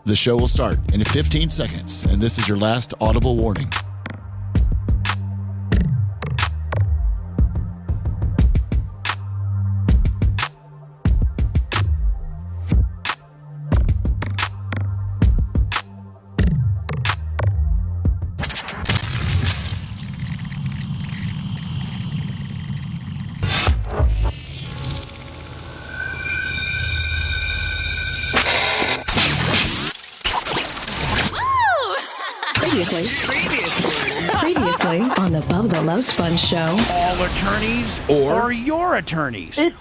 The show will start in 15 seconds, and this is your last audible warning. Previously on the Bubba the Love Sponge show. All attorneys or your attorneys. Shut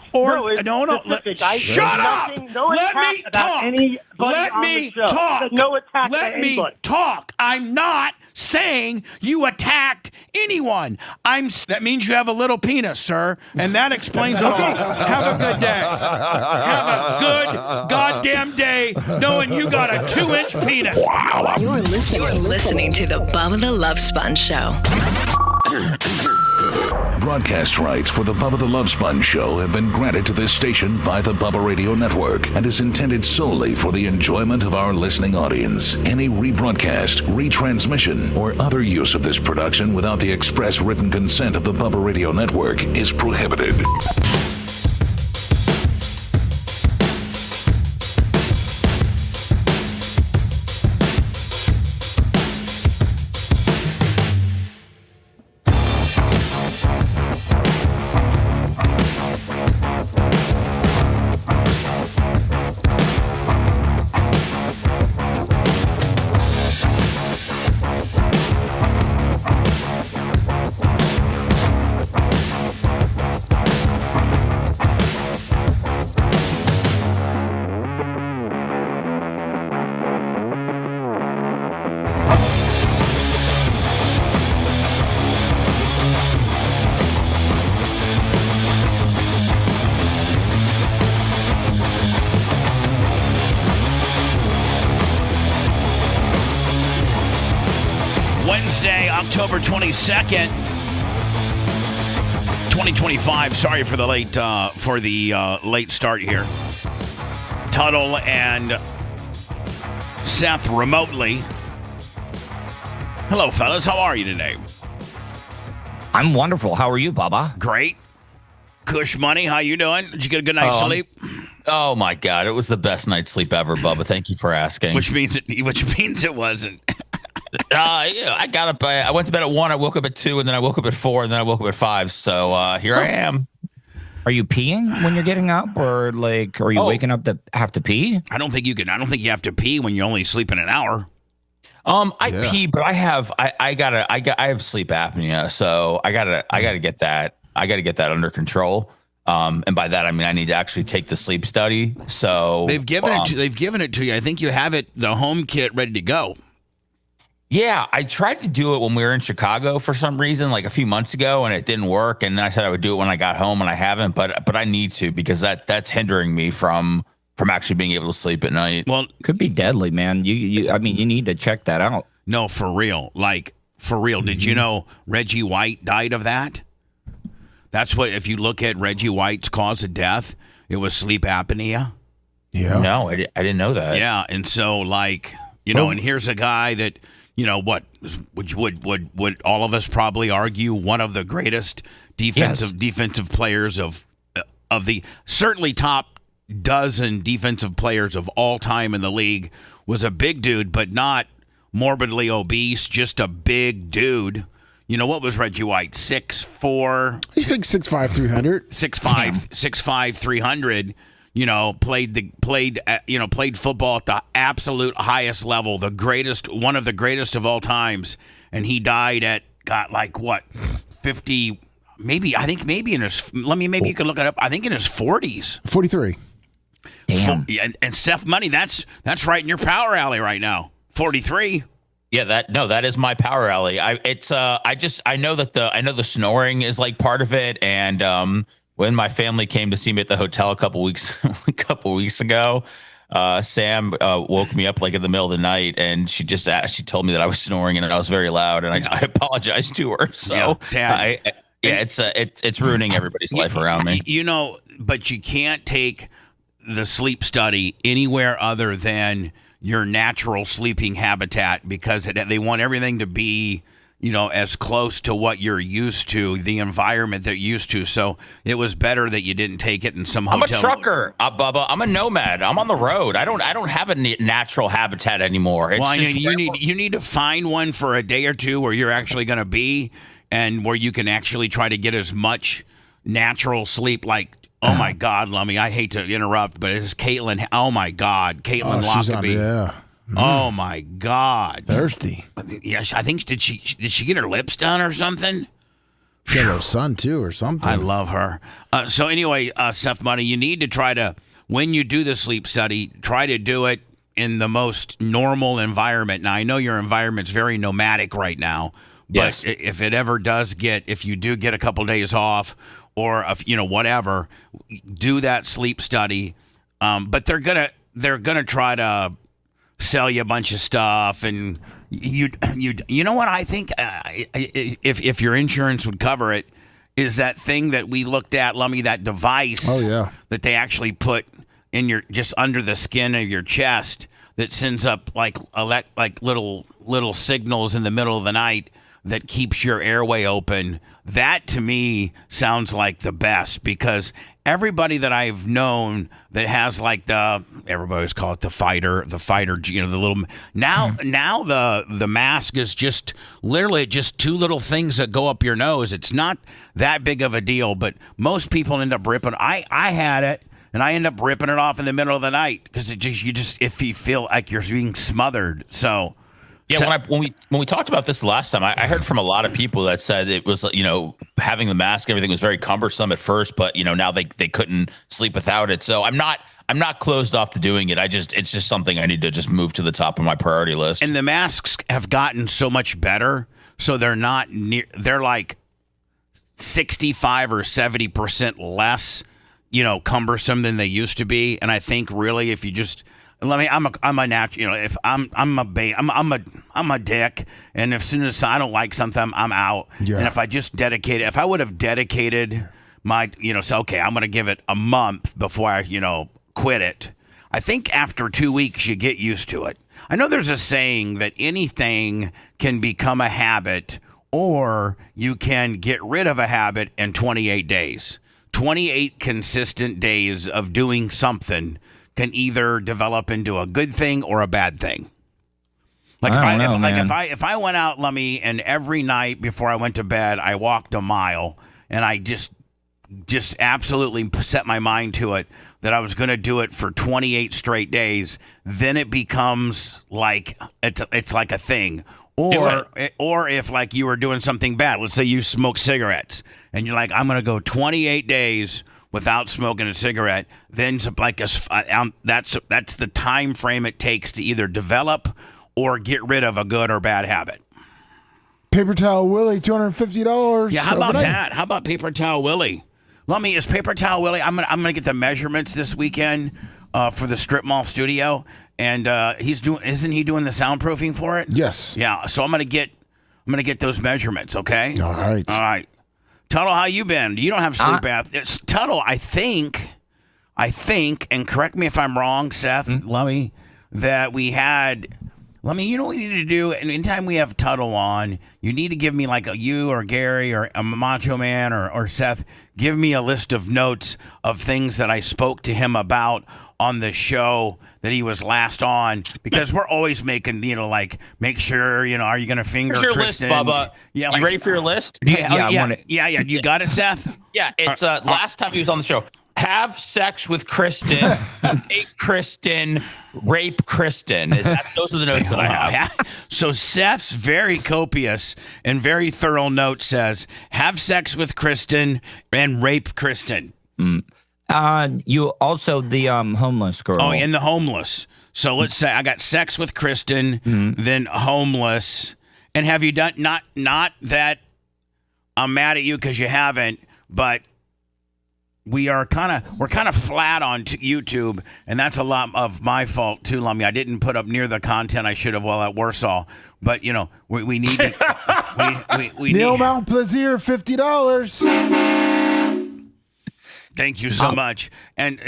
up! Let me talk. Let me talk. No attack. Let me talk. I'm not saying you attacked anyone. That means you have a little penis, sir, and that explains it all. Have a good day. Have a good goddamn day, knowing you got a 2-inch penis. Wow. You're listening to the Bubba the Love Sponge show. Broadcast rights for the Bubba the Love Sponge show have been granted to this station by the Bubba Radio Network and is intended solely for the enjoyment of our listening audience. Any rebroadcast, retransmission, or other use of this production without the express written consent of the Bubba Radio Network is prohibited. Wednesday, October 22nd, 2025. Sorry for the late start here. Tuttle and Seth remotely. Hello, fellas. How are you today? I'm wonderful. How are you, Bubba? Great. Kush Money, how you doing? Did you get a good night's sleep? Oh my God, it was the best night's sleep ever, Bubba. Thank you for asking. Which means it wasn't. Yeah, I got up. I went to bed at 1. I woke up at 2, and then I woke up at 4, and then I woke up at 5. So here I am. Are you peeing when you're getting up, or are you waking up to have to pee? I don't think you have to pee when you're only sleeping an hour. I pee, but I have sleep apnea, so I gotta get that. I gotta get that under control. And by that I mean I need to actually take the sleep study. So they've given it to you. I think you have the home kit ready to go. Yeah, I tried to do it when we were in Chicago for some reason, like a few months ago, and it didn't work. And then I said I would do it when I got home, and I haven't. But I need to, because that's hindering me from actually being able to sleep at night. Well, could be deadly, man. You need to check that out. No, for real. Did you know Reggie White died of that? That's what, if you look at Reggie White's cause of death, it was sleep apnea. Yeah. No, I didn't know that. Yeah, and so and here's a guy that. Would all of us probably argue one of the greatest defensive players of the certainly top dozen defensive players of all time in the league, was a big dude, but not morbidly obese, just a big dude. You know, what was Reggie White? 6'4"? He's like 6'5", 300. 6'5", 300. Played football at the absolute highest level, one of the greatest of all times, and he died at 50? Maybe in his. Maybe you can look it up. I think in his 40s. 43. Damn. And Seth Money, that's right in your power alley right now. 43. Yeah, that is my power alley. I know the snoring is like part of it, and when my family came to see me at the hotel a couple weeks ago, Sam woke me up like in the middle of the night, and she told me that I was snoring and I was very loud, and I apologized to her. So it's ruining everybody's life around me. But you can't take the sleep study anywhere other than your natural sleeping habitat because they want everything to be, as close to what you're used to, the environment that you're used to. So it was better that you didn't take it in some hotel. I'm a trucker, Bubba. I'm a nomad. I'm on the road. I don't have a natural habitat anymore. You need to find one for a day or two where you're actually going to be and where you can actually try to get as much natural sleep. Like, oh my God, Lummy, I hate to interrupt, but it's Caitlin. Oh my God, Caitlin Lockerbie. Yeah. Oh my God. Thirsty. Yes, I think did she get her lips done or something? She had a son too or something. I love her. So anyway, Seth Money, you need to try to, when you do the sleep study, try to do it in the most normal environment. Now I know your environment's very nomadic right now, but if it ever does if you do get a couple days off or whatever, do that sleep study. But they're gonna try to sell you a bunch of stuff, and you know what I think, if your insurance would cover it, is that thing that we looked at, Lummy, that device that they actually put in your, just under the skin of your chest, that sends up like little signals in the middle of the night that keeps your airway open. That to me sounds like the best, because everybody that I've known that has like everybody always call it the fighter, the little, now the mask is just literally just two little things that go up your nose. It's not that big of a deal, but most people end up ripping. I had it, and I end up ripping it off in the middle of the night because if you feel like you're being smothered. So. Yeah, so, when we talked about this last time, I heard from a lot of people that said it was, having the mask, everything was very cumbersome at first, but now they couldn't sleep without it. So I'm not closed off to doing it. It's just something I need to just move to the top of my priority list. And the masks have gotten so much better, so they're not near. They're like 65 or 70% less, cumbersome than they used to be. And I think really, if you just I'm a natural. If I'm a dick, and as soon as I don't like something, I'm out. Yeah. And if I would have dedicated my, say, okay, I'm going to give it a month before I, quit it. I think after 2 weeks you get used to it. I know there's a saying that anything can become a habit, or you can get rid of a habit in 28 days. 28 consistent days of doing something can either develop into a good thing or a bad thing. Like if I went out, Lummy, and every night before I went to bed, I walked a mile, and I just absolutely set my mind to it that I was going to do it for 28 straight days, then it becomes like it's like a thing. Or if like you were doing something bad, let's say you smoke cigarettes, and you're like, I'm going to go 28 days without smoking a cigarette, then like that's the time frame it takes to either develop or get rid of a good or bad habit. Paper Towel Willie, $250. Yeah, how about that? How about Paper Towel Willie? Lummy, is Paper Towel Willie? I'm gonna get the measurements this weekend for the strip mall studio, and isn't he doing the soundproofing for it? Yes. Yeah. So I'm gonna get those measurements. Okay. All right. Tuttle, how you been? You don't have sleep apnea. Tuttle, I think, and correct me if I'm wrong, Seth, Lummy, that we had. Lummy, you know what we need to do? And anytime we have Tuttle on, you need to give me like you or Gary or a Macho Man or Seth, give me a list of notes of things that I spoke to him about on the show that he was last on, because we're always making, like, make sure, are you going to finger Kristen? List, Bubba? Yeah, you ready for your list? Yeah. You got it, Seth? Yeah, it's last time he was on the show. Have sex with Kristen, date Kristen, rape Kristen. Those are the notes that I have. So Seth's very copious and very thorough note says, have sex with Kristen and rape Kristen. You also the homeless girl. Oh, and the homeless. So let's say I got sex with Kristen, then homeless. And have you done, not that I'm mad at you because you haven't, but we're kind of flat on YouTube, and that's a lot of my fault too, Lummy. I didn't put up near the content I should have while at Warsaw, but we need to. we Neil Mount Plaisir, $50. Thank you so much, and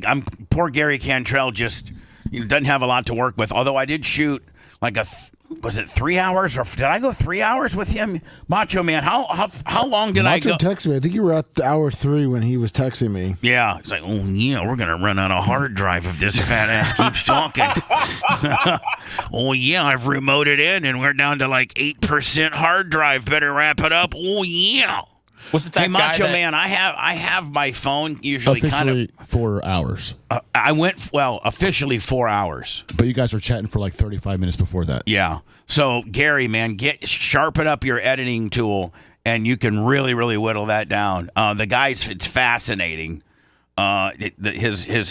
I'm poor Gary Cantrell just he doesn't have a lot to work with. Although I did shoot like was it 3 hours or did I go 3 hours with him? Macho Man, how long did I go? Macho texted me. I think you were at hour 3 when he was texting me. Yeah. He's like, oh, yeah, we're going to run out of hard drive if this fat ass keeps talking. Oh, yeah, I've remoted in and we're down to like 8% hard drive. Better wrap it up. Oh, yeah. Was it that hey, Macho guy Man, I have my phone usually officially 4 hours. I went, officially 4 hours. But you guys were chatting for like 35 minutes before that. Yeah. So, Gary, man, sharpen up your editing tool, and you can really, really whittle that down. The guy's, it's fascinating. His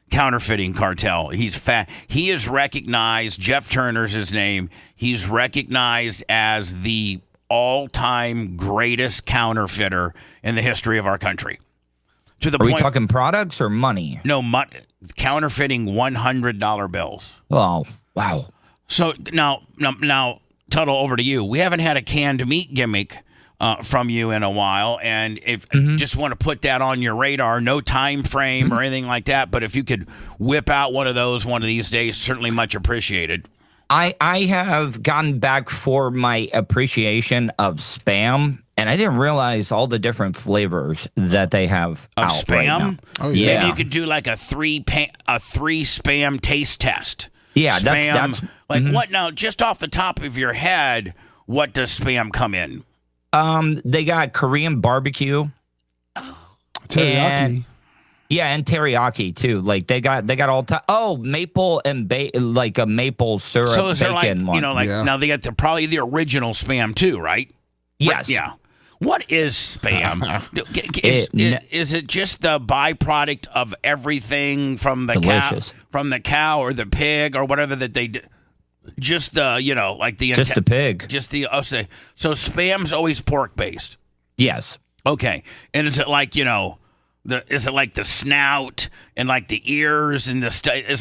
counterfeiting cartel. He is recognized. Jeff Turner's his name. He's recognized as the all-time greatest counterfeiter in the history of our country. To the Are we point, talking products or money? No, counterfeiting $100 bills. Oh, wow. So now, Tuttle, over to you. We haven't had a canned meat gimmick from you in a while, and if just want to put that on your radar, no time frame or anything like that, but if you could whip out one of those one of these days, certainly much appreciated. I have gotten back for my appreciation of Spam, and I didn't realize all the different flavors that they have Of out Spam? right now. Oh, yeah. Maybe you could do like a three Spam taste test. Yeah, Spam, that's what now? Just off the top of your head, what does Spam come in? They got Korean barbecue. Teriyaki. And teriyaki too. Like they got all maple and like a maple syrup So is there bacon like one. now they got probably the original Spam too, right? Yes. Yeah. What is Spam? Is it just the byproduct of everything from the Delicious. cow or the pig or whatever that they do? Just the like the Just the pig. Just the so Spam's always pork based. Yes. Okay, and is it like is it like the snout and like the ears and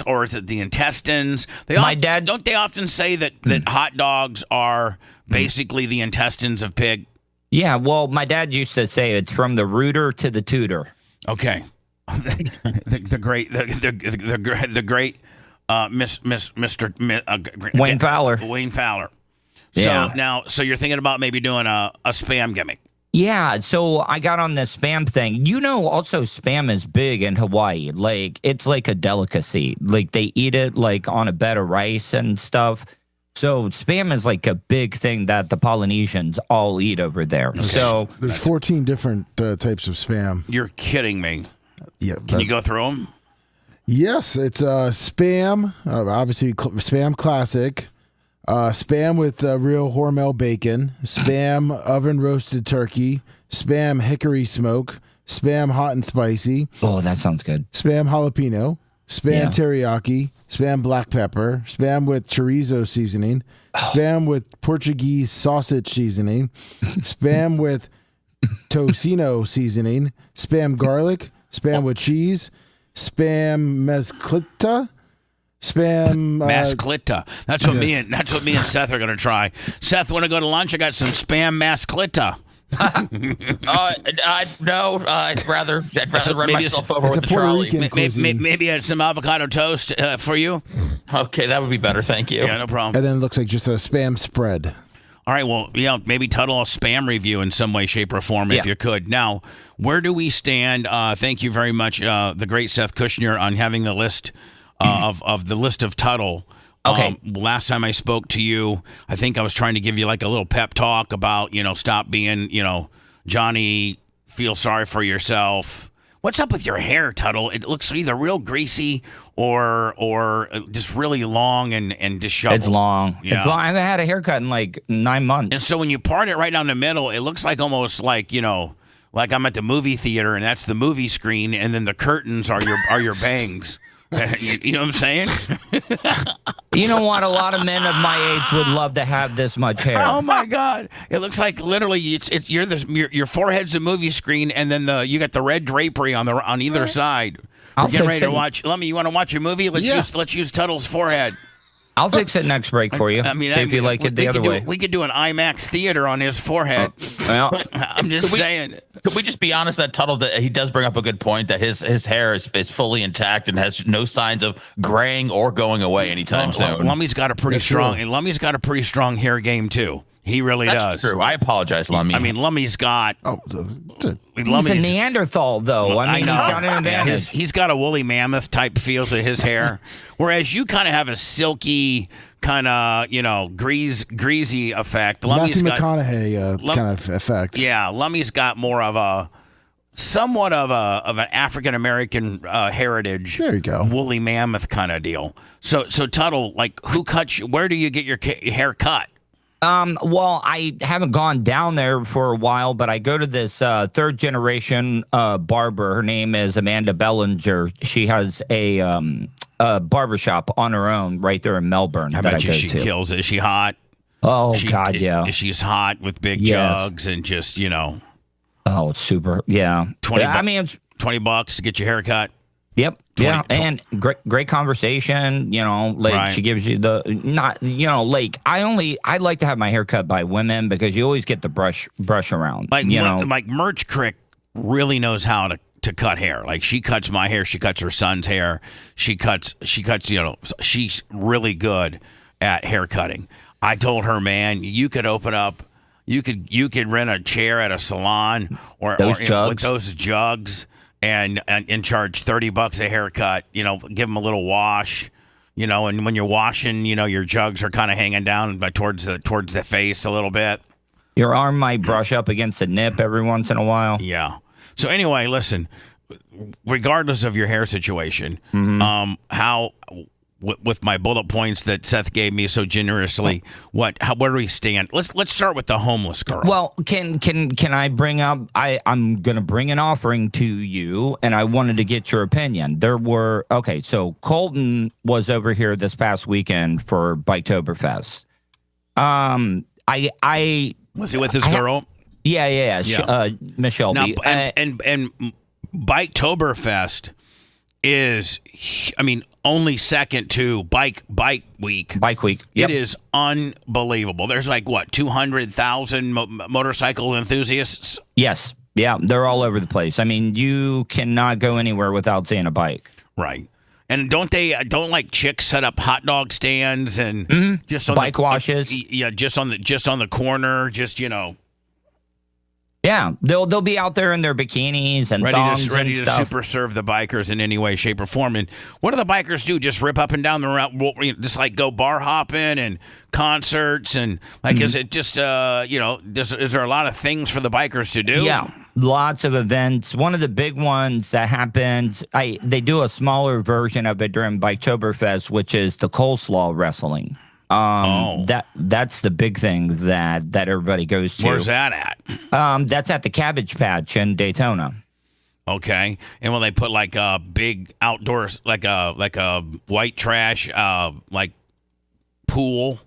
or is it the intestines? Don't they often say that hot dogs are basically the intestines of pig? Yeah, well, my dad used to say it's from the rooter to the tutor. Okay, the great Mr. Wayne Fowler. Wayne Fowler. Yeah. So you're thinking about maybe doing a Spam gimmick. Yeah, so I got on this Spam thing. Also Spam is big in Hawaii. Like, it's like a delicacy. Like, they eat it, like, on a bed of rice and stuff. So Spam is like a big thing that the Polynesians all eat over there. Okay. So there's 14 different types of Spam. You're kidding me. Yeah. Can you go through them? Yes, it's Spam, obviously Spam Classic, Spam with real Hormel bacon, Spam oven roasted turkey, Spam hickory smoke, Spam hot and spicy. Oh, that sounds good. Spam jalapeno, Spam teriyaki, Spam black pepper, Spam with chorizo seasoning, Spam with Portuguese sausage seasoning, Spam with tocino seasoning, Spam garlic, Spam with cheese, Spam mezclita, Spam masclita. That's what me and Seth are gonna try. Seth, want to go to lunch? I got some Spam masclita. No, I'd rather run myself over with the trolley. Maybe add some avocado toast for you. Okay, that would be better. Thank you. Yeah, no problem. And then it looks like just a Spam spread. All right, well, maybe Tuttle a Spam review in some way, shape, or form if you could. Now, where do we stand? Thank you very much, the great Seth Kushner, on having the list of the list of Tuttle. Okay. Last time I spoke to you, I think I was trying to give you like a little pep talk about, stop being, Johnny, feel sorry for yourself. What's up with your hair, Tuttle? It looks either real greasy or just really long and disheveled. It's long. Yeah. It's long. I haven't had a haircut in like 9 months. And so when you part it right down the middle, it looks like almost like, like I'm at the movie theater and that's the movie screen and then the curtains are your bangs. You know what I'm saying? You know what? A lot of men of my age would love to have this much hair. Oh my God! It looks like literally your forehead's the movie screen, and then you got the red drapery on either side. We're getting ready to watch. Lummy, you want to watch a movie? Let's use Tuttle's forehead. I'll fix it next break for you. See if you like it the other way. We could do an IMAX theater on his forehead. Well, I'm just saying. Could we just be honest that Tuttle, that he does bring up a good point, that his hair is fully intact and has no signs of graying or going away anytime soon. Lummy's got a pretty strong hair game too. He really does. That's true. I apologize, Lummy. I mean, Lummy's got. He's a Neanderthal, though. I mean, he's got an advantage. He's got a woolly mammoth type feel to his hair, whereas you kind of have a silky, kind of greasy effect. Matthew McConaughey kind of effect. Yeah, Lummy's got more of a somewhat of an African American heritage. There you go. Woolly mammoth kind of deal. So Tuttle, like, who cuts you? Where do you get your hair cut? Well, I haven't gone down there for a while, but I go to this third generation barber. Her name is Amanda Bellinger. She has a barbershop on her own right there in Melbourne. I bet she kills. Is she hot? Oh, God, yeah. She's hot with big jugs and just, Oh, it's super. Yeah. $20 to get your hair cut. Yep. Yeah, and great conversation. She gives you I like to have my hair cut by women because you always get the brush around. Like Merch Crick really knows how to cut hair. Like, she cuts my hair, she cuts her son's hair, she cuts. She's really good at hair cutting. I told her, man, you could open up. You could rent a chair at a salon or with those jugs. And charge $30 a haircut, give them a little wash, and when you're washing, your jugs are kind of hanging down towards the face a little bit. Your arm might brush up against a nip every once in a while. Yeah. So anyway, listen, regardless of your hair situation, with my bullet points that Seth gave me so generously, where do we stand? Let's start with the homeless girl. Well, can I bring up? I'm going to bring an offering to you, and I wanted to get your opinion. So Colton was over here this past weekend for Biketoberfest. Was he with his girl? Yeah. Michelle. Now, and Biketoberfest is, only second to Bike Week. Bike Week. Yep. It is unbelievable. There's 200,000 motorcycle enthusiasts. Yes. Yeah, they're all over the place. You cannot go anywhere without seeing a bike. Right. And don't chicks set up hot dog stands and just on bike washes? Just on the corner, Yeah, they'll be out there in their bikinis and thongs ready and to stuff. super serve the bikers in any way, shape, or form. And what do the bikers do? Just rip up and down the route, just go bar hopping and concerts and is it just is there a lot of things for the bikers to do? Yeah, lots of events. One of the big ones that happens, they do a smaller version of it during Biketoberfest, which is the coleslaw wrestling. That's the big thing that everybody goes to. Where's that at? That's at the Cabbage Patch in Daytona. Okay, and will they put a big outdoors, like a white trash, pool?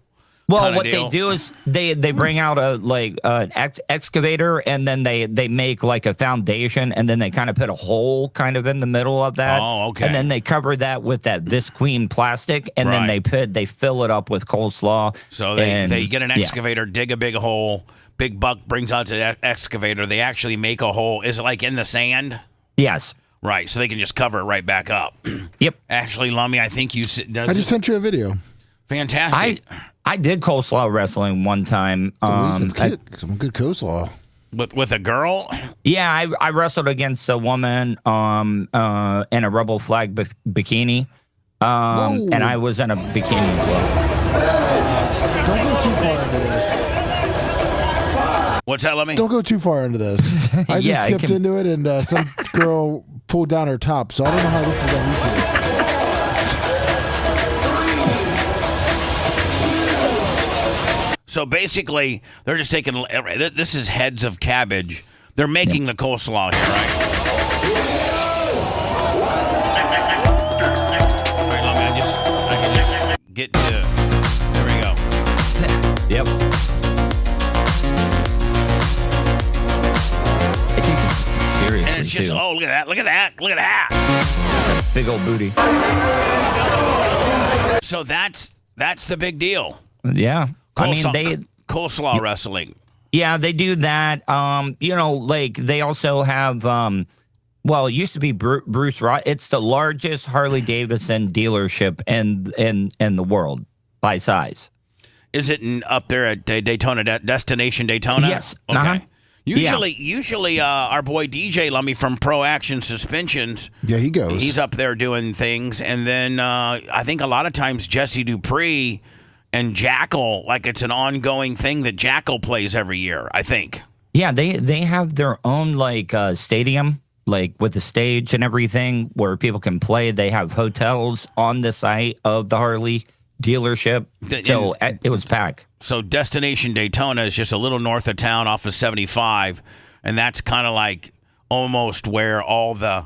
Well, what they do is they bring out an excavator, and then they make a foundation, and then they kind of put a hole kind of in the middle of that. Oh, okay. And then they cover that with that visqueen plastic, and then they fill it up with coleslaw. So they get an excavator, dig a big hole. Big Buck brings out the excavator. They actually make a hole. Is it in the sand? Yes. Right. So they can just cover it right back up. Yep. Actually, Lummy, I think I just sent you a video. Fantastic. I did coleslaw wrestling one time. Some good coleslaw. With a girl? Yeah, I wrestled against a woman in a rebel flag bikini. And I was in a bikini as well. Don't go too far into this. What's that, Lemmy? Don't go too far into this. I just skipped into it, and some girl pulled down her top, so I don't know how this is on YouTube. So basically, they're just taking. This is heads of cabbage. They're making the coleslaw here, right? All right, Lummy, I can just get to. There we go. Yep. I take this seriously, and it's just, too. oh, look at that, look at that, look at that. Big old booty. So that's That's the big deal. Yeah. Coleslaw wrestling. Yeah, they do that. Like they also have, it used to be Bruce Ross. It's the largest Harley Davidson dealership in the world by size. Is it up there at Daytona, Destination Daytona? Yes. Okay. Uh-huh. Usually, our boy DJ Lummy from Pro Action Suspensions. Yeah, he goes. He's up there doing things, and then I think a lot of times Jesse Dupree and Jackal, like it's an ongoing thing that Jackal plays every year. I think. Yeah, they have their own stadium, like with the stage and everything, where people can play. They have hotels on the site of the Harley dealership, so it was packed. So Destination Daytona is just a little north of town off of 75, and that's kind of like almost where a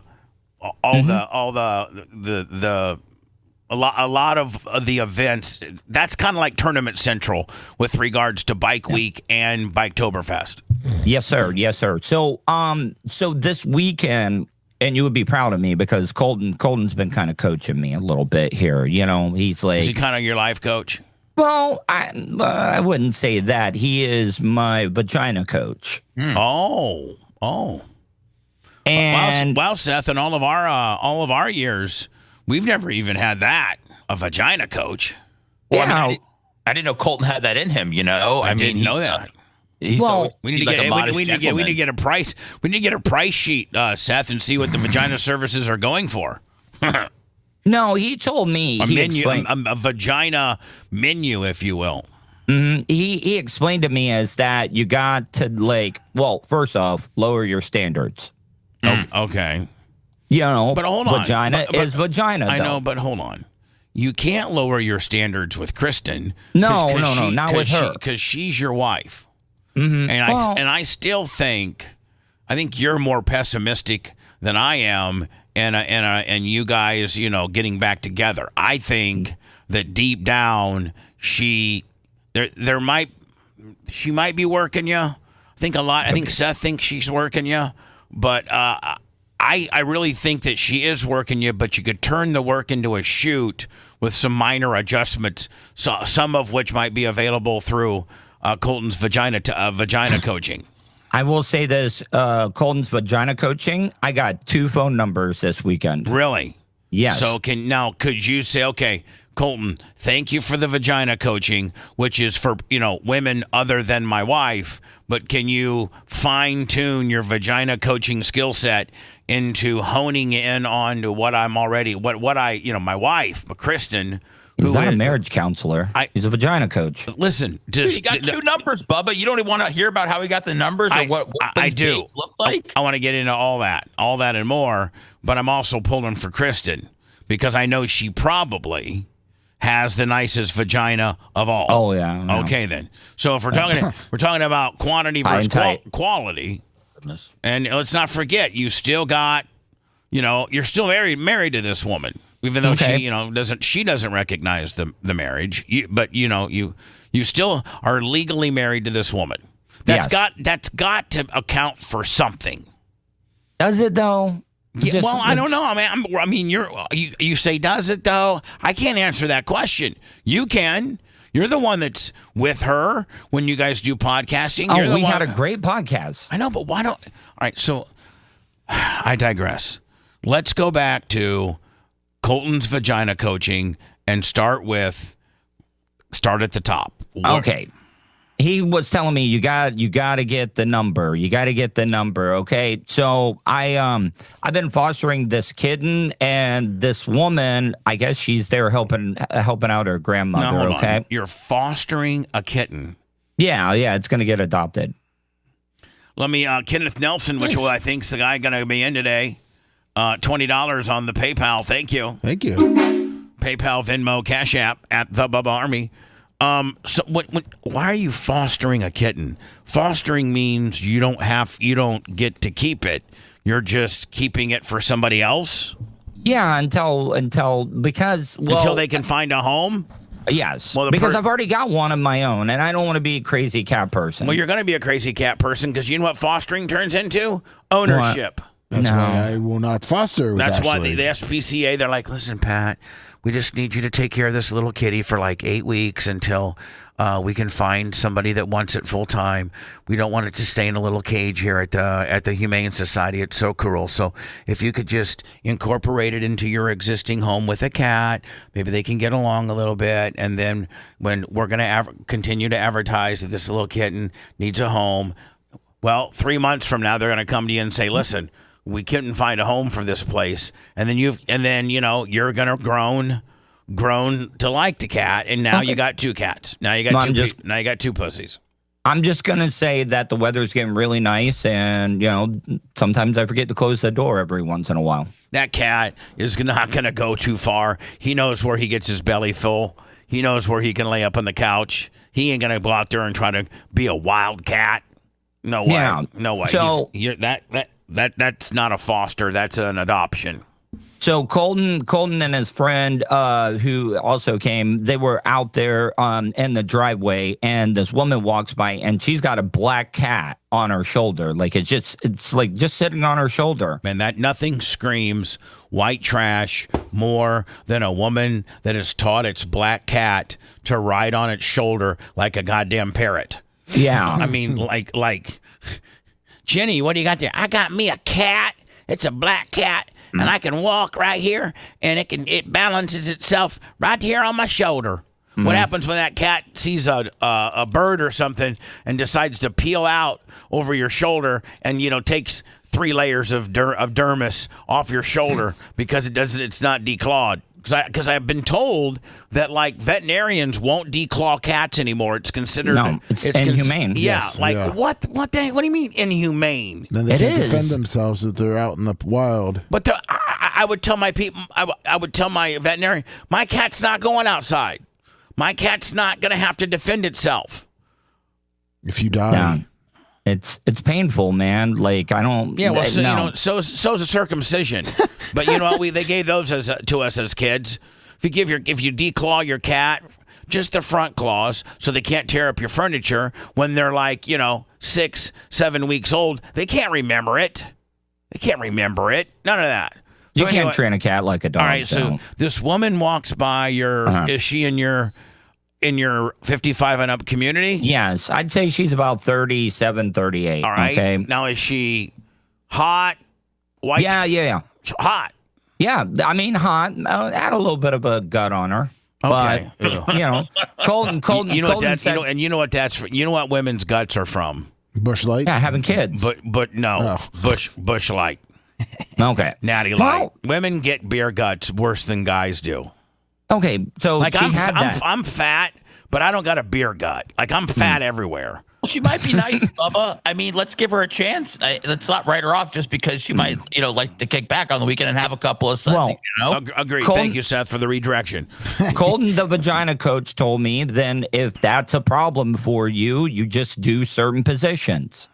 lot of the events. That's kind of like Tournament Central with regards to Bike Week and Biketoberfest. Yes, sir. Yes, sir. So this weekend. And you would be proud of me because Colton's been kind of coaching me a little bit here. He's like... Is he kind of your life coach? Well, I wouldn't say that. He is my vagina coach. Oh. And... Wow, Seth, in all of our years, we've never even had that, a vagina coach. Well, yeah. I didn't know Colton had that in him, I didn't know that. We need to get a price. We need to get a price sheet, Seth, and see what the vagina services are going for. No, he told me a vagina menu, if you will. Mm-hmm. He explained to me as that you got to first off, lower your standards. Okay. But hold on. Vagina is vagina. I know, but hold on. You can't lower your standards with Kristen. No, not with her, because she's your wife. Mm-hmm. And I still think you're more pessimistic than I am, and you guys, getting back together. I think that deep down she might be working you. I think Seth thinks she's working you, but I really think that she is working you. But you could turn the work into a shoot with some minor adjustments, some of which might be available through Colton's vagina coaching. I will say this, Colton's vagina coaching, I got 2 phone numbers this weekend. Really? Yes. So could you say, okay, Colton, thank you for the vagina coaching, which is for, women other than my wife, but can you fine tune your vagina coaching skill set into honing in on to what I'm already, my wife, Kristen. He's not a marriage counselor. He's a vagina coach. Listen, he got 2 numbers, Bubba. You don't even want to hear about how he got the numbers or what I these do dates look like? I want to get into all that and more, but I'm also pulling for Kristen because I know she probably has the nicest vagina of all. Oh yeah. Okay then. So if we're talking about quantity versus quality, and let's not forget, you still got, you're still married to this woman. Even though she doesn't recognize the marriage, but you still are legally married to this woman. That's got to account for something. Does it though? Yeah, I don't know. You say does it though? I can't answer that question. You can. You're the one that's with her when you guys do podcasting. We had a great podcast. I know, but why don't? All right, so I digress. Let's go back to Colton's vagina coaching and start at the top. Okay. He was telling me you got to get the number. You got to get the number. Okay. So I've been fostering this kitten, and this woman, I guess she's there helping out her grandmother. No, okay. On. You're fostering a kitten. Yeah. It's going to get adopted. Let me, Kenneth Nelson, which I think's the guy going to be in today. $20 on the PayPal. Thank you. PayPal, Venmo, Cash App at the Bubba Army. So why are you fostering a kitten? Fostering means you don't get to keep it. You're just keeping it for somebody else? Yeah, until they can find a home? Yes, because I've already got one of my own, and I don't want to be a crazy cat person. Well, you're going to be a crazy cat person because you know what fostering turns into? Ownership. That's why I will not foster with That's Ashley. why the SPCA, they're like, listen, Pat, we just need you to take care of this little kitty for like 8 weeks until we can find somebody that wants it full time. We don't want it to stay in a little cage here at the Humane Society. It's so cruel. So if you could just incorporate it into your existing home with a cat, maybe they can get along a little bit. And then when we're going to continue to advertise that this little kitten needs a home, well, 3 months from now, they're going to come to you and say, listen, we couldn't find a home for this place. And then you're going to grown to like the cat, and now you got 2 cats. Now you got 2 pussies. I'm just gonna say that the weather's getting really nice, and sometimes I forget to close the door every once in a while. That cat is not gonna go too far. He knows where he gets his belly full. He knows where he can lay up on the couch. He ain't gonna go out there and try to be a wild cat. No way. Yeah. No way. So that's not a foster. That's an adoption. So Colton and his friend, who also came, they were out there in the driveway, and this woman walks by, and she's got a black cat on her shoulder. Like it's like just sitting on her shoulder. Man, that nothing screams white trash more than a woman that has taught its black cat to ride on its shoulder like a goddamn parrot. Yeah. I mean, like, Jenny, what do you got there? I got me a cat. It's a black cat. And I can walk right here, and it balances itself right here on my shoulder. What happens when that cat sees a bird or something and decides to peel out over your shoulder and takes 3 layers of dermis off your shoulder because it's not declawed? Because I've been told that like veterinarians won't declaw cats anymore. It's considered it's inhumane. What do you mean inhumane? Then they can't defend themselves if they're out in the wild. But I would tell my people, I would tell my veterinarian, my cat's not going outside. My cat's not going to have to defend itself. If you die. It's painful, man. Like I don't. Yeah, well, so's a circumcision. But you know what? They gave those to us as kids. If you declaw your cat, just the front claws, so they can't tear up your furniture when they're like 6, 7 weeks old. They can't remember it. None of that. You can't train a cat like a dog. All right. So this woman walks by your. Is she in your 55 and up community? Yes, I'd say she's about 37, 38. All right. Okay. Now, is she hot? White? Yeah. Hot. Yeah, I mean hot. Add a little bit of a gut on her. Okay. But, Colton. You know what that's for? You know what women's guts are from? Bush Light? Yeah, having kids. But no. Bush Light. Okay. Natty Light. Women get beer guts worse than guys do. Okay, so like she had that. I'm fat, but I don't got a beer gut. Like I'm fat everywhere. Well, she might be nice, Bubba. I mean, let's give her a chance. Let's not write her off just because she might, like to kick back on the weekend and have a couple of sons. Agreed. Thank you, Seth, for the redirection. Colton, the vagina coach, told me then if that's a problem for you, you just do certain positions.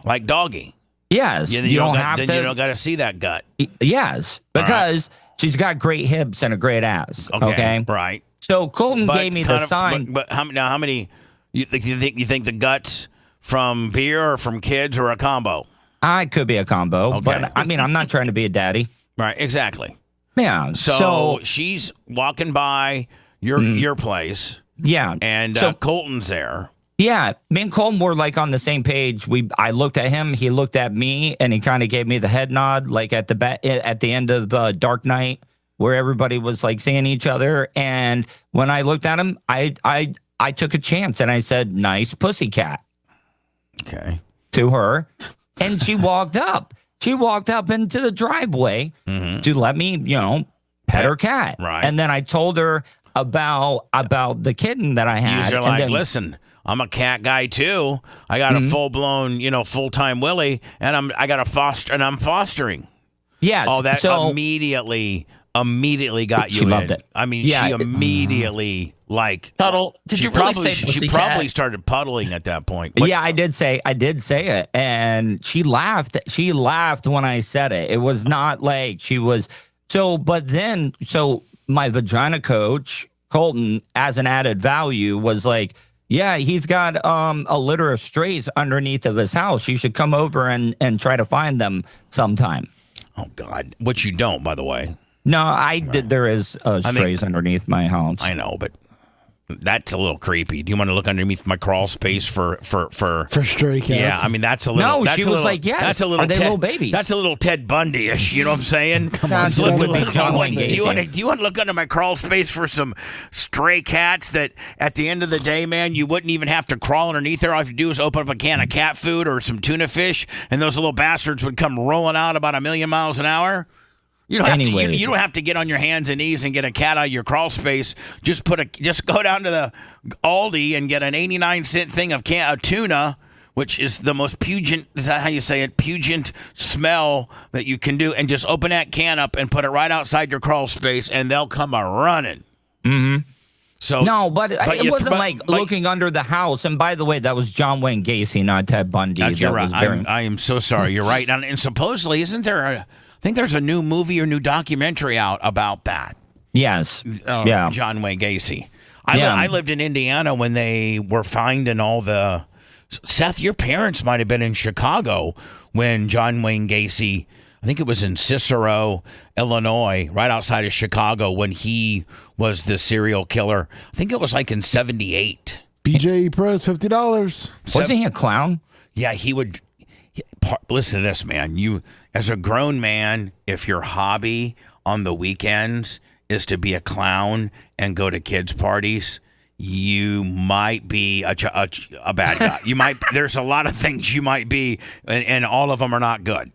Like doggy. Yes. You don't have to. You don't got to see that gut. Yes, because she's got great hips and a great ass. Okay. Right. So Colton gave me the sign. But how many? You think the guts from beer or from kids or a combo? I could be a combo, but I mean I'm not trying to be a daddy. Right. Exactly. Yeah. So she's walking by your place. Yeah. And Colton's there. Yeah, me and Colton were like on the same page. I looked at him, he looked at me, and he kind of gave me the head nod, like at the end of Dark Knight, where everybody was like seeing each other. And when I looked at him, I took a chance and I said, "Nice pussycat." Okay. To her, and she walked up. She walked up into the driveway to let me, pet her cat. Right. And then I told her about the kitten that I had. You're like, listen. I'm a cat guy too. I got a full-blown, full-time Willie, and I'm fostering. Yes. Oh, that immediately got you. She loved it. I mean, she immediately Tuttle. Did you really say she probably started puddling at that point? Yeah, I did say it, and she laughed. She laughed when I said it. It was not like she was but then my vagina coach Colton, as an added value, was like, yeah, he's got a litter of strays underneath of his house. You should come over and try to find them sometime. Oh, God. Which you don't, by the way. No, I did. There is strays underneath my house. I know, but that's a little creepy. Do you want to look underneath my crawl space for stray cats? Yeah, I mean that's a little. No, that's she a was little, like, yes. That's a little Are they little babies? That's a little Ted Bundy-ish. You know what I'm saying? Come on, Do you want to look under my crawl space for some stray cats that at the end of the day, man, you wouldn't even have to crawl underneath there. All you have to do is open up a can of cat food or some tuna fish, and those little bastards would come rolling out about 1,000,000 miles an hour. You don't, you don't have to get on your hands and knees and get a cat out of your crawl space. Just go down to the Aldi and get an 89-cent thing of tuna, which is the most pungent, is that how you say it? Pungent smell that you can do, and just open that can up and put it right outside your crawl space, and they'll come a running. Mm-hmm. So no, but it wasn't looking under the house. And by the way, that was John Wayne Gacy, not Ted Bundy. You're right. I am so sorry. You're right. And supposedly, isn't there I think there's a new movie or new documentary out about that. Yes. John Wayne Gacy. I lived in Indiana when they were finding all the... Seth, your parents might have been in Chicago when John Wayne Gacy... I think it was in Cicero, Illinois, right outside of Chicago when he was the serial killer. I think it was like in 78. BJE Pros, $50. Wasn't he a clown? Yeah, he would... Listen to this, man. You, as a grown man, if your hobby on the weekends is to be a clown and go to kids' parties, you might be a bad guy. You might. There's a lot of things you might be, and all of them are not good.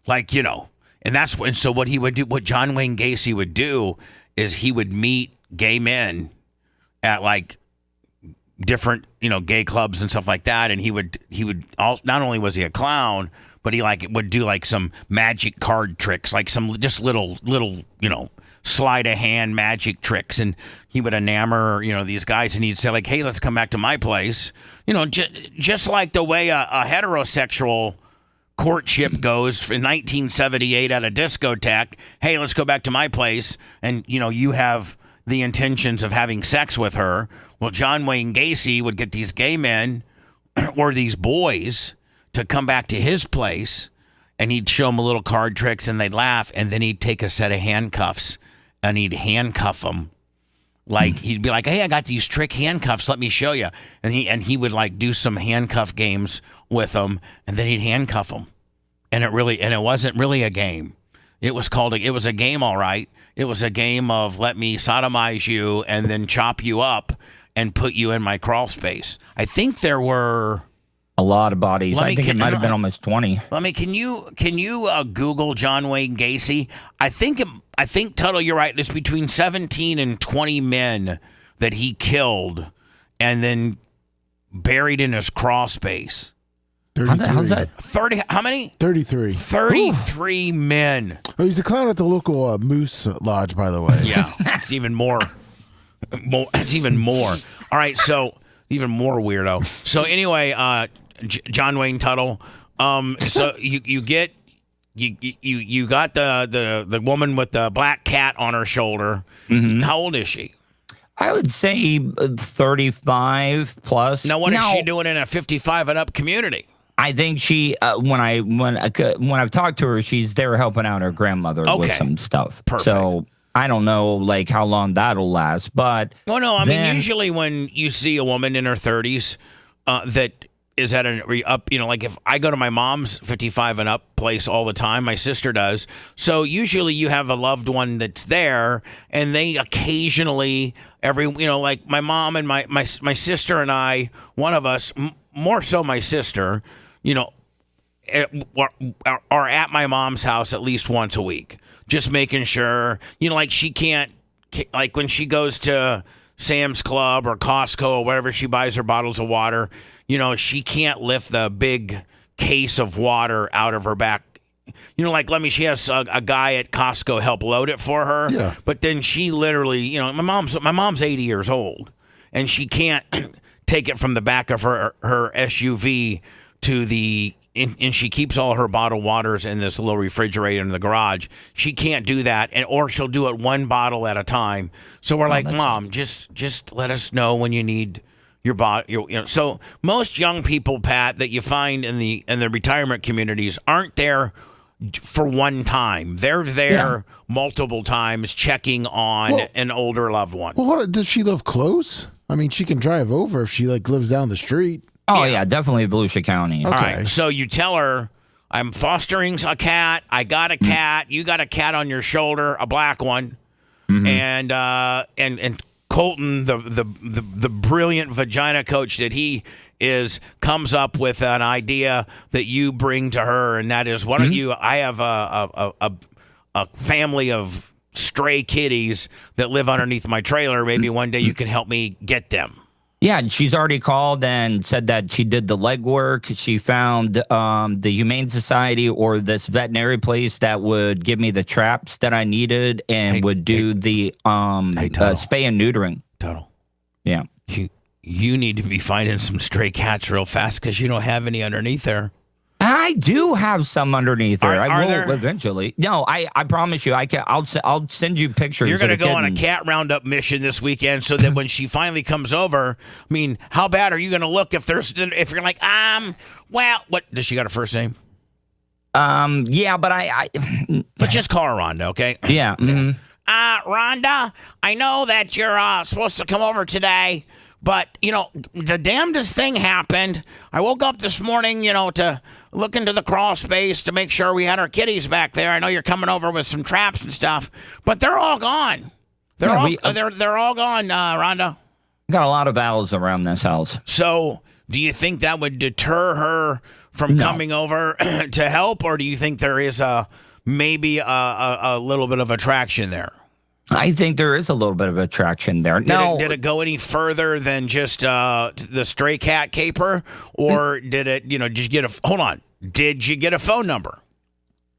Like, and that's when. So what he would do, what John Wayne Gacy would do, is he would meet gay men at like different, gay clubs and stuff like that, and he would also, not only was he a clown, but he would do like some magic card tricks, like some just little sleight of hand magic tricks, and he would enamor these guys, and he'd say like, hey, let's come back to my place, just like the way a heterosexual courtship goes in 1978 at a discotheque. Hey, let's go back to my place, and you have the intentions of having sex with her. Well, John Wayne Gacy would get these gay men or these boys to come back to his place, and he'd show them a little card tricks, and they'd laugh, and then he'd take a set of handcuffs, and he'd handcuff them. Like, he'd be like, hey, I got these trick handcuffs, let me show you. And he would, like, do some handcuff games with them, and then he'd handcuff them. And it wasn't really a game. It was a game, all right. It was a game of let me sodomize you and then chop you up and put you in my crawl space. I think there were a lot of bodies. I think it might have been almost 20. Can you Google John Wayne Gacy? I think total, you're right. It's between 17 and 20 men that he killed and then buried in his crawl space. How's that? 30. How many? 33. 33 men. Oh, he's a clown at the local Moose Lodge, by the way. Yeah, it's even more. It's even more. All right, so even more weirdo. So anyway, John Wayne Tuttle. So you got the woman with the black cat on her shoulder. Mm-hmm. How old is she? I would say 35 plus. Now, what is she doing in a 55 and up community? I think she, when I've talked to her, she's there helping out her grandmother with some stuff. Perfect. So I don't know, like, how long that'll last, but... Well, no, I mean, usually when you see a woman in her 30s that is at like if I go to my mom's 55 and up place all the time, my sister does. So usually you have a loved one that's there, and they occasionally, like my mom and my sister and I, one of us, more so my sister, are at my mom's house at least once a week. Just making sure, like she can't, like when she goes to Sam's Club or Costco or wherever she buys her bottles of water, she can't lift the big case of water out of her back. She has a guy at Costco help load it for her. Yeah. But then she literally, my mom's 80 years old, and she can't take it from the back of her SUV to the... And she keeps all her bottled waters in this little refrigerator in the garage. She can't do that, or she'll do it one bottle at a time. So we're like, Mom, just let us know when you need your bottle. So most young people, Pat, that you find in the retirement communities aren't there for one time. They're there multiple times checking on an older loved one. Well, does she live close? I mean, she can drive over if she lives down the street. Oh, yeah, definitely Volusia County. Okay. All right, so you tell her, I'm fostering a cat. I got a cat. You got a cat on your shoulder, a black one. And Colton, the brilliant vagina coach that he is, comes up with an idea that you bring to her, and that is, why don't you? I have a family of stray kitties that live underneath my trailer. Maybe one day you can help me get them. Yeah, she's already called and said that she did the legwork. She found the Humane Society or this veterinary place that would give me the traps that I needed and would do the spay and neutering. Total. Yeah. You need to be finding some stray cats real fast because you don't have any underneath there. I do have some underneath there. Are I will there? Eventually. No, I promise you. I'll send you pictures. You're going to of the go on a kittens. cat roundup mission this weekend, so that when she finally comes over, I mean, how bad are you going to look if you're like, well, what does she got a first name? Yeah, but But just call her Rhonda, okay? Yeah. Mm-hmm. Rhonda, I know that you're supposed to come over today. But, the damnedest thing happened. I woke up this morning, to look into the crawl space to make sure we had our kitties back there. I know you're coming over with some traps and stuff, but they're all gone. They're all gone, Rhonda. Got a lot of owls around this house. So, do you think that would deter her from coming over to help, or do you think there is maybe a little bit of attraction there? I think there is a little bit of attraction there. Did it go any further than just the stray cat caper, or did it? Did you get hold on? Did you get a phone number?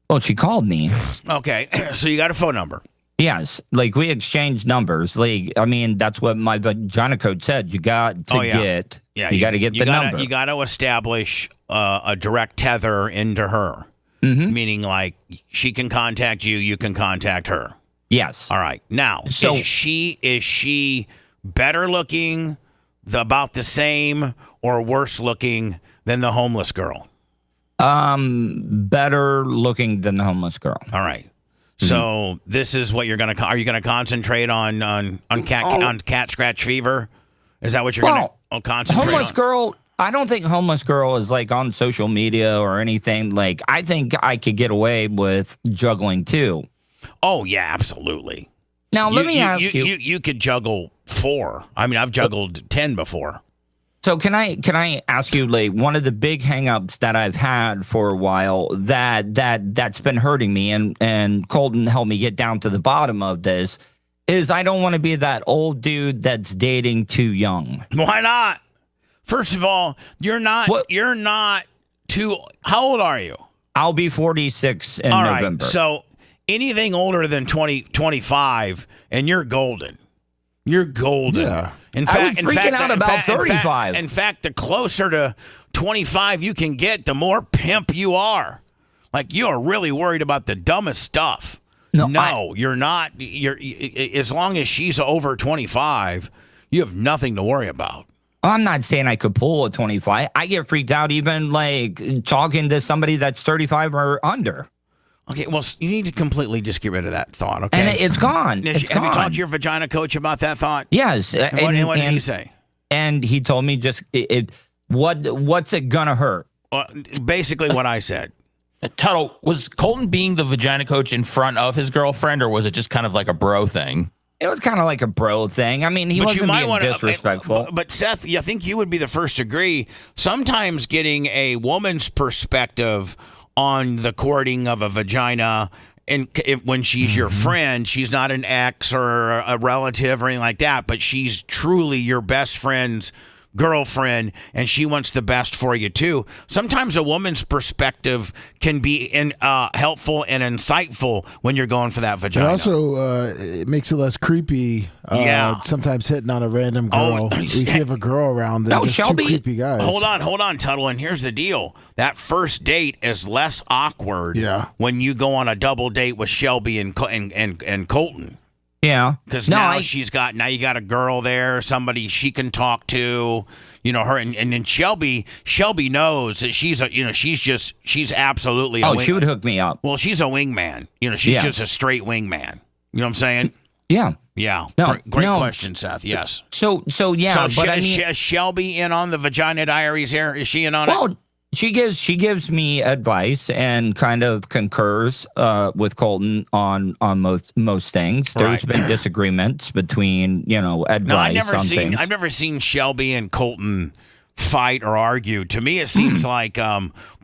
Well, she called me. Okay, so you got a phone number. Yes, we exchanged numbers. That's what my vagina code said. You got to get. Yeah, you got to get the number. You got to establish a direct tether into her, meaning she can contact you, you can contact her. Yes. All right. Now, so, is she better looking, about the same, or worse looking than the homeless girl? Better looking than the homeless girl. All right. So this is what you're gonna. Are you gonna concentrate on cat scratch fever? Is that what you're gonna concentrate homeless on? Girl? I don't think homeless girl is on social media or anything. I think I could get away with juggling too. Oh, yeah, absolutely. Now, let me ask you. You could juggle 4. I mean, I've juggled 10 before. So can I ask you, one of the big hangups that I've had for a while that's been hurting me, and Colton helped me get down to the bottom of this, is I don't want to be that old dude that's dating too young. Why not? First of all, you're not too. How old are you? I'll be 46 in November. Right, so anything older than 25, and you're golden. You're golden. Yeah. I was freaking out about 35. In fact, the closer to 25 you can get, the more pimp you are. You are really worried about the dumbest stuff. No, you're not. As long as she's over 25, you have nothing to worry about. I'm not saying I could pull a 25. I get freaked out even talking to somebody that's 35 or under. Okay, well, you need to completely just get rid of that thought, okay? And it's gone. Have you talked to your vagina coach about that thought? Yes. And what did he say? And he told me what's it gonna hurt? Well, basically what I said. Tuttle, was Colton being the vagina coach in front of his girlfriend, or was it just kind of like a bro thing? It was kind of like a bro thing. I mean, he wasn't being disrespectful. But Seth, I think you would be the first to agree. Sometimes getting a woman's perspective on the courting of a vagina, and when she's your friend, she's not an ex or a relative or anything like that, but she's truly your best friend's girlfriend, and she wants the best for you too. Sometimes a woman's perspective can be helpful and insightful when you're going for that vagina. It also it makes it less creepy. Sometimes hitting on a random girl. If you have a girl around, then just two creepy guys. Hold on, Tuttle. And here's the deal: that first date is less awkward. When you go on a double date with Shelby and Colton. Yeah, because now you got a girl there, somebody she can talk to. her and then Shelby knows that she's absolutely a she would hook me up. Well, she's a wingman. She's just a straight wingman. You know what I'm saying? Yeah. Yeah. No, Great question, Seth. Yes. So yeah, So but is Shelby in on the Vagina Diaries here? Is she in on it? Well, she gives me advice and kind of concurs with Colton on most things. There's been disagreements between advice on things. I've never seen Shelby and Colton fight or argue. To me, it seems like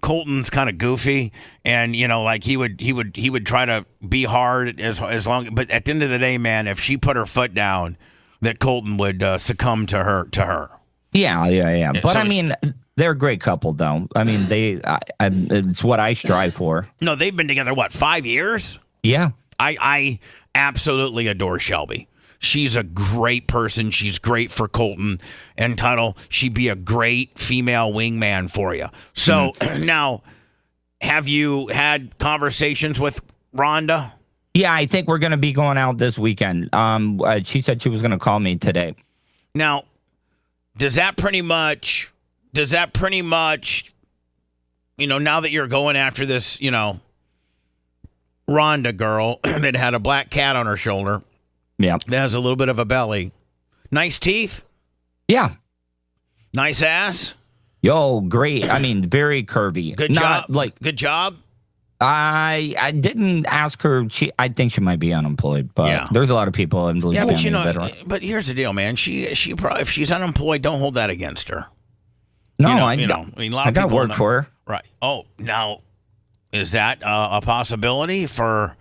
Colton's kind of goofy, and like he would try to be hard as long. But at the end of the day, man, if she put her foot down, that Colton would succumb to her. Yeah. But I mean, they're a great couple, though. I mean, it's what I strive for. No, they've been together, 5 years? Yeah. I absolutely adore Shelby. She's a great person. She's great for Colton and Tuttle. She'd be a great female wingman for you. So now, have you had conversations with Rhonda? Yeah, I think we're going to be going out this weekend. She said she was going to call me today. Now, does that pretty much, now that you're going after this, Rhonda girl that had a black cat on her shoulder, that has a little bit of a belly, nice teeth, nice ass, great. I mean, very curvy. Good job. Good job. I didn't ask her. I think she might be unemployed, but there's a lot of people in Blues County that are. But here's the deal, man. She probably, if she's unemployed, don't hold that against her. No, I mean, a lot of got people work for her. Right. Oh, now, is that a possibility for,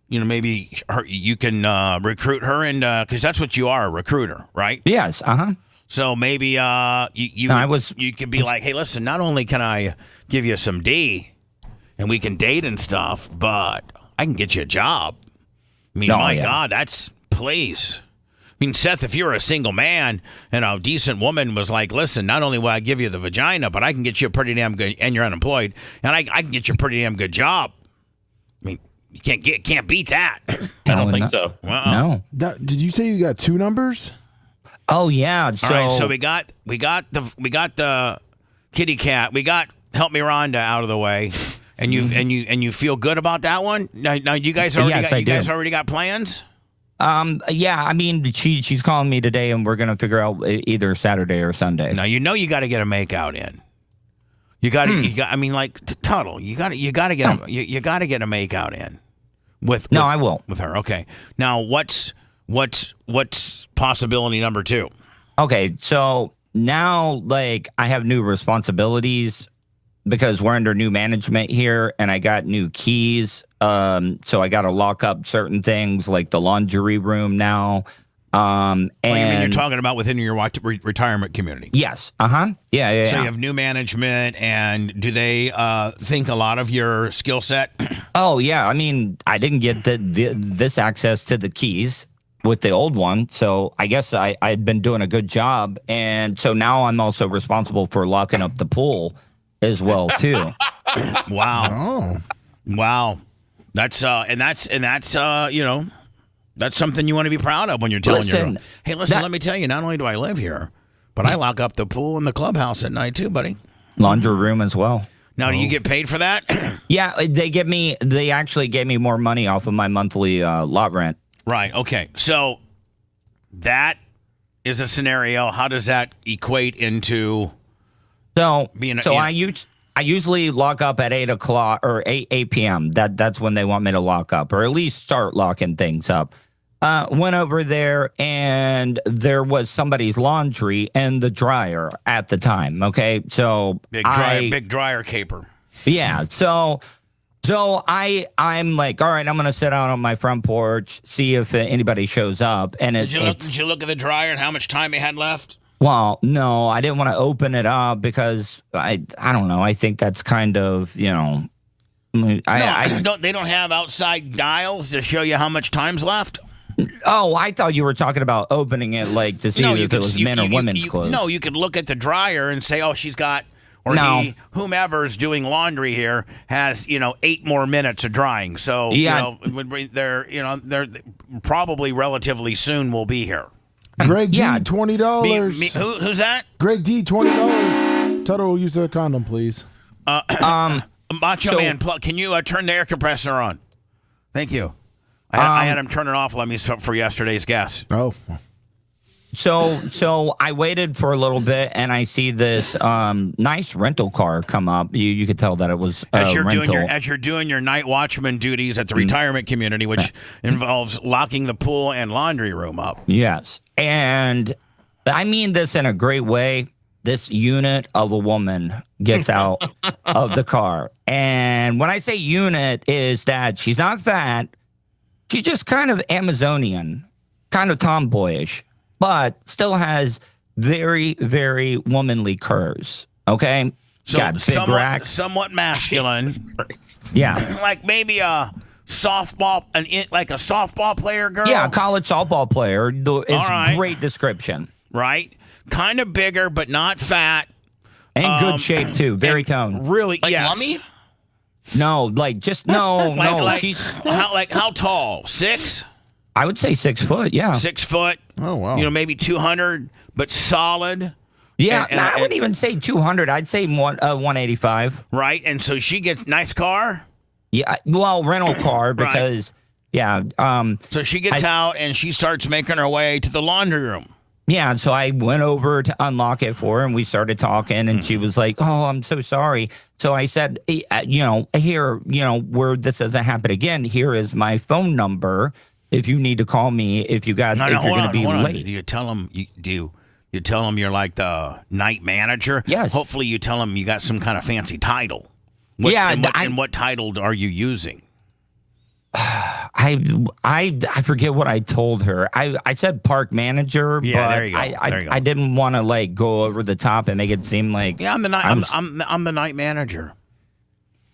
maybe you can recruit her, and because that's what you are, a recruiter, right? Yes. So maybe you could be like, hey, listen, not only can I give you some D, and we can date and stuff, but I can get you a job. I mean, God, please. I mean, Seth, if you're a single man and a decent woman was like, listen, not only will I give you the vagina, but I can get you a pretty damn good, and you're unemployed, and I can get you a pretty damn good job. I mean, you can't beat that. I don't think so. No. Did you say you got two numbers? Oh yeah. All right, so we got the kitty cat. We got Help Me Rhonda out of the way. And you feel good about that one? Now you guys already got plans? Yeah, I mean she's calling me today and we're gonna figure out either Saturday or Sunday. Now you got to get a make out in. I mean, like Tuttle, you got to get a make out in with I will with her. Okay. Now what's possibility number 2? Okay, so now like I have new responsibilities because we're under new management here and I got new keys. So I got to lock up certain things like the laundry room now. And you mean you're talking about within your retirement community? Yes. Yeah. So you have new management, and do they think a lot of your skill set? Oh, yeah. I mean, I didn't get this access to the keys with the old one. So I guess I'd been doing a good job. And so now I'm also responsible for locking up the pool as well too. Wow. That's that's something you want to be proud of when you're telling your hey, listen, let me tell you, not only do I live here, but I lock up the pool and the clubhouse at night too, buddy. Laundry room as well. Now, do you get paid for that? Yeah, they actually gave me more money off of my monthly lot rent. Right. Okay. So that is a scenario. How does that equate into being I usually lock up at 8 o'clock or 8 p.m. That's when they want me to lock up, or at least start locking things up. Went over there and there was somebody's laundry in the dryer at the time. Okay, so big dryer caper. Yeah, so I'm like, all right, I'm gonna sit out on my front porch, see if anybody shows up. And did you look at the dryer and how much time it had left? Well, no, I didn't want to open it up because I don't know. I think that's kind of, they don't have outside dials to show you how much time's left. Oh, I thought you were talking about opening it like to see if it was men or women's clothes. No, you could look at the dryer and say, oh, she's got, or whomever's doing laundry here has, 8 more minutes of drying. So, they're probably relatively soon will be here. Greg D, Yeah. $20. Who's that? Greg D, $20. Tuttle, use a condom, please. Macho Man, can you turn the air compressor on? Thank you. I had him turn it off. Let me for yesterday's guest. Oh. So I waited for a little bit, and I see this nice rental car come up. You could tell that it was rental. As you're doing your night watchman duties at the retirement community, which involves locking the pool and laundry room up. Yes, and I mean this in a great way. This unit of a woman gets out of the car, and when I say unit, is that she's not fat. She's just kind of Amazonian, kind of tomboyish, but still has very, very womanly curves. Okay, So got big rack, somewhat masculine. yeah, Like maybe a softball, like a softball player girl. yeah, college softball player. It's right. great description Right. Kind of bigger, but not fat. and good shape too. Very toned. Really, Like yes. Lummy? No, like just no. She's how tall? 6? I would say 6 foot. Yeah, 6 foot. Oh, wow. Maybe 200, but solid. yeah. And- I wouldn't even say 200. I'd say 185. Right. And so she gets nice car. Yeah, well, rental car because yeah, So she gets out and she starts making her way to the laundry room. yeah. And so I went over to unlock it for her, and we started talking, and she was like, "Oh, I'm so sorry." So I said, here, where this doesn't happen again, here is my phone number. If you need to call me, if you're going to be late. Do you tell them? You tell them you're like the night manager? Yes. Hopefully you tell them you got some kind of fancy title. And what title are you using? I forget what I told her. I said park manager, Yeah, but there you go. There you go. I didn't want to like go over the top and make it seem like Yeah, I'm the night manager.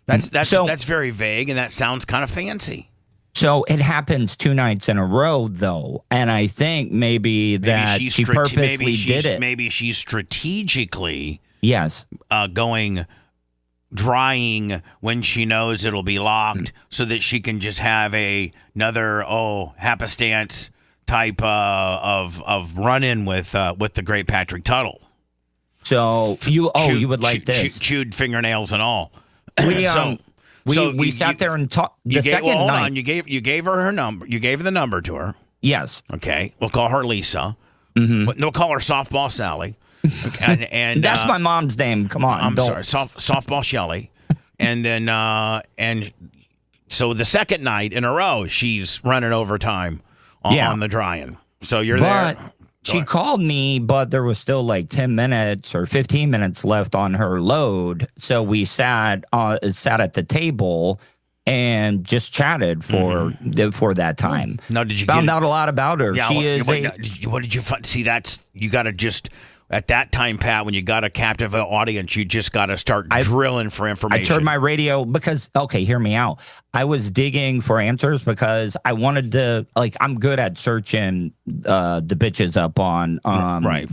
That's very vague, and that sounds kind of fancy. So it happens 2 nights in a row, though, and I think maybe that she purposely did it. Maybe she's strategically Yes. drying when she knows it'll be locked, so that she can just have another happenstance type of run in with the great Patrick Tuttle. So you would like this? Chewed fingernails and all. We sat there and talked the second hold night. on. You gave her number. You gave the number to her. Yes. Okay. We'll call her Lisa. Mm-hmm. We'll call her Softball Sally. And That's my mom's name. Come on. I'm sorry. Softball Shelly. And then so the second night in a row, she's running overtime on the drying. So you're there. She called me, but there was still like 10 minutes or 15 minutes left on her load. So we sat at the table and just chatted for that time. Now, did you found out a lot about her? Yeah, She what did you find? See, you got to just at that time, Pat, when you got a captive audience, you just got to start drilling for information. I turned my radio because, hear me out. I was digging for answers because I wanted to, I'm good at searching the bitches up on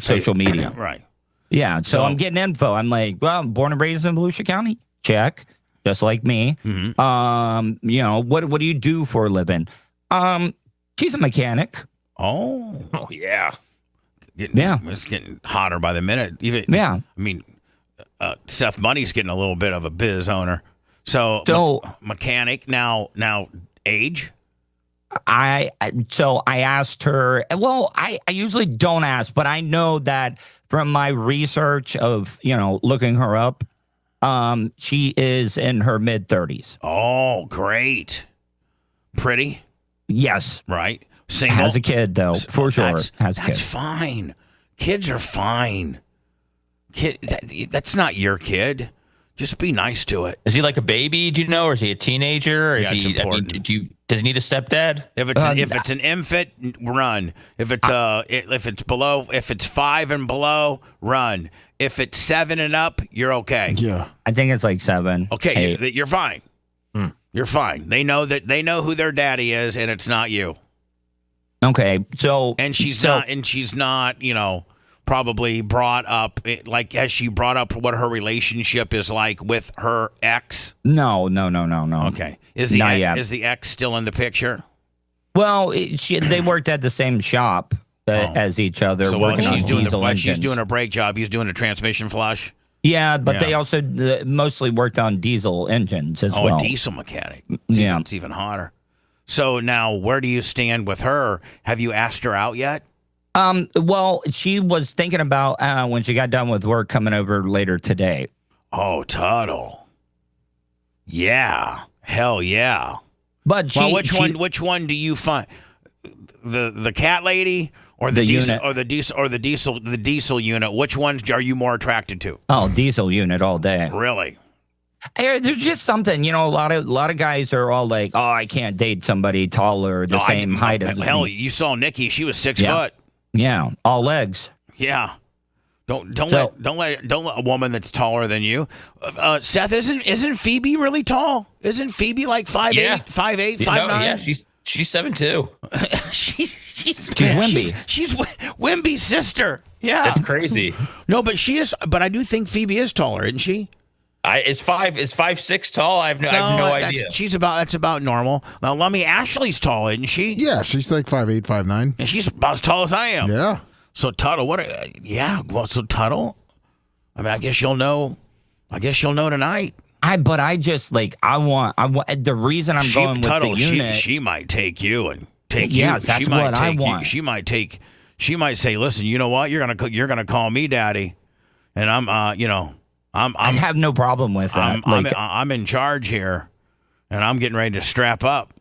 social media. Right. Yeah. So I'm getting info. I'm like, well, born and raised in Volusia County. Check. Just like me. Mm-hmm. What do you do for a living? She's a mechanic. Oh yeah. It's getting hotter by the minute. I mean, Seth Money's getting a little bit of a biz owner. So mechanic now age. I asked her. Well, I usually don't ask, but I know that from my research of looking her up, she is in her mid-30s. Oh, great! Pretty. Yes. Right. Single. Has a kid though, for sure. That's fine. Kids are fine. That's not your kid. Just be nice to it. Is he like a baby? Do you know, or is he a teenager? Or is it's he? important. Does he need a stepdad? If it's an infant, run. If it's 5 and below, run. If it's 7 and up, you're okay. Yeah, I think it's like 7. Okay, you're fine. You're fine. They know who their daddy is, and it's not you. Okay, so she's not, probably brought up has she brought up what her relationship is like with her ex? No. Okay, is the ex still in the picture? Well, they worked at the same shop. as each other, So working on she's doing diesel engines. she's doing a brake job. He's doing a transmission flush. Yeah, but they also mostly worked on diesel engines as well. Oh, a diesel mechanic. It's even hotter. So now, where do you stand with her? Have you asked her out yet? Well, she was thinking about when she got done with work coming over later today. Oh, Tuttle. Yeah. Hell yeah. But which one do you find? The cat lady or the diesel, unit or the diesel unit? Which ones are you more attracted to? Oh, diesel unit all day. Really? There's just something, a lot of guys are all like, "Oh, I can't date somebody taller, the same height as hell, me." you saw Nikki; she was 6 foot. Yeah, all legs. Yeah. Don't let a woman that's taller than you. Seth, isn't Phoebe really tall? Isn't Phoebe like 5'8", 5'9"? Yeah, she's 7'2". she's Wimby. She's Wimby's sister. Yeah, that's crazy. No, but she is. But I do think Phoebe is taller, isn't she? Is 5'6" tall? I have no idea. That's about normal. Now, Lummy, Ashley's tall, isn't she? Yeah, she's like 5'8", 5'9". And she's about as tall as I am. Yeah. So Tuttle, so Tuttle. I mean, I guess you'll know tonight. I want the reason I'm going with Tuttle, the unit. She might take you and take you. Yes, that's what I want. She might say, listen, you know what? You're gonna call me daddy, and I have no problem with that. I'm in charge here, and I'm getting ready to strap up.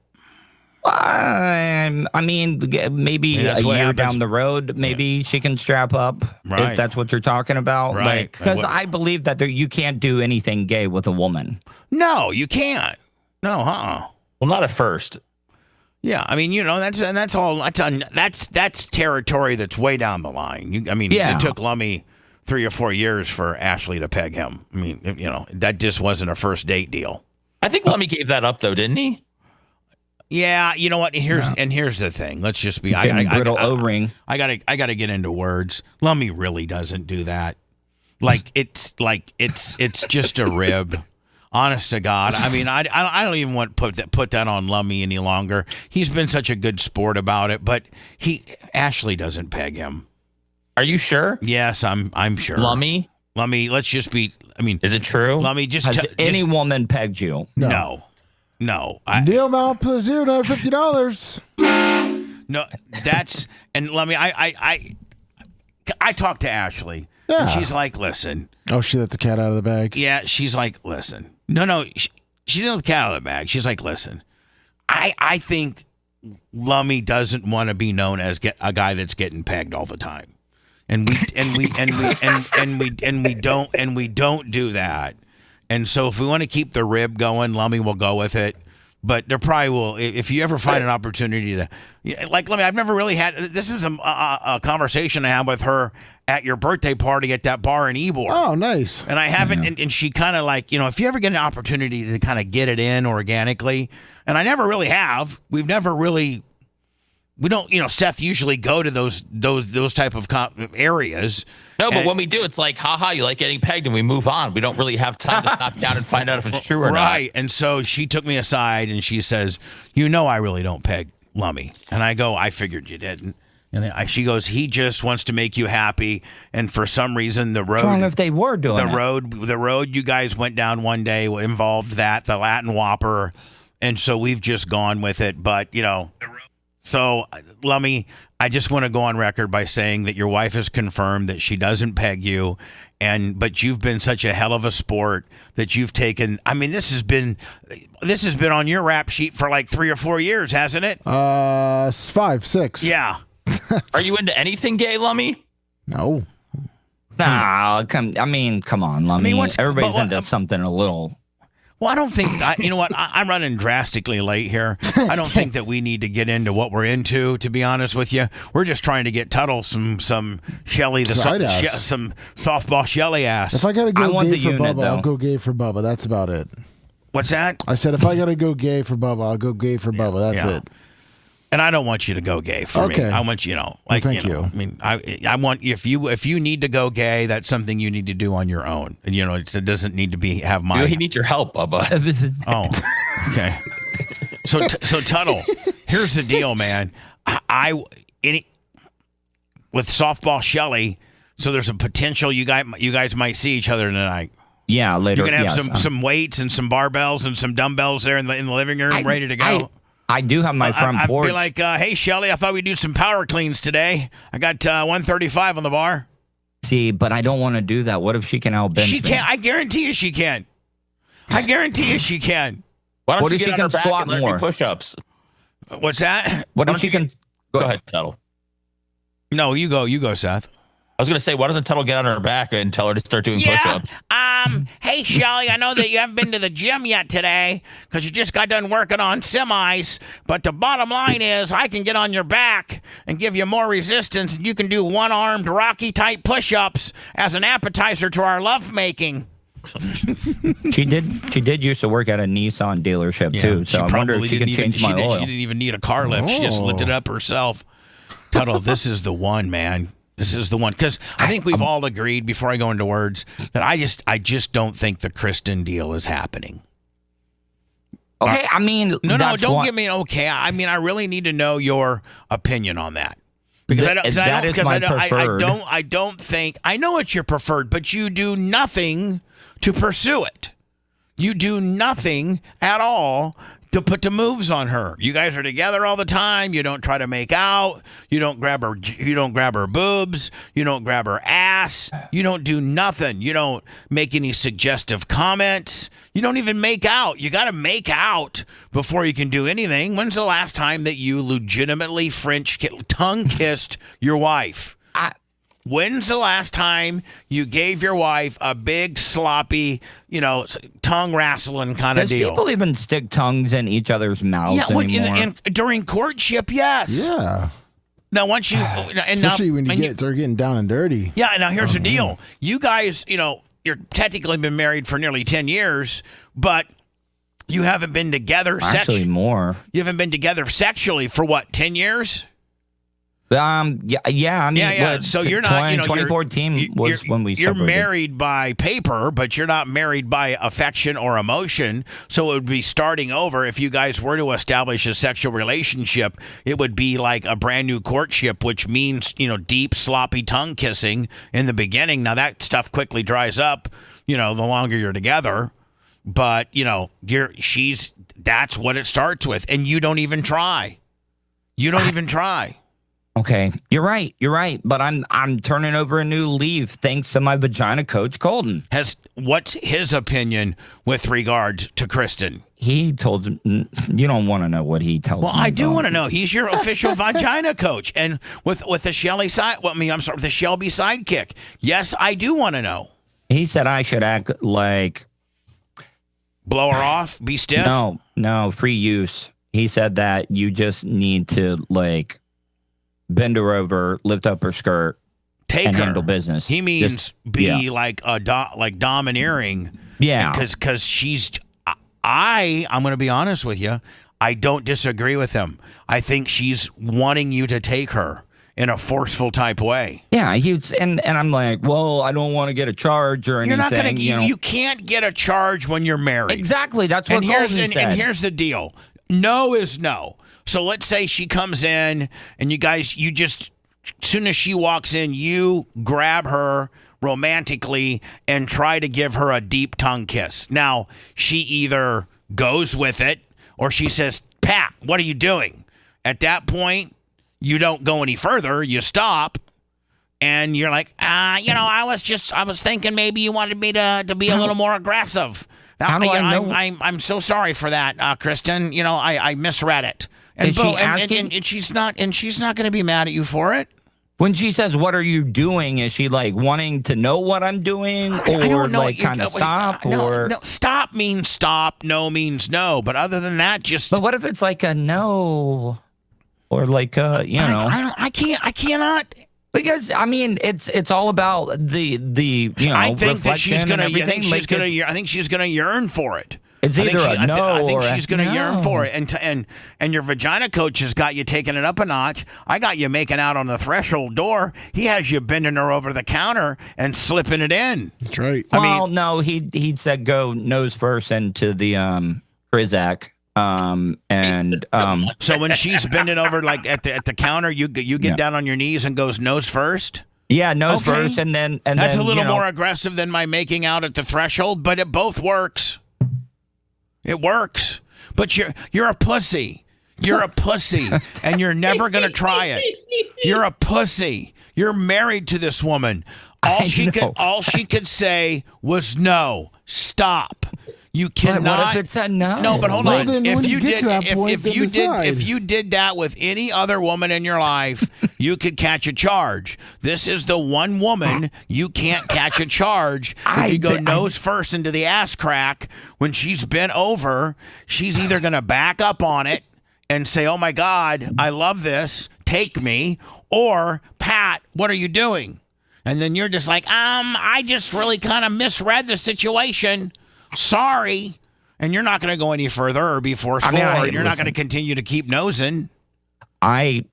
I mean, maybe a year down the road, maybe she can strap up, right, if that's what you're talking about. Right. Because I believe that you can't do anything gay with a woman. No, you can't. No, Well, not at first. Yeah, I mean, that's territory that's way down the line. It took Lummy 3 or 4 years for Ashley to peg him. I mean, that just wasn't a first date deal. I think Lummy gave that up though, didn't he? Yeah, you know what? Here's the thing. Let's just be. Brittle O-ring. I gotta get into words. Lummy really doesn't do that. It's just a rib. Honest to God. I mean, I don't even want to put that on Lummy any longer. He's been such a good sport about it, but Ashley doesn't peg him. Are you sure? Yes, I'm sure. Lummy, let's just be. I mean, is it true? Lummy, has any woman pegged you? No. Neil Mount Plaisir, $50. No, that's and Lummy. I talked to Ashley. Yeah. And she's like, listen. Oh, she let the cat out of the bag. Yeah, she's like, listen. No, she didn't let the cat out of the bag. She's like, listen. I think Lummy doesn't want to be known as a guy that's getting pegged all the time. And we don't do that. And so if we want to keep the rib going, Lummy will go with it. But there probably will, if you ever find an opportunity to, like Lummy, I've never really had, this is a conversation I had with her at your birthday party at that bar in Ybor. Oh, nice. And I haven't, and she kind of like, if you ever get an opportunity to kind of get it in organically, and I never really have, we don't, Seth usually go to those type of areas. No, but when we do, it's like, haha, you like getting pegged, and we move on. We don't really have time to stop down and find out if it's true or not. Right. And so she took me aside and she says, I really don't peg Lummy. And I go, I figured you didn't. And she goes, he just wants to make you happy. And for some reason, the road. What's wrong if they were doing the road you guys went down one day involved the Latin Whopper. And so we've just gone with it. But, So, Lummy, I just want to go on record by saying that your wife has confirmed that she doesn't peg you, but you've been such a hell of a sport that you've taken. I mean, this has been on your rap sheet for like 3 or 4 years, hasn't it? 5, 6. Yeah. Are you into anything gay, Lummy? No. Nah, come on, Lummy. Everybody's into something a little. Well, I don't think, you know what, I'm running drastically late here. I don't think that we need to get into what we're into, to be honest with you. We're just trying to get Tuttle some Shelly, some softball Shelly ass. If I got to go gay for Bubba, though. I'll go gay for Bubba. That's about it. What's that? I said if I got to go gay for Bubba, I'll go gay for Bubba. That's it. And I don't want you to go gay for me. I want thank you. I mean, I want if you need to go gay, that's something you need to do on your own. And it doesn't need to have my. He needs your help, Bubba. Oh, okay. So Tuttle, here's the deal, man. with softball Shelly. So there's a potential you guys might see each other tonight. Yeah, later. You're gonna have some weights and some barbells and some dumbbells there in the living room, ready to go. I do have my front porch. I'd be like, hey, Shelly, I thought we'd do some power cleans today. I got 135 on the bar. See, but I don't want to do that. What if she can outbench She me? can't. I guarantee you she can. I guarantee you she can. Why don't What you if get she on can her back squat and let more? me push-ups? What's that? What Why if don't she you can? Go ahead, Tuttle. No, you go, Seth. I was going to say, why doesn't Tuttle get on her back and tell her to start doing push-ups? Hey, Shelly, I know that you haven't been to the gym yet today because you just got done working on semis. But the bottom line is I can get on your back and give you more resistance, and you can do one-armed Rocky-type push-ups as an appetizer to our lovemaking. She did used to work at a Nissan dealership too, so I wonder if she can change my oil. She didn't even need a car lift. She just lifted it up herself. Tuttle, this is the one, man. This is the one, because I think we've all agreed, before I go into words, that I just don't think the Kristen deal is happening. Okay, I mean, no, don't give me an okay. I mean, I really need to know your opinion on that, because I don't think I know it's your preferred, but you do nothing to pursue it. You do nothing at all to put the moves on her. You guys are together all the time. You don't try to make out. You don't grab her. You don't grab her boobs. You don't grab her ass. You don't do nothing. You don't make any suggestive comments. You don't even make out. You got to make out before you can do anything. When's the last time that you legitimately tongue kissed your wife? When's the last time you gave your wife a big, sloppy, tongue wrestling kind of deal? Does people even stick tongues in each other's mouths anymore? And during courtship, yes. Yeah. Now, once you... Especially when you start getting down and dirty. Yeah, now here's the deal. You guys, you're technically been married for nearly 10 years, but you haven't been together... Actually, more. You haven't been together sexually for, what, 10 years? I mean, yeah. So you're not, 2014 was when we separated. You're married by paper, but you're not married by affection or emotion. So it would be starting over. If you guys were to establish a sexual relationship, it would be like a brand new courtship, which means, deep, sloppy tongue kissing in the beginning. Now that stuff quickly dries up, the longer you're together. But, that's what it starts with. And you don't even try. You don't even try. Okay, you're right. But I'm turning over a new leaf thanks to my vagina coach, Colton. What's his opinion with regards to Kristen? He told you don't want to know what he tells me. Well, I do want to know. He's your official vagina coach, and with the Shelby sidekick. Yes, I do want to know. He said I should act like blow her off, be stiff. No, free use. He said that you just need to bend her over, lift up her skirt, and handle business. He means like domineering. Yeah, because she's. I'm going to be honest with you. I don't disagree with him. I think she's wanting you to take her in a forceful type way. Yeah, and I'm like, well, I don't want to get a charge or anything. You're not going to. You can't get a charge when you're married. Exactly. That's what Colton said. And here's the deal. No is no. So let's say she comes in and as soon as she walks in, you grab her romantically and try to give her a deep tongue kiss. Now, she either goes with it or she says, Pat, what are you doing? At that point, you don't go any further. You stop and you're like, I was thinking maybe you wanted me to be a little more aggressive. How do I know? I'm so sorry for that, Kristen. I misread it. And is she asking? And she's not going to be mad at you for it. When she says, "What are you doing?" Is she wanting to know what I'm doing, or kind of stop? No, stop means stop. No means no. But other than that, just. But what if it's a no, or I cannot. Because it's all about the I think reflection that she's gonna. and everything. I think she's gonna yearn for it. It's either a no I think or she's going to yearn for it. And your vagina coach has got you taking it up a notch. I got you making out on the threshold door. He has you bending her over the counter and slipping it in. That's right. Well, no, he said go nose first into the Krizak So when she's bending over like at the counter, you get down on your knees and goes nose first. Yeah, nose first, and then that's then, a little more aggressive than my making out at the threshold, but it both works. It works, but you're a pussy. You're a pussy, and you're never gonna try it. You're a pussy. You're married to this woman. All she could say was no. Stop. You cannot. What if it's a no? No, but hold on. Then If you did decide. if you did that with any other woman in your life, you could catch a charge. This is the one woman you can't catch a charge. If you go nose first into the ass crack when she's bent over, she's either going to back up on it and say, "Oh my God, I love this. Take me," or "Pat, what are you doing?" And then you're just like, I just really kind of misread the situation. Sorry. And you're not going to go any further or be forceful, or you're not going to continue to keep nosing. I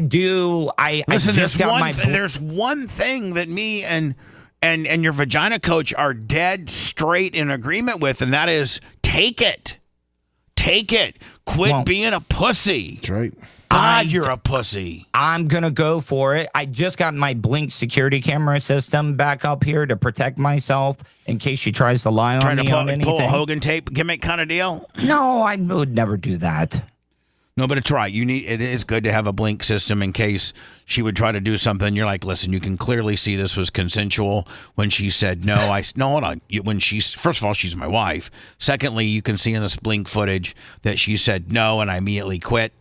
do. Listen, there's one thing that me and your vagina coach are dead straight in agreement with, and that is take it. Take it. Quit being a pussy. That's right. God, you're a pussy. I'm going to go for it. I just got my Blink security camera system back up here to protect myself in case she tries to lie on me on anything. Pull a Hogan tape gimmick kind of deal? No, I would never do that. No, but it's right. It is good to have a Blink system in case she would try to do something. You're like, listen, you can clearly see this was consensual when she said no. No, hold on. First of all, she's my wife. Secondly, you can see in this Blink footage that she said no, and I immediately quit.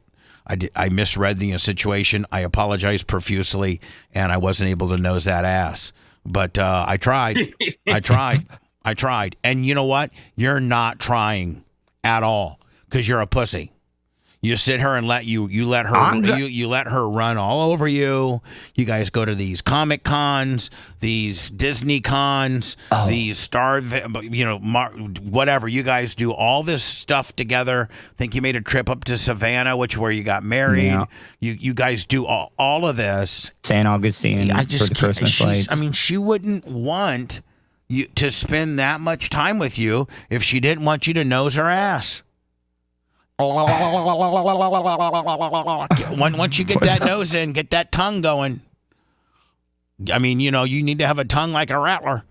I misread the situation. I apologize profusely, and I wasn't able to nose that ass. But I tried. I tried. And you know what? You're not trying at all because you're a pussy. You sit her and let her run all over you. You guys go to these Comic Cons, these Disney cons, these whatever. You guys do all this stuff together. I think you made a trip up to Savannah, where you got married. Yeah. You guys do all of this. St. Augustine for the Christmas lights. I mean, she wouldn't want you to spend that much time with you if she didn't want you to nose her ass. Once you get that nose in, get that tongue going. I mean, you need to have a tongue like a rattler.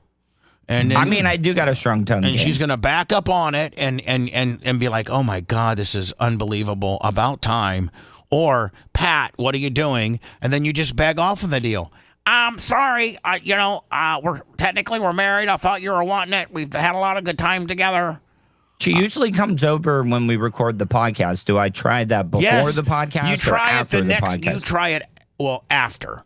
And then, I do got a strong tongue. And she's gonna back up on it and be like, "Oh my God, this is unbelievable. About time." Or, "Pat, what are you doing?" And then you just beg off of the deal. "I'm sorry. We're married. I thought you were wanting it. We've had a lot of good time together." She usually comes over when we record the podcast. Do I try that before the podcast or after the podcast? You try it, after.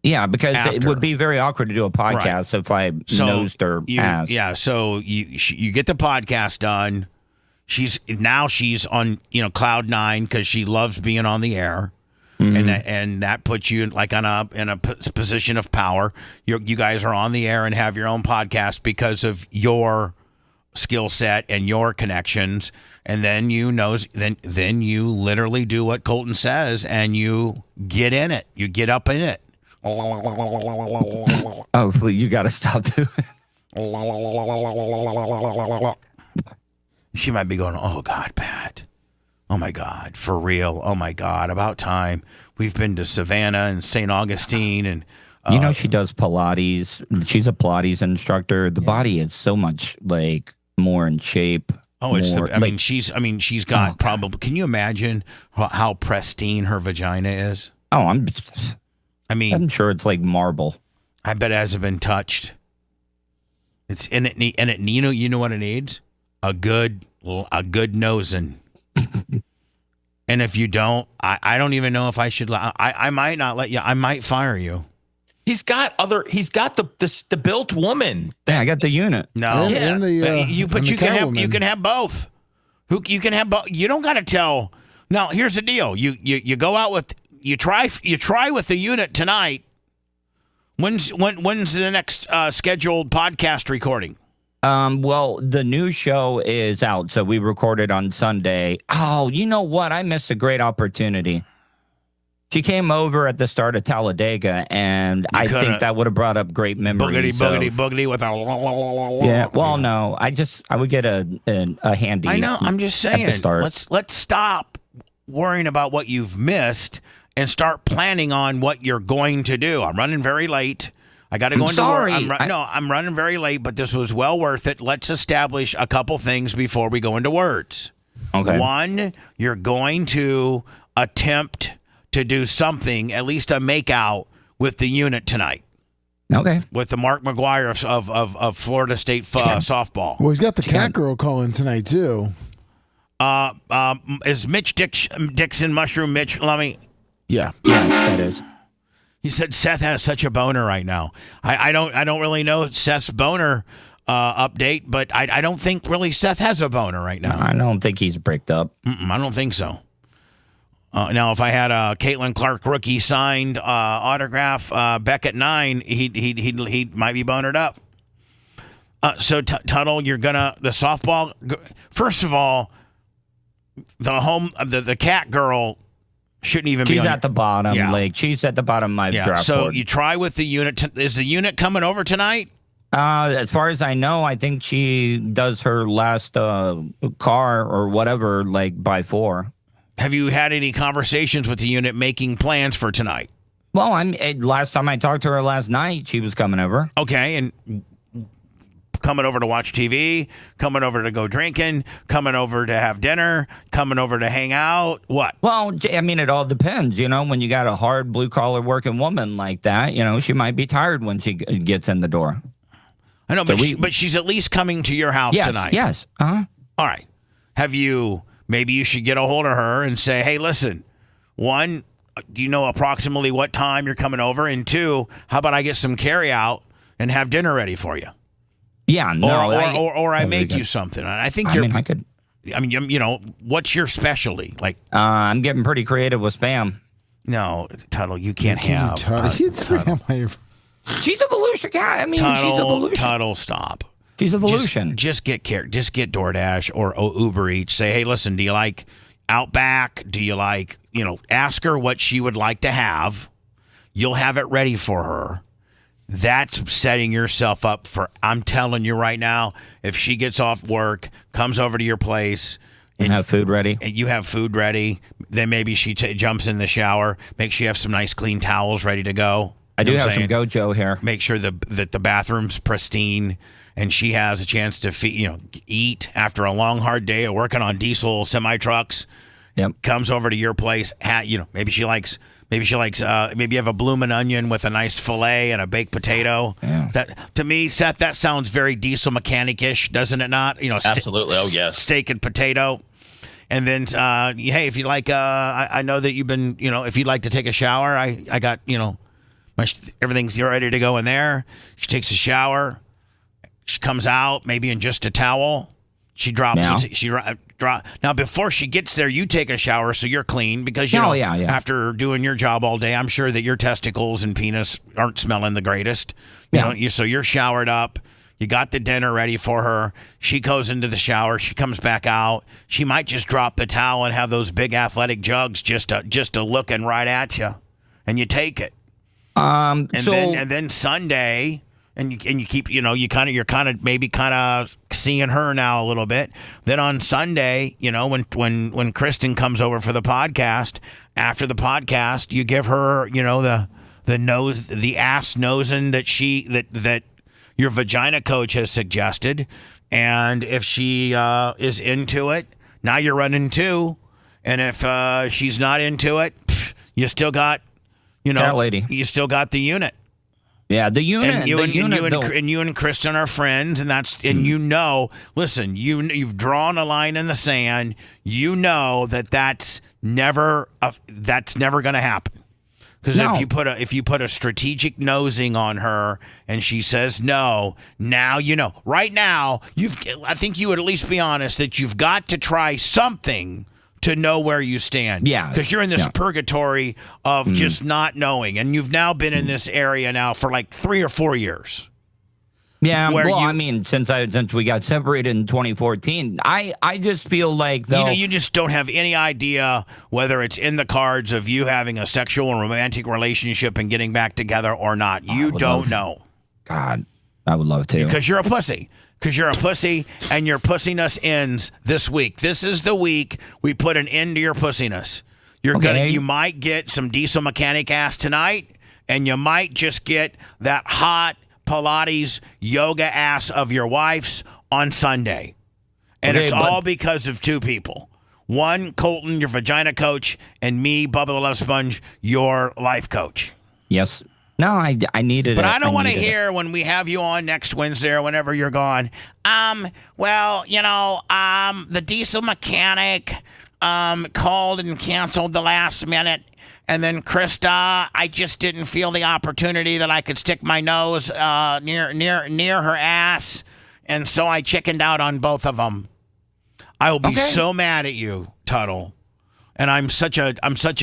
Yeah, because it would be very awkward to do a podcast if I nosed her ass. Yeah, so you get the podcast done. She's on cloud 9 because she loves being on the air. Mm-hmm. And that puts you like in a position of power. You guys are on the air and have your own podcast because of your skill set and your connections, and then then you literally do what Colton says and you get in it. You get up in it. Oh, please, you got to stop doing it. She might be going, "Oh God, Pat. Oh my God, for real. Oh my God, about time. We've been to Savannah and St. Augustine and she does Pilates. She's a Pilates instructor. The body is so much more in shape. She's got probably. Can you imagine how pristine her vagina is? Oh, I'm sure it's like marble. I bet it hasn't been touched. It's in it, and it. You know what it needs? A good nosing. And if you don't, I don't even know if I should. I might not let you. I might fire you. He's got the built woman. Yeah, I got the unit. No, you can have both. You can have both. You don't got to tell. Now, here's the deal. You go out with you try with the unit tonight. When's the next scheduled podcast recording? Well, the new show is out, so we recorded on Sunday. Oh, you know what? I missed a great opportunity. She came over at the start of Talladega, and I think that would have brought up great memories. Boogity with a. Yeah. Well, no, I would get a handy. I know. I'm just saying. At the start. Let's stop worrying about what you've missed and start planning on what you're going to do. I'm running very late. I got to go into work. I'm running very late, but this was well worth it. Let's establish a couple things before we go into words. Okay. One, you're going to attempt to do something, at least a make-out with the unit tonight. Okay. With the Mark McGuire of Florida State softball. Well, he's got the cat girl calling tonight, too. Is Mitch Dixon Mushroom Mitch Lummy? Yeah. Yes, that is. He said Seth has such a boner right now. I don't really know Seth's boner update, but I don't think really Seth has a boner right now. I don't think he's bricked up. I don't think so. Now, if I had a Caitlin Clark rookie signed autograph back at 9, he might be bonered up. So Tuttle, you're gonna the softball. First of all, the cat girl shouldn't even be. She's at the bottom. Yeah. Like she's at the bottom of my draft so board. you try with the unit. Is the unit coming over tonight? As far as I know, I think she does her last car or whatever like by 4. Have you had any conversations with the unit making plans for tonight? Well, last time I talked to her last night, she was coming over. Okay, and coming over to watch TV, coming over to go drinking, coming over to have dinner, coming over to hang out. What? Well, I mean, it all depends. When you got a hard blue-collar working woman like that, she might be tired when she gets in the door. I know, but she's at least coming to your house tonight. Yes. Uh-huh. All right. Maybe you should get a hold of her and say, hey, listen, 1, do you know approximately what time you're coming over? And 2, how about I get some carry out and have dinner ready for you? Yeah, no. Or I make you something. I think I could. I mean, what's your specialty? Like, I'm getting pretty creative with spam. No, Tuttle, you can't have. She's evolution. Yeah, I mean, she's evolution. Tuttle, stop. She's evolution. Just get DoorDash or Uber Eats. Say, hey, listen, do you like Outback? Do you like, ask her what she would like to have. You'll have it ready for her. That's setting yourself up for, I'm telling you right now, if she gets off work, comes over to your place, and have food ready, and you have food ready, then maybe she jumps in the shower, make sure you have some nice clean towels ready to go. I do have some Gojo here. Make sure that the bathroom's pristine, and she has a chance to eat after a long, hard day of working on diesel semi trucks. Yep. Comes over to your place. Maybe you have a bloomin' onion with a nice fillet and a baked potato. Yeah. That, to me, Seth, that sounds very diesel mechanic-ish, doesn't it not? Absolutely. Oh, yes. Steak and potato. And then, hey, if you like, I know that you've been, if you'd like to take a shower, I got, everything's ready to go in there. She takes a shower. She comes out, maybe in just a towel. She drops it. Now, before she gets there, you take a shower so you're clean because, after doing your job all day, I'm sure that your testicles and penis aren't smelling the greatest. So you're showered up. You got the dinner ready for her. She goes into the shower. She comes back out. She might just drop the towel and have those big athletic jugs just to looking right at you, and you take it. And then Sunday, and you keep you're kind of seeing her now a little bit. Then on Sunday, when Kristen comes over for the podcast, after the podcast, you give her the ass nosing that your vagina coach has suggested, and if she is into it, now you're running 2, and if she's not into it, you still got cat lady. You still got the unit. Yeah, the unit. And you and Kristen are friends, and listen, you've drawn a line in the sand. You know that's never going to happen. Because if you put a strategic nosing on her and she says no, now right now I think you would at least be honest that you've got to try something to know where you stand. Yeah. Because you're in this purgatory of just not knowing. And you've now been in this area now for like 3 or 4 years. Yeah, where well, I mean, since we got separated in 2014, I just feel like though you just don't have any idea whether it's in the cards of you having a sexual and romantic relationship and getting back together or not. You don't know. God, I would love to. Because you're a pussy. Because you're a pussy, and your pussiness ends this week. This is the week we put an end to your pussiness. You might get some diesel mechanic ass tonight, and you might just get that hot Pilates yoga ass of your wife's on Sunday. And it's all because of two people. One, Colton, your vagina coach, and me, Bubba the Love Sponge, your life coach. Yes. No, I needed it. But I don't want to hear when we have you on next Wednesday or whenever you're gone. The diesel mechanic called and canceled the last minute. And then Krista, I just didn't feel the opportunity that I could stick my nose near her ass, and so I chickened out on both of them. I will be so mad at you, Tuttle. And I'm such a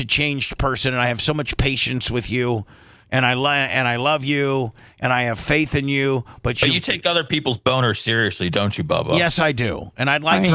changed person, and I have so much patience with you, and I love you, and I have faith in you. But you take other people's boners seriously, don't you, Bubba? Yes, I do. And I'd like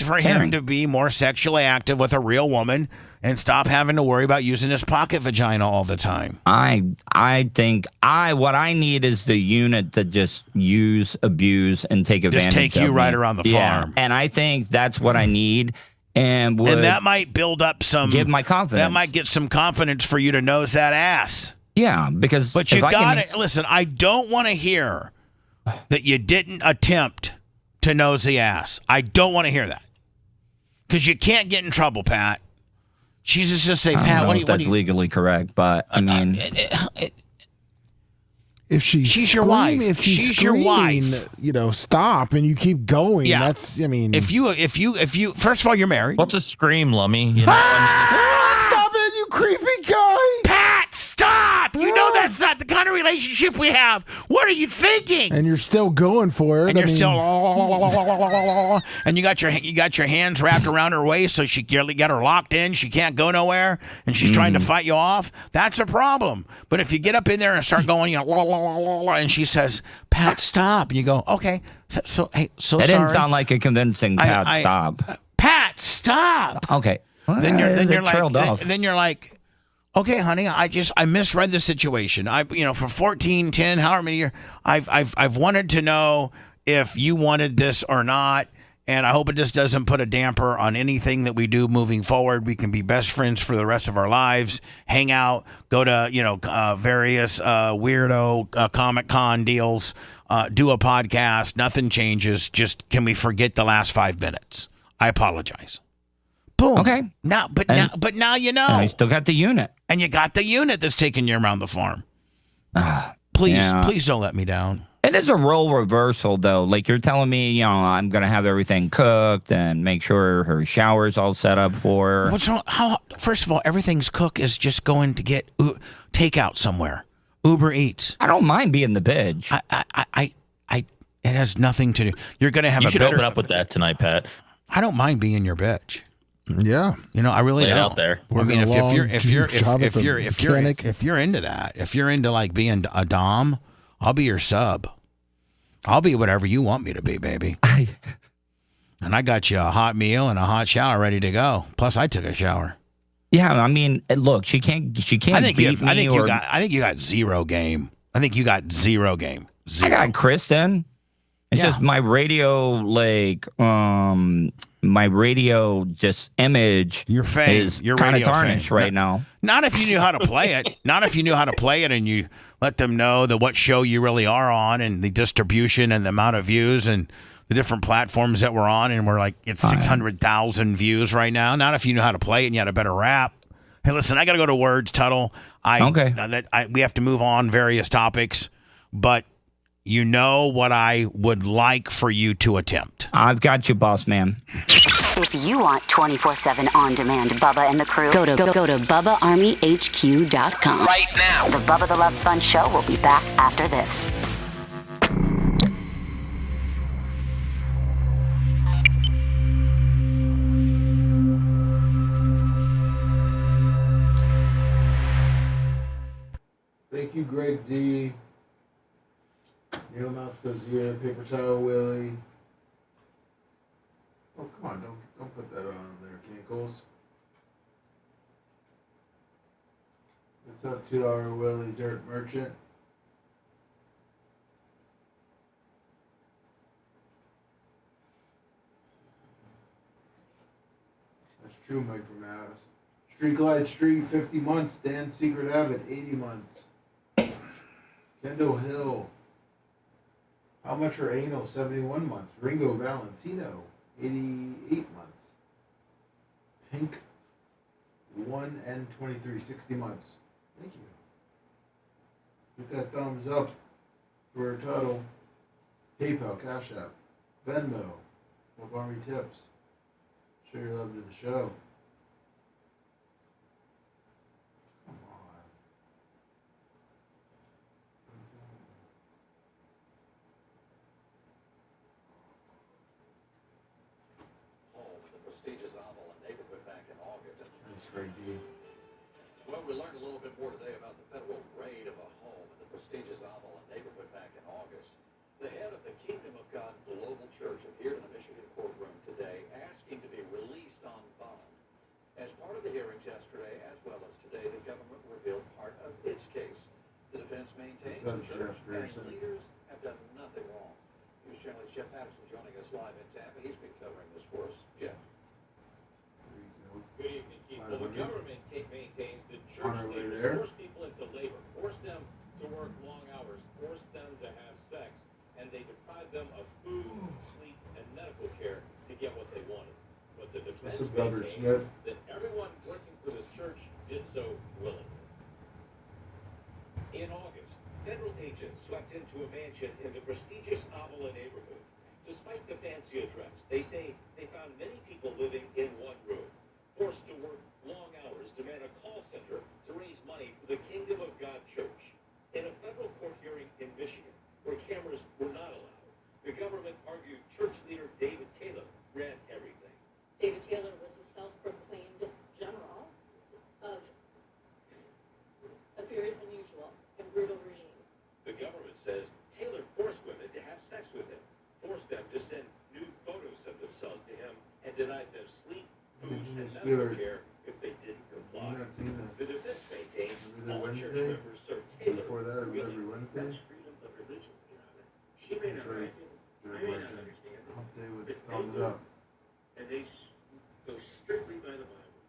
for him to be more sexually active with a real woman and stop having to worry about using his pocket vagina all the time. I think what I need is the unit that just use, abuse, and take advantage of me. Just take you right around the farm. And I think that's what I need. And that might build up give my confidence. That might get some confidence for you to nose that ass. Yeah, because but you got to listen. I don't want to hear that you didn't attempt to nose the ass. I don't want to hear that because you can't get in trouble, Pat. Jesus, just say, Pat. I don't know if that's legally correct, but I mean, if she's your wife, if she's your wife, stop, and you keep going. Yeah. That's, I mean, if you, first of all, you're married. What's a scream, Lummy? Stop it, you creepy guy. Pat, stop! You know that's not the kind of relationship we have. What are you thinking? And you're still going for it. And and you got your hands wrapped around her waist, so you got her locked in. She can't go nowhere, and she's trying to fight you off. That's a problem. But if you get up in there and start going, and she says, "Pat, stop," and you go, "Okay." So hey, so that sorry. didn't sound like a convincing Pat. Stop. Pat, stop. Okay. Then you're trailed off. Then you're like, okay, honey, I misread the situation. For 14, 10, however many years, I've wanted to know if you wanted this or not, and I hope it just doesn't put a damper on anything that we do moving forward. We can be best friends for the rest of our lives, hang out, go to various weirdo Comic-Con deals, do a podcast. Nothing changes. Just can we forget the last 5 minutes? I apologize. Boom. Okay. But now you know. And I still got the unit. And you got the unit that's taking you around the farm. Please don't let me down. It is a role reversal, though. Like you're telling me, I'm going to have everything cooked and make sure her shower's all set up for her. What's wrong? First of all, everything's cooked is just going to get takeout somewhere. Uber Eats. I don't mind being the bitch. It has nothing to do. You're going to have You should open up with that tonight, Pat. I don't mind being your bitch. Yeah, I really don't. Out there. I mean, if you're into that, if you're into like being a dom, I'll be your sub. I'll be whatever you want me to be, baby. And I got you a hot meal and a hot shower ready to go. Plus, I took a shower. Yeah, I mean, look, she can't beat me. I think you got zero game. I think you got zero game. Zero. I got Kristen. It's just my radio, my radio just image your is kind of tarnished right now. Not if you knew how to play it. Not if you knew how to play it and you let them know what show you really are on and the distribution and the amount of views and the different platforms that we're on. And we're like, it's 600,000 views right now. Not if you knew how to play it and you had a better rap. Hey, listen, I got to go to words, Tuttle. We have to move on various topics, but you know what I would like for you to attempt. I've got you, boss man. If you want 24/7 on-demand Bubba and the crew, go to BubbaArmyHQ.com. Right now. The Bubba the Love Sponge Show will be back after this. Thank you, Greg D. Neil Mouth goes here. Paper towel, Willie. Oh, come on. Don't put that on there, Kinkles. What's up, $2 Willie Dirt Merchant? That's true, Mike from House. Street Glide Street, 50 months. Dan Secret Habit, 80 months. Kendall Hill. How much for anal? 71 months. Ringo Valentino, 88 months. Pink 1N23, 60 months. Thank you. Hit that thumbs up for a total. PayPal, Cash App, Venmo, Love Army Tips. Show your love to the show. Come on. Home in the prestigious Avalon neighborhood back in August. Nice, Frank D. Well, we learned a little bit more today about the federal raid of a home in the prestigious Avalon neighborhood back in August. The head of the Kingdom of God Global Church appeared in the Michigan courtroom today asking to be released on bond. As part of the hearings yesterday, as well as today, the government revealed part of its case. The defense maintains the church and leaders have done nothing wrong. News Channel's Jeff Patterson joining us live in Tampa. He's been covering this for us. Jeff. There you go. Good evening, Keith. Well, the government maintains the church On our way leaders there. force people into labor, force them to work long hours, force them to have sex, and they deprive them of food, sleep, and medical care to get what they wanted. But the defense What's up, Robert maintains Smith? that everyone working for this church did so willingly. In August, federal agents swept into a mansion in the prestigious Avalon neighborhood. Despite the fancy address, they say they found many people living in one room, forced to work long hours to man a call center to raise money for the Kingdom of God Church. In a federal court hearing in Michigan, where cameras were not allowed, the government argued church leader David Taylor ran everything. David Taylor was a self-proclaimed general of a very unusual and brutal regime. The government says Taylor forced women to have sex with him, forced them to send nude photos of themselves to him, and denied them sleep, food, and medical care if they didn't comply. I've not seen that. The defense maintains Every all church Wednesday? members serve Taylor. Before that, it was really every Wednesday. That's freedom of religion, Your Honor. She may That's not right. like it. Good I may not legend. understand it. Hump day with But they thumbs do. up. And they go strictly by the Bible.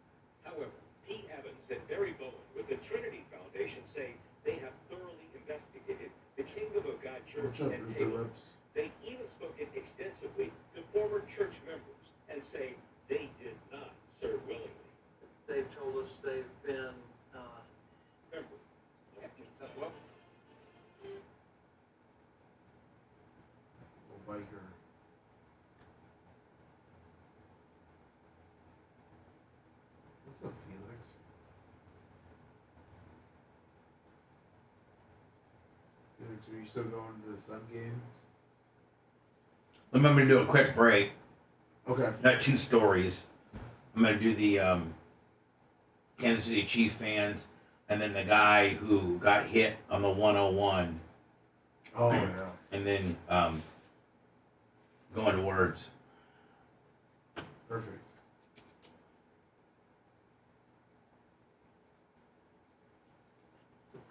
However, Pete Evans and Barry Bowen with the Trinity Foundation say they have thoroughly investigated the Kingdom of God Church What's up, and Rupert Taylor. Lips? They've even spoken extensively to former church members and say they did not serve willingly. They've told us they've been Members. well, Little biker. What's up, Felix? Felix, are you still going to the Sun games? I'm going to do a quick break. Okay. Got two stories. I'm going to do the Kansas City Chief fans and then the guy who got hit on the 101. Oh, yeah. And then go into words. Perfect.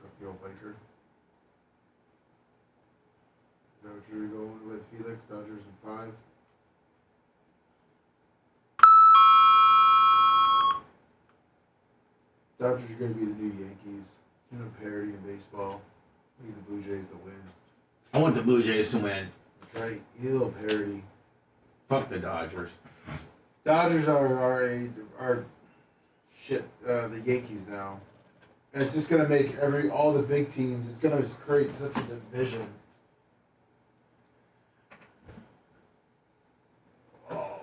Grumpy old biker. Is that what you're going with, Felix? Dodgers in 5? Dodgers are going to be the new Yankees. You know, parity in baseball. We need the Blue Jays to win. I want the Blue Jays to win. That's right. You need a little parity. Fuck the Dodgers. Dodgers are shit. The Yankees now. And it's just gonna make all the big teams. It's gonna create such a division. Oh,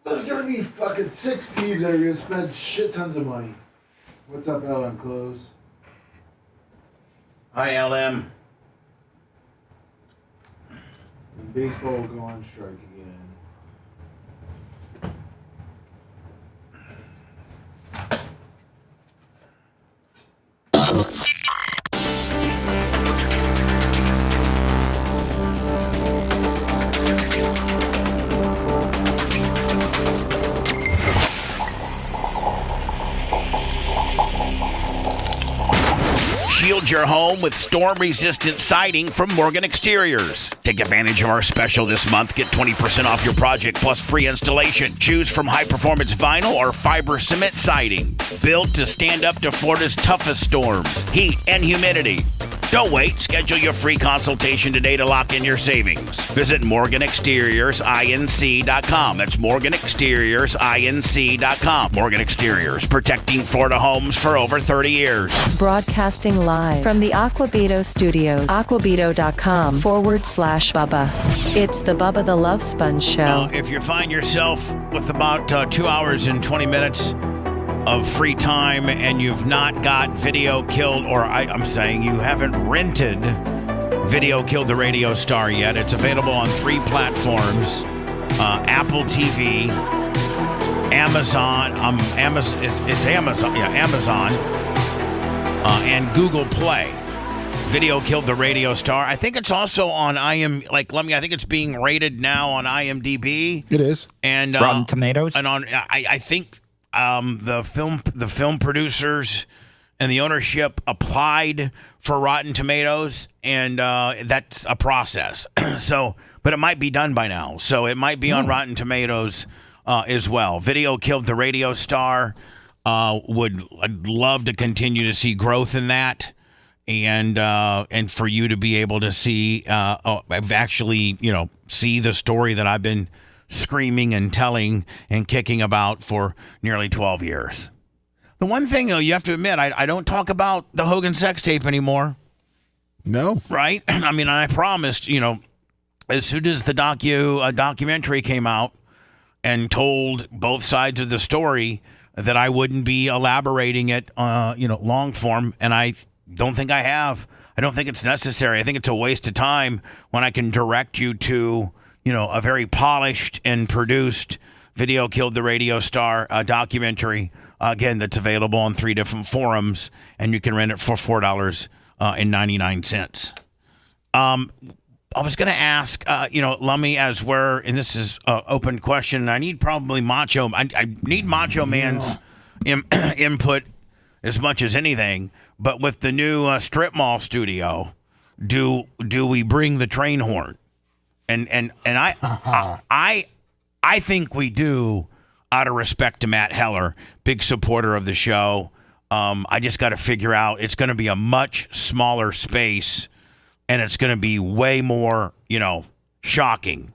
there's gonna be fucking 6 teams that are gonna spend shit tons of money. What's up, LM Close? Hi, LM. And baseball will go on strike again. Shield your home with storm-resistant siding from Morgan Exteriors. Take advantage of our special this month. Get 20% off your project plus free installation. Choose from high-performance vinyl or fiber cement siding. Built to stand up to Florida's toughest storms, heat, and humidity. Don't wait. Schedule your free consultation today to lock in your savings. Visit MorganExteriorsINC.com. That's MorganExteriorsINC.com. Morgan Exteriors, protecting Florida homes for over 30 years. Broadcasting live from the Aquabito Studios. Aquabito.com/Bubba. It's the Bubba the Love Sponge Show. If you find yourself with about 2 hours and 20 minutes of free time and you've not got Video Killed, or I'm saying you haven't rented Video Killed the Radio Star yet, it's available on 3 platforms: Apple TV, Amazon, Amazon, and Google Play. Video Killed the Radio Star. I think it's also on I think it's being rated now on IMDb. It is. And Rotten Tomatoes. And on I think the film producers and the ownership applied for Rotten Tomatoes, and that's a process. But it might be done by now, so it might be on Rotten Tomatoes as well. Video Killed the Radio Star. I'd love to continue to see growth in that, and for you to be able to see, I've actually see the story that I've been screaming and telling and kicking about for nearly 12 years. The one thing, though, you have to admit, I don't talk about the Hogan sex tape anymore. No. Right? I mean, I promised, as soon as the documentary came out and told both sides of the story, that I wouldn't be elaborating it, long form, and I don't think I have. I don't think it's necessary. I think it's a waste of time when I can direct you to a very polished and produced Video Killed the Radio Star documentary, again, that's available on 3 different forums, and you can rent it for $4.99. I was going to ask, Lummy, and this is an open question, I need probably Macho. I need Macho Man's input as much as anything, but with the new strip mall studio, do we bring the train horn? And I think we do, out of respect to Matt Heller, big supporter of the show. I just got to figure out, it's going to be a much smaller space, and it's going to be way more, shocking.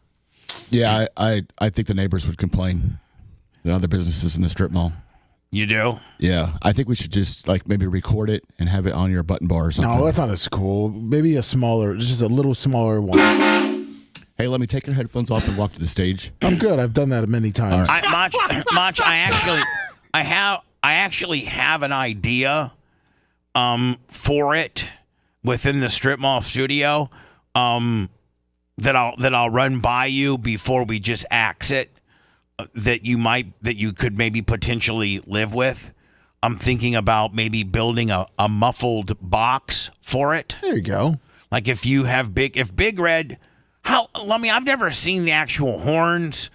Yeah, I think the neighbors would complain. The other businesses in the strip mall. You do? Yeah, I think we should just maybe record it and have it on your button bar or something. No, that's not as cool. Maybe a little smaller one. Hey, let me take your headphones off and walk to the stage. I'm good. I've done that many times. Mach, I actually have an idea for it within the strip mall studio that I'll run by you before we just axe it, that you could maybe potentially live with. I'm thinking about maybe building a muffled box for it. There you go. Like if Big Red, I've never seen the actual horns.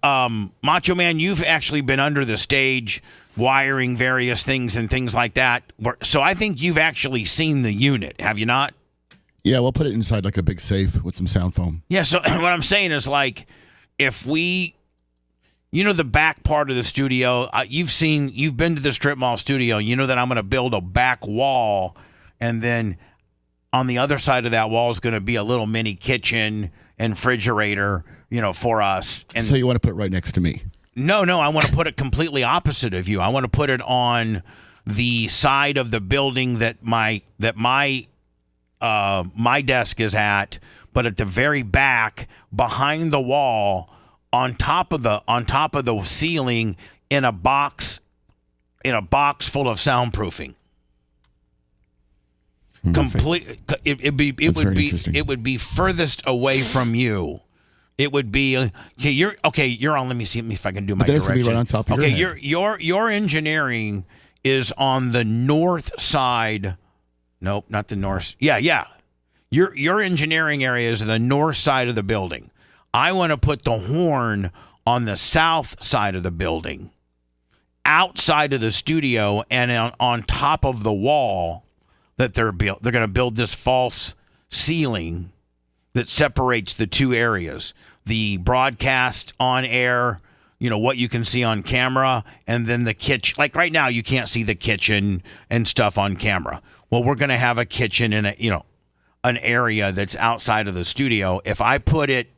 Macho Man, you've actually been under the stage wiring various things and things like that. So I think you've actually seen the unit, have you not? Yeah, we'll put it inside like a big safe with some sound foam. Yeah, so what I'm saying is if we, the back part of the studio, you've been to the strip mall studio, that I'm going to build a back wall, and then on the other side of that wall is going to be a little mini kitchen and refrigerator, for us. And so you want to put it right next to me? No, I want to put it completely opposite of you. I want to put it on the side of the building that my desk is at, but at the very back, behind the wall, on top of the ceiling, in a box full of soundproofing. Complete. It would be furthest away from you. It would be okay. You're on. Let me see if I can do my direction. Gonna be right on top of your head. Your engineering is on the north side. Nope, not the north. Yeah. Your engineering area is the north side of the building. I want to put the horn on the south side of the building, outside of the studio, and on top of the wall, that they're going to build this false ceiling that separates the two areas, the broadcast on air, what you can see on camera, and then the kitchen. Like right now, you can't see the kitchen and stuff on camera. Well, we're going to have a kitchen in an area that's outside of the studio. If I put it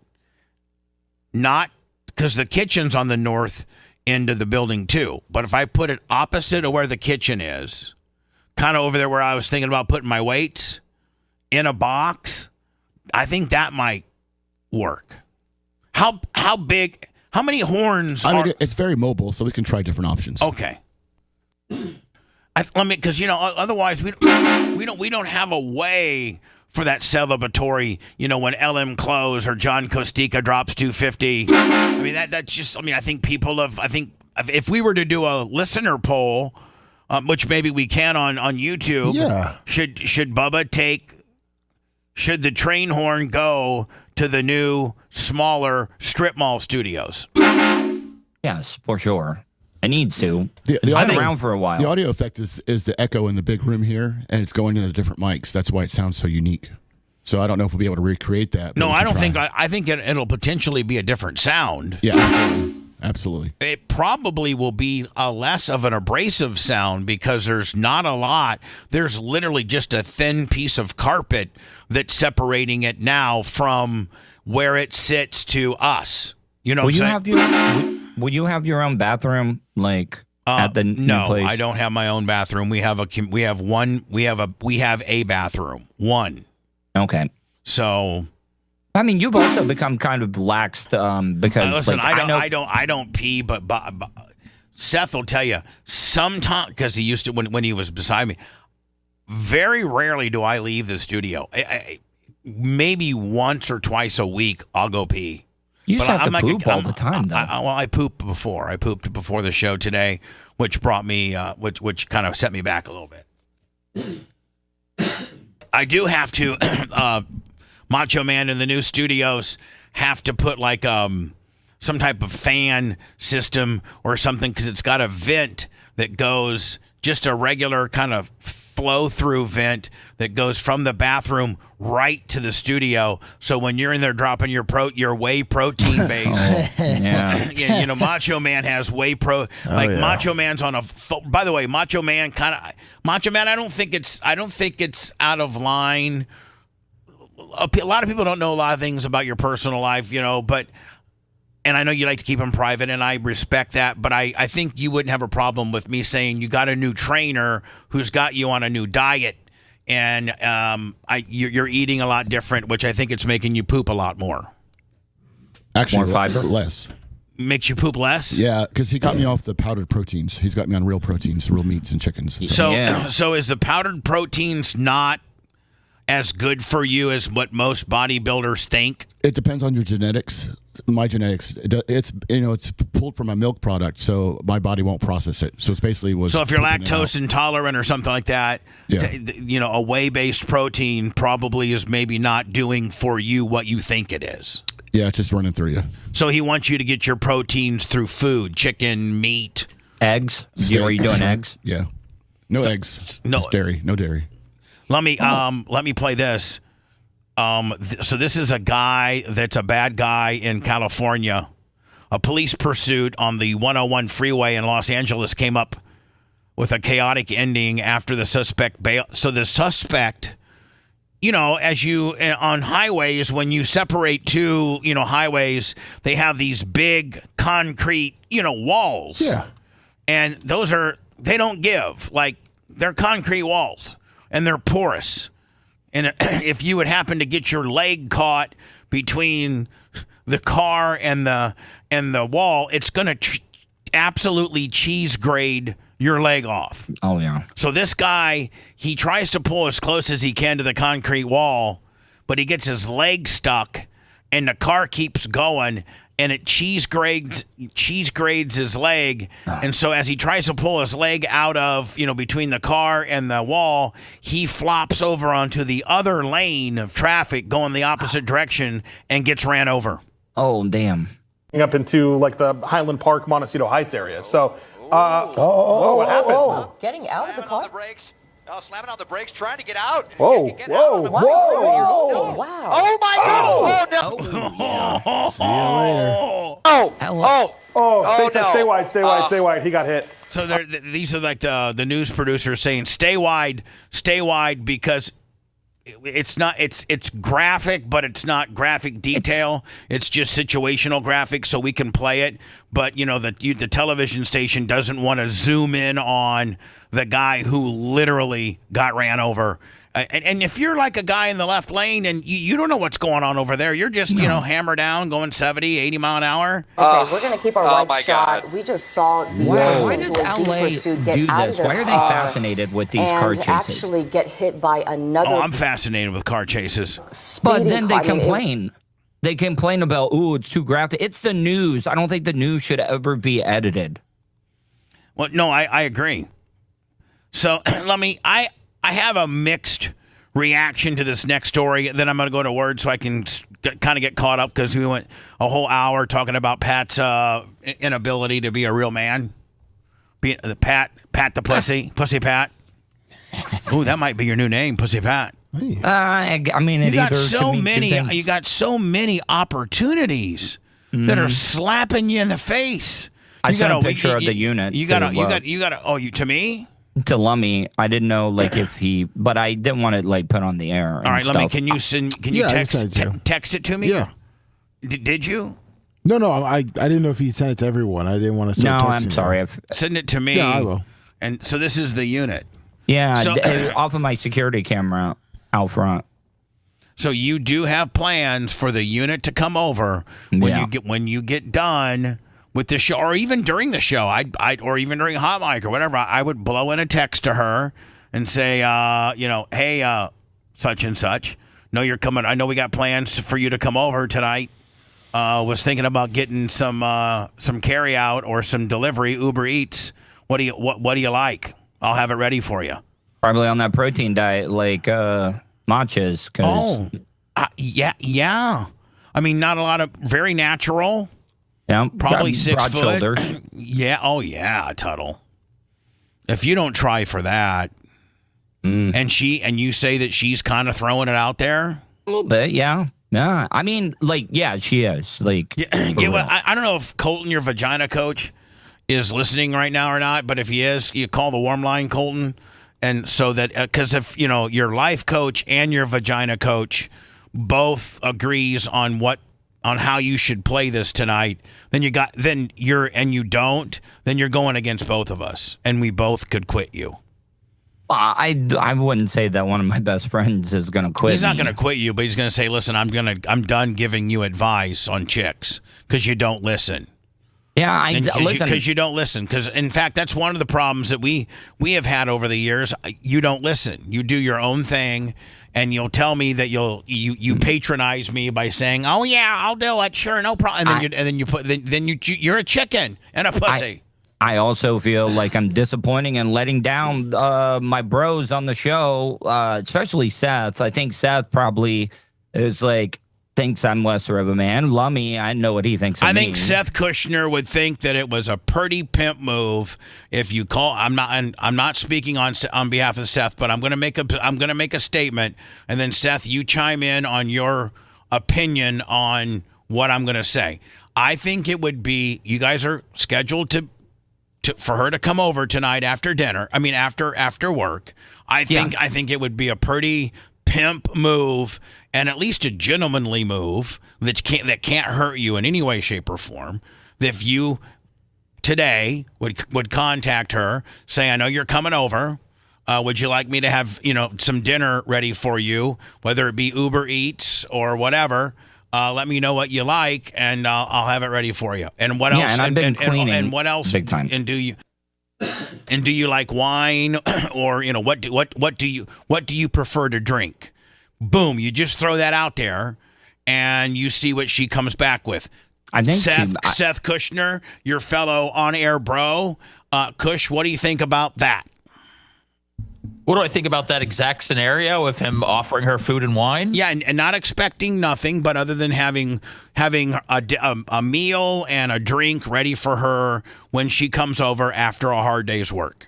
not, because the kitchen's on the north end of the building too, but if I put it opposite of where the kitchen is, kind of over there where I was thinking about putting my weights in a box, I think that might work. How big? How many horns? It's very mobile, so we can try different options. Okay. Because otherwise we don't have a way for that celebratory. When LM close or John Costica drops 250. I mean that's just. I think people have. I think if we were to do a listener poll, which maybe we can on YouTube. Yeah. Should Bubba take? Should the train horn go to the new, smaller strip mall studios? Yes, for sure. It needs to. It's been around for a while. The audio effect is the echo in the big room here, and it's going into the different mics. That's why it sounds so unique. So I don't know if we'll be able to recreate that. No, I don't think. I think it'll potentially be a different sound. Yeah, absolutely. Absolutely. It probably will be a less of an abrasive sound because there's not a lot. There's literally just a thin piece of carpet that's separating it now from where it sits to us. Will you have your own bathroom at the new place? No, I don't have my own bathroom. We have a bathroom. One. Okay. So you've also become kind of lax because listen, I don't pee, but Seth will tell you sometimes, because he used to when he was beside me. Very rarely do I leave the studio. Maybe once or twice a week I'll go pee. You just have to poop all the time, though. I pooped before. I pooped before the show today, which brought me, which kind of set me back a little bit. I do have to. Macho Man in the new studios have to put some type of fan system or something, because it's got a vent that goes, just a regular kind of flow through vent that goes from the bathroom right to the studio. So when you're in there dropping your whey protein base, yeah, Macho Man has whey Macho Man's on a. By the way, Macho Man, I don't think it's out of line. A lot of people don't know a lot of things about your personal life, but, and I know you like to keep them private, and I respect that, but I think you wouldn't have a problem with me saying you got a new trainer who's got you on a new diet, and you're eating a lot different, which I think it's making you poop a lot more. Actually, more fiber? Less. Makes you poop less? Yeah, because he got me off the powdered proteins. He's got me on real proteins, real meats and chickens. So is the powdered proteins not as good for you as what most bodybuilders think? It depends on your genetics. My genetics, it's pulled from a milk product, so my body won't process it. So it's basically So if you're lactose intolerant or something like that, a whey-based protein probably is maybe not doing for you what you think it is. Yeah, it's just running through you. So he wants you to get your proteins through food, chicken, meat, eggs. Are you doing eggs? Yeah, eggs. No just dairy. No dairy. Let me play this. So this is a guy that's a bad guy in California. A police pursuit on the 101 freeway in Los Angeles came up with a chaotic ending after the suspect bailed. So the suspect, as you on highways, when you separate two, highways, they have these big concrete, walls. Yeah. And they don't give. They're concrete walls. And they're porous. And if you would happen to get your leg caught between the car and the wall, it's going to absolutely cheese grade your leg off. Oh, yeah. So this guy, he tries to pull as close as he can to the concrete wall, but he gets his leg stuck, and the car keeps going, and it cheese grades his leg. And so as he tries to pull his leg out of, between the car and the wall, he flops over onto the other lane of traffic going the opposite direction and gets ran over. Oh, damn. Up into the Highland Park, Montecito Heights area. So, what happened? Getting out of the car? Oh, slamming on the brakes, trying to get out. Whoa, whoa, whoa. Wow. Oh, my God. Oh, no. See you later. Stay wide. He got hit. So these are like the news producers saying, stay wide, because it's graphic, but it's not graphic detail. It's just situational graphic, so we can play it. But the television station doesn't want to zoom in on the guy who literally got ran over. And if you're like a guy in the left lane and you don't know what's going on over there, you're just hammer down going 70, 80 mile an hour. Okay, we're going to keep our right shot. God. We just saw the Why does LA do this? Why are they fascinated with these car chases? Actually get hit by another. Oh, I'm fascinated with car chases. But then they complain. They complain about, it's too graphic. It's the news. I don't think the news should ever be edited. Well, no, I agree. So I have a mixed reaction to this next story. Then I'm going to go to words so I can kind of get caught up, because we went a whole hour talking about Pat's inability to be a real man. Pat the pussy, Pussy Pat. Ooh, that might be your new name, Pussy Pat. I mean, you got so many opportunities that are slapping you in the face. I sent a picture of the unit. To me? To Lummy. I didn't know but I didn't want to put on the air. All right, Lummy, can you text it to me? Yeah. Did you? No, I didn't know if he sent it to everyone. I didn't want to start texting. No, I'm sorry. Send it to me. Yeah, I will. And so this is the unit. Yeah, off of my security camera out front. So you do have plans for the unit to come over when you get done with the show, or even during the show, or even during hot mic or whatever. I would blow in a text to her and say, hey, such and such. No, you're coming. I know we got plans for you to come over tonight. Was thinking about getting some carry out or some delivery, Uber Eats. What do you like? I'll have it ready for you. Probably on that protein diet, like matchas. Yeah. I mean, not a lot of, very natural. Yeah, probably 6 broad foot. shoulders. Yeah. Oh yeah, Tuttle. If you don't try for that, and you say that she's kind of throwing it out there a little bit, yeah. Yeah, I mean, she is. I don't know if Colton, your vagina coach, is listening right now or not, but if he is, you call the warm line, Colton, and so that because if your life coach and your vagina coach both agrees on how you should play this tonight, then you're going against both of us, and we both could quit you. I wouldn't say that one of my best friends is going to quit. He's not going to quit you, but he's going to say, "Listen, I'm done giving you advice on chicks because you don't listen." Yeah, listen. Because you don't listen. Because, in fact, that's one of the problems that we have had over the years. You don't listen. You do your own thing, and you'll tell me that you patronize me by saying, "Oh yeah, I'll do it. Sure, no problem." And then you're a chicken and a pussy. I also feel like I'm disappointing and letting down my bros on the show, especially Seth. I think Seth probably is thinks I'm lesser of a man. Lummy, I know what he thinks of me. I think Seth Kushner would think that it was a pretty pimp move if you call. I'm not speaking on behalf of Seth, but I'm going to make a statement, and then Seth, you chime in on your opinion on what I'm going to say. I think it would be, you guys are scheduled for her to come over tonight after dinner. I mean after work. I think it would be a pretty pimp move, and at least a gentlemanly move that can't hurt you in any way, shape, or form. If you today would contact her, say, "I know you're coming over. Would you like me to have some dinner ready for you, whether it be Uber Eats or whatever? Let me know what you like, and I'll have it ready for you." And what else? And I've been cleaning. And what else? Big time. And do you like wine, or what do you prefer to drink? Boom! You just throw that out there, and you see what she comes back with. I think Seth Kushner, your fellow on-air bro, Kush. What do you think about that? What do I think about that exact scenario of him offering her food and wine? Yeah, and not expecting nothing, but other than having a meal and a drink ready for her when she comes over after a hard day's work.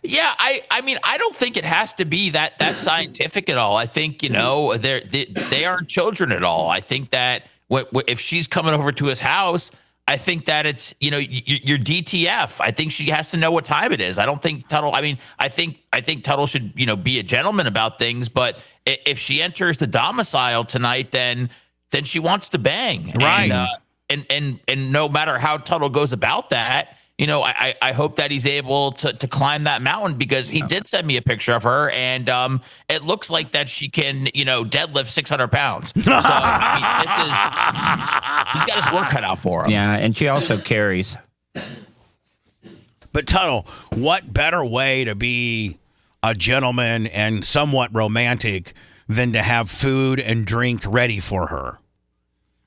Yeah, I mean, I don't think it has to be that scientific at all. I think, they aren't children at all. I think that if she's coming over to his house, I think that it's, you're DTF. I think she has to know what time it is. I don't think Tuttle, I think Tuttle should, be a gentleman about things, but if she enters the domicile tonight, then she wants to bang. Right. And no matter how Tuttle goes about that, I hope that he's able to climb that mountain, because he did send me a picture of her, and it looks like that she can, deadlift 600 pounds. So, he's got his work cut out for him. Yeah, and she also carries. But Tuttle, what better way to be a gentleman and somewhat romantic than to have food and drink ready for her?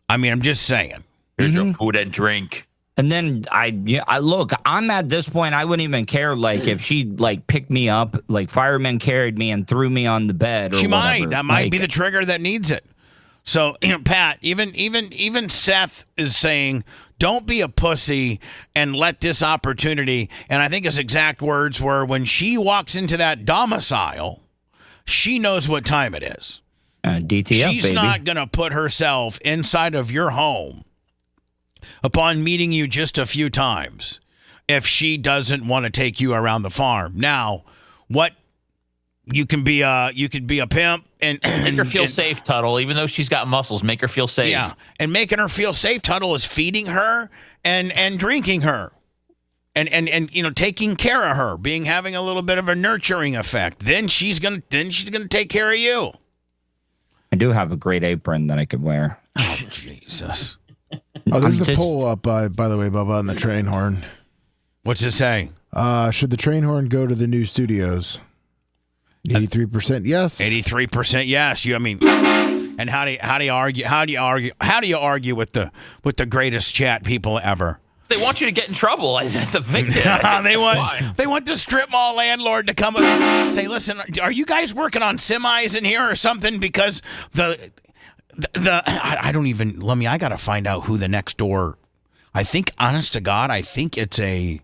I mean, I'm just saying. Here's your food and drink. And then I look, I'm at this point, I wouldn't even care, like, if she, like, picked me up, like, firemen carried me and threw me on the bed or She whatever. might. That might be the trigger that needs it. So, Pat, even Seth is saying, don't be a pussy and let this opportunity, and I think his exact words were, when she walks into that domicile, she knows what time it is. DTF, She's baby. not going to put herself inside of your home upon meeting you just a few times if she doesn't want to take you around the farm. Now, you could be a pimp and make her feel safe, Tuttle. Even though she's got muscles, make her feel safe. Yeah, and making her feel safe, Tuttle, is feeding her and drinking her. And taking care of her, having a little bit of a nurturing effect. Then she's gonna take care of you. I do have a great apron that I could wear. Oh, Jesus. Oh, there's a poll up, by the way, Bubba, on the train horn. What's it say? Should the train horn go to the new studios? 83% yes. 83% yes. And how do you argue with the greatest chat people ever? They want you to get in trouble as a victim. They want the strip mall landlord to come and say, listen, are you guys working on semis in here or something? Because I don't even, I got to find out who the next door, I think, honest to God, I think it's a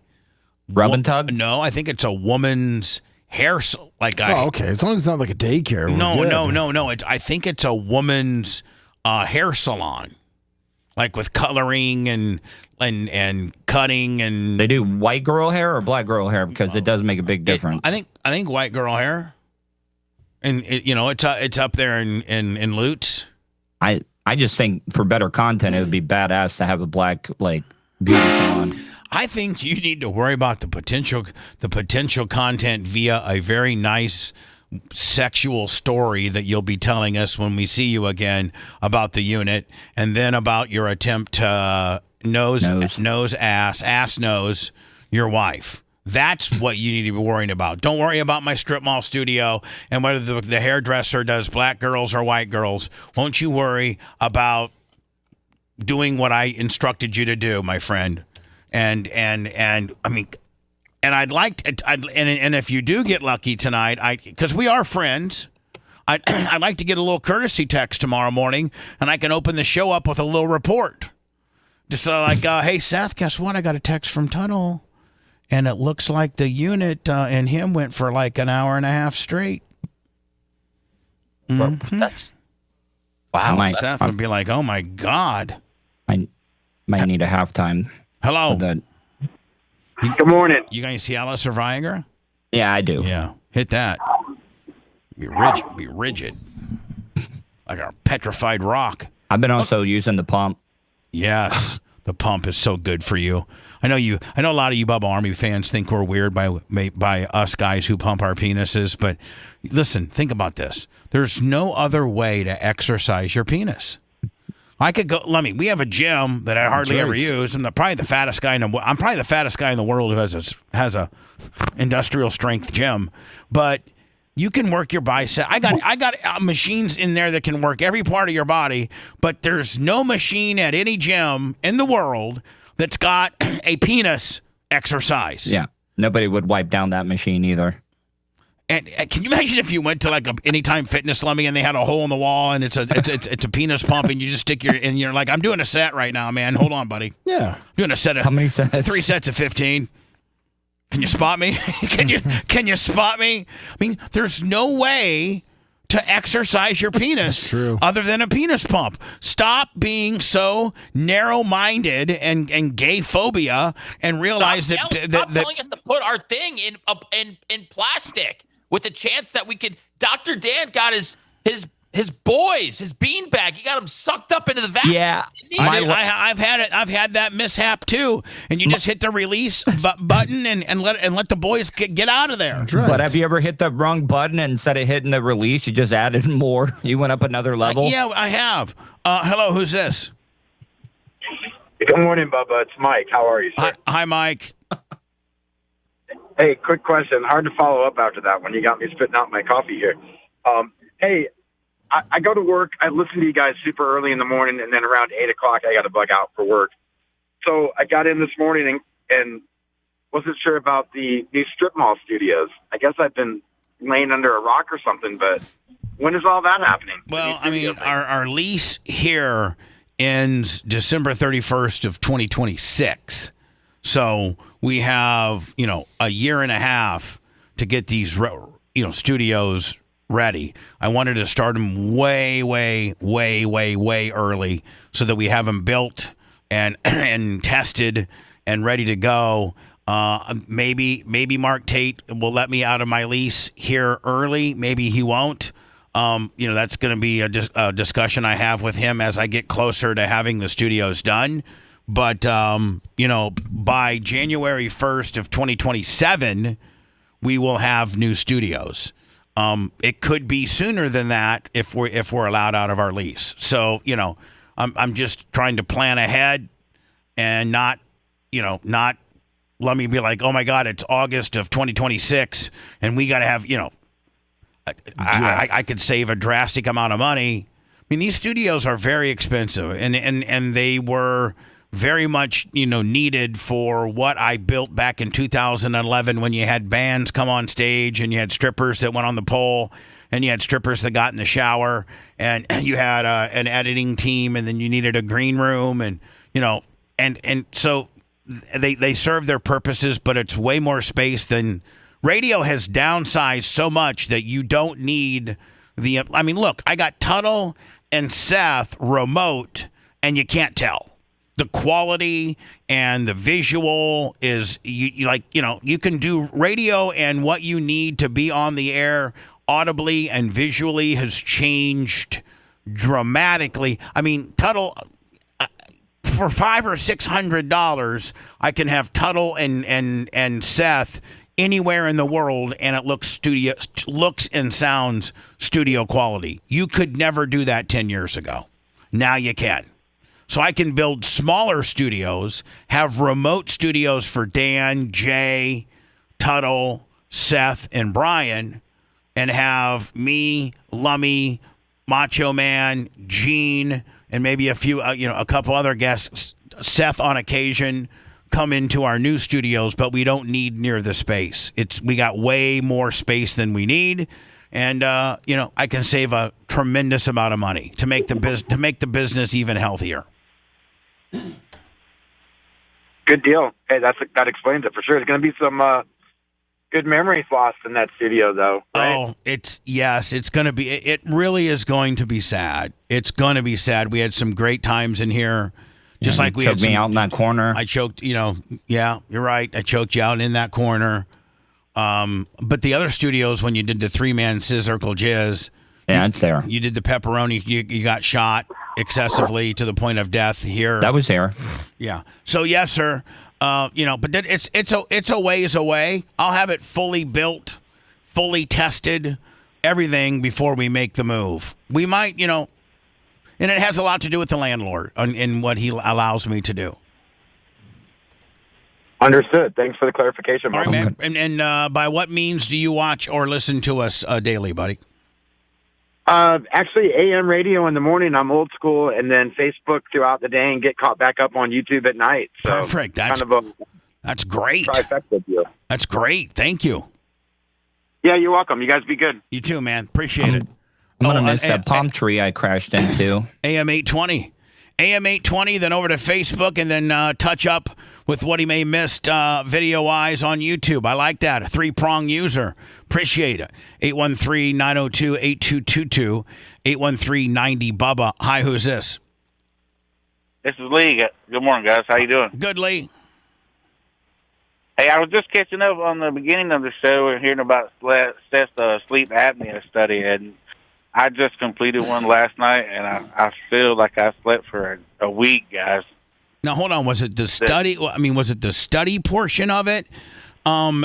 rub and tug. No, I think it's a woman's hair. Okay. As long as it's not like a daycare. No. I think it's a woman's hair salon, like with coloring and cutting, and they do white girl hair or black girl hair, because it does make a big difference. I think white girl hair, and it's up there in Lutz. I just think for better content, it would be badass to have a black, like, beauty salon. I think you need to worry about the potential content via a very nice sexual story that you'll be telling us when we see you again about the unit, and then about your attempt to nose your wife. That's what you need to be worrying about. Don't worry about my strip mall studio and whether the hairdresser does black girls or white girls. Won't you worry about doing what I instructed you to do, my friend? And I'd like to, and if you do get lucky tonight, because we are friends, I'd like to get a little courtesy text tomorrow morning, and I can open the show up with a little report. Just like, hey, Seth, guess what? I got a text from Tuttle, and it looks like the unit and him went for like an hour and a half straight. Mm-hmm. That's wow. Seth would be like, oh, my God. I might need a halftime. Hello. Good morning. You guys see Alice or Viagra? Yeah, I do. Yeah. Hit that. Be rigid. Like a petrified rock. I've been also using the pump. Yes. The pump is so good for you. I know a lot of you Bubba Army fans think we're weird by us guys who pump our penises, but listen, think about this. There's no other way to exercise your penis. I could go. We have a gym that I hardly ever use. I'm probably the fattest guy in the world who has a industrial strength gym. But you can work your bicep. I got machines in there that can work every part of your body. But there's no machine at any gym in the world that's got a penis exercise. Yeah, nobody would wipe down that machine either. And can you imagine if you went to like a Anytime Fitness, Lummy, and they had a hole in the wall and it's a penis pump, and you just stick you're like, I'm doing a set right now, man. Hold on, buddy. Yeah. I'm doing a set of how many sets? 3 sets of 15. Can you spot me? Can you spot me? I mean, there's no way to exercise your penis other than a penis pump. Stop being so narrow-minded and gay phobia and realize Stop telling us to put our thing in plastic with the chance that we could. Dr. Dan got his boys, his beanbag. He got them sucked up into the vacuum. Yeah, I've had it. I've had that mishap too. And you just hit the release button and let the boys get out of there. Right. But have you ever hit the wrong button and instead of hitting the release, you just added more? You went up another level? Yeah, I have. Hello, who's this? Good morning, Bubba. It's Mike. How are you, sir? Hi, Mike. Hey, quick question. Hard to follow up after that when you got me spitting out my coffee here. Hey, I go to work. I listen to you guys super early in the morning, and then around 8 o'clock, I got to bug out for work. So I got in this morning and wasn't sure about the new strip mall studios. I guess I've been laying under a rock or something, but when is all that happening? Well, I mean, our lease here ends December 31st of 2026. So we have, a year and a half to get these, studios ready. I wanted to start them way, way, way, way, way early so that we have them built and tested and ready to go. Maybe Mark Tate will let me out of my lease here early. Maybe he won't. That's going to be a discussion I have with him as I get closer to having the studios done. But, by January 1st of 2027, we will have new studios. It could be sooner than that if we're allowed out of our lease. So, I'm just trying to plan ahead and not let me be like, oh my God, it's August of 2026 and we got to have, I could save a drastic amount of money. I mean, these studios are very expensive and they were very much, needed for what I built back in 2011 when you had bands come on stage and you had strippers that went on the pole and you had strippers that got in the shower and you had an editing team and then you needed a green room and, and so they serve their purposes, but it's way more space than radio has downsized so much that you don't need look, I got Tuttle and Seth remote and you can't tell. The quality and the visual is you can do radio and what you need to be on the air audibly and visually has changed dramatically. I mean, Tuttle for $500 or $600, I can have Tuttle and Seth anywhere in the world and it looks and sounds studio quality. You could never do that 10 years ago. Now you can. So I can build smaller studios, have remote studios for Dan, Jay, Tuttle, Seth, and Brian, and have me, Lummy, Macho Man, Gene, and maybe a couple other guests, Seth on occasion, come into our new studios, but we don't need near the space. We got way more space than we need. And I can save a tremendous amount of money to make the business even healthier. Good deal. Hey, that explains it for sure. There's going to be some good memories lost in that studio, though. Right? Oh, it's going to be. It really is going to be sad. It's going to be sad. We had some great times in here. Just like we choked me out in that corner. I choked. Yeah, you're right. I choked you out in that corner. But the other studios, when you did the 3-man Circle Jizz, yeah, it's there. You did the pepperoni. You got shot excessively to the point of death here. That was there. Yeah. So yes, sir. But then it's a ways away. I'll have it fully built, fully tested, everything before we make the move. We might, and it has a lot to do with the landlord and what he allows me to do. Understood. Thanks for the clarification. All right, man. And by what means do you watch or listen to us daily, buddy? Actually, AM radio in the morning. I'm old school, and then Facebook throughout the day, and get caught back up on YouTube at night. So perfect. That's great. Trifecta deal. That's great. Thank you. Yeah, you're welcome. You guys be good. You too, man. Appreciate it. I'm gonna miss that palm tree I crashed into. AM 820. AM 820, then over to Facebook, and then touch up with what he may have missed video-wise on YouTube. I like that. A 3-prong user. Appreciate it. 813-902-8222. 813-90-BUBBA. Hi, who's this? This is Lee. Good morning, guys. How you doing? Good, Lee. Hey, I was just catching up on the beginning of the show and hearing about Seth's sleep apnea study, and I just completed one last night, and I feel like I slept for a week, guys. Now, hold on. Was it the study? I mean, was it the study portion of it?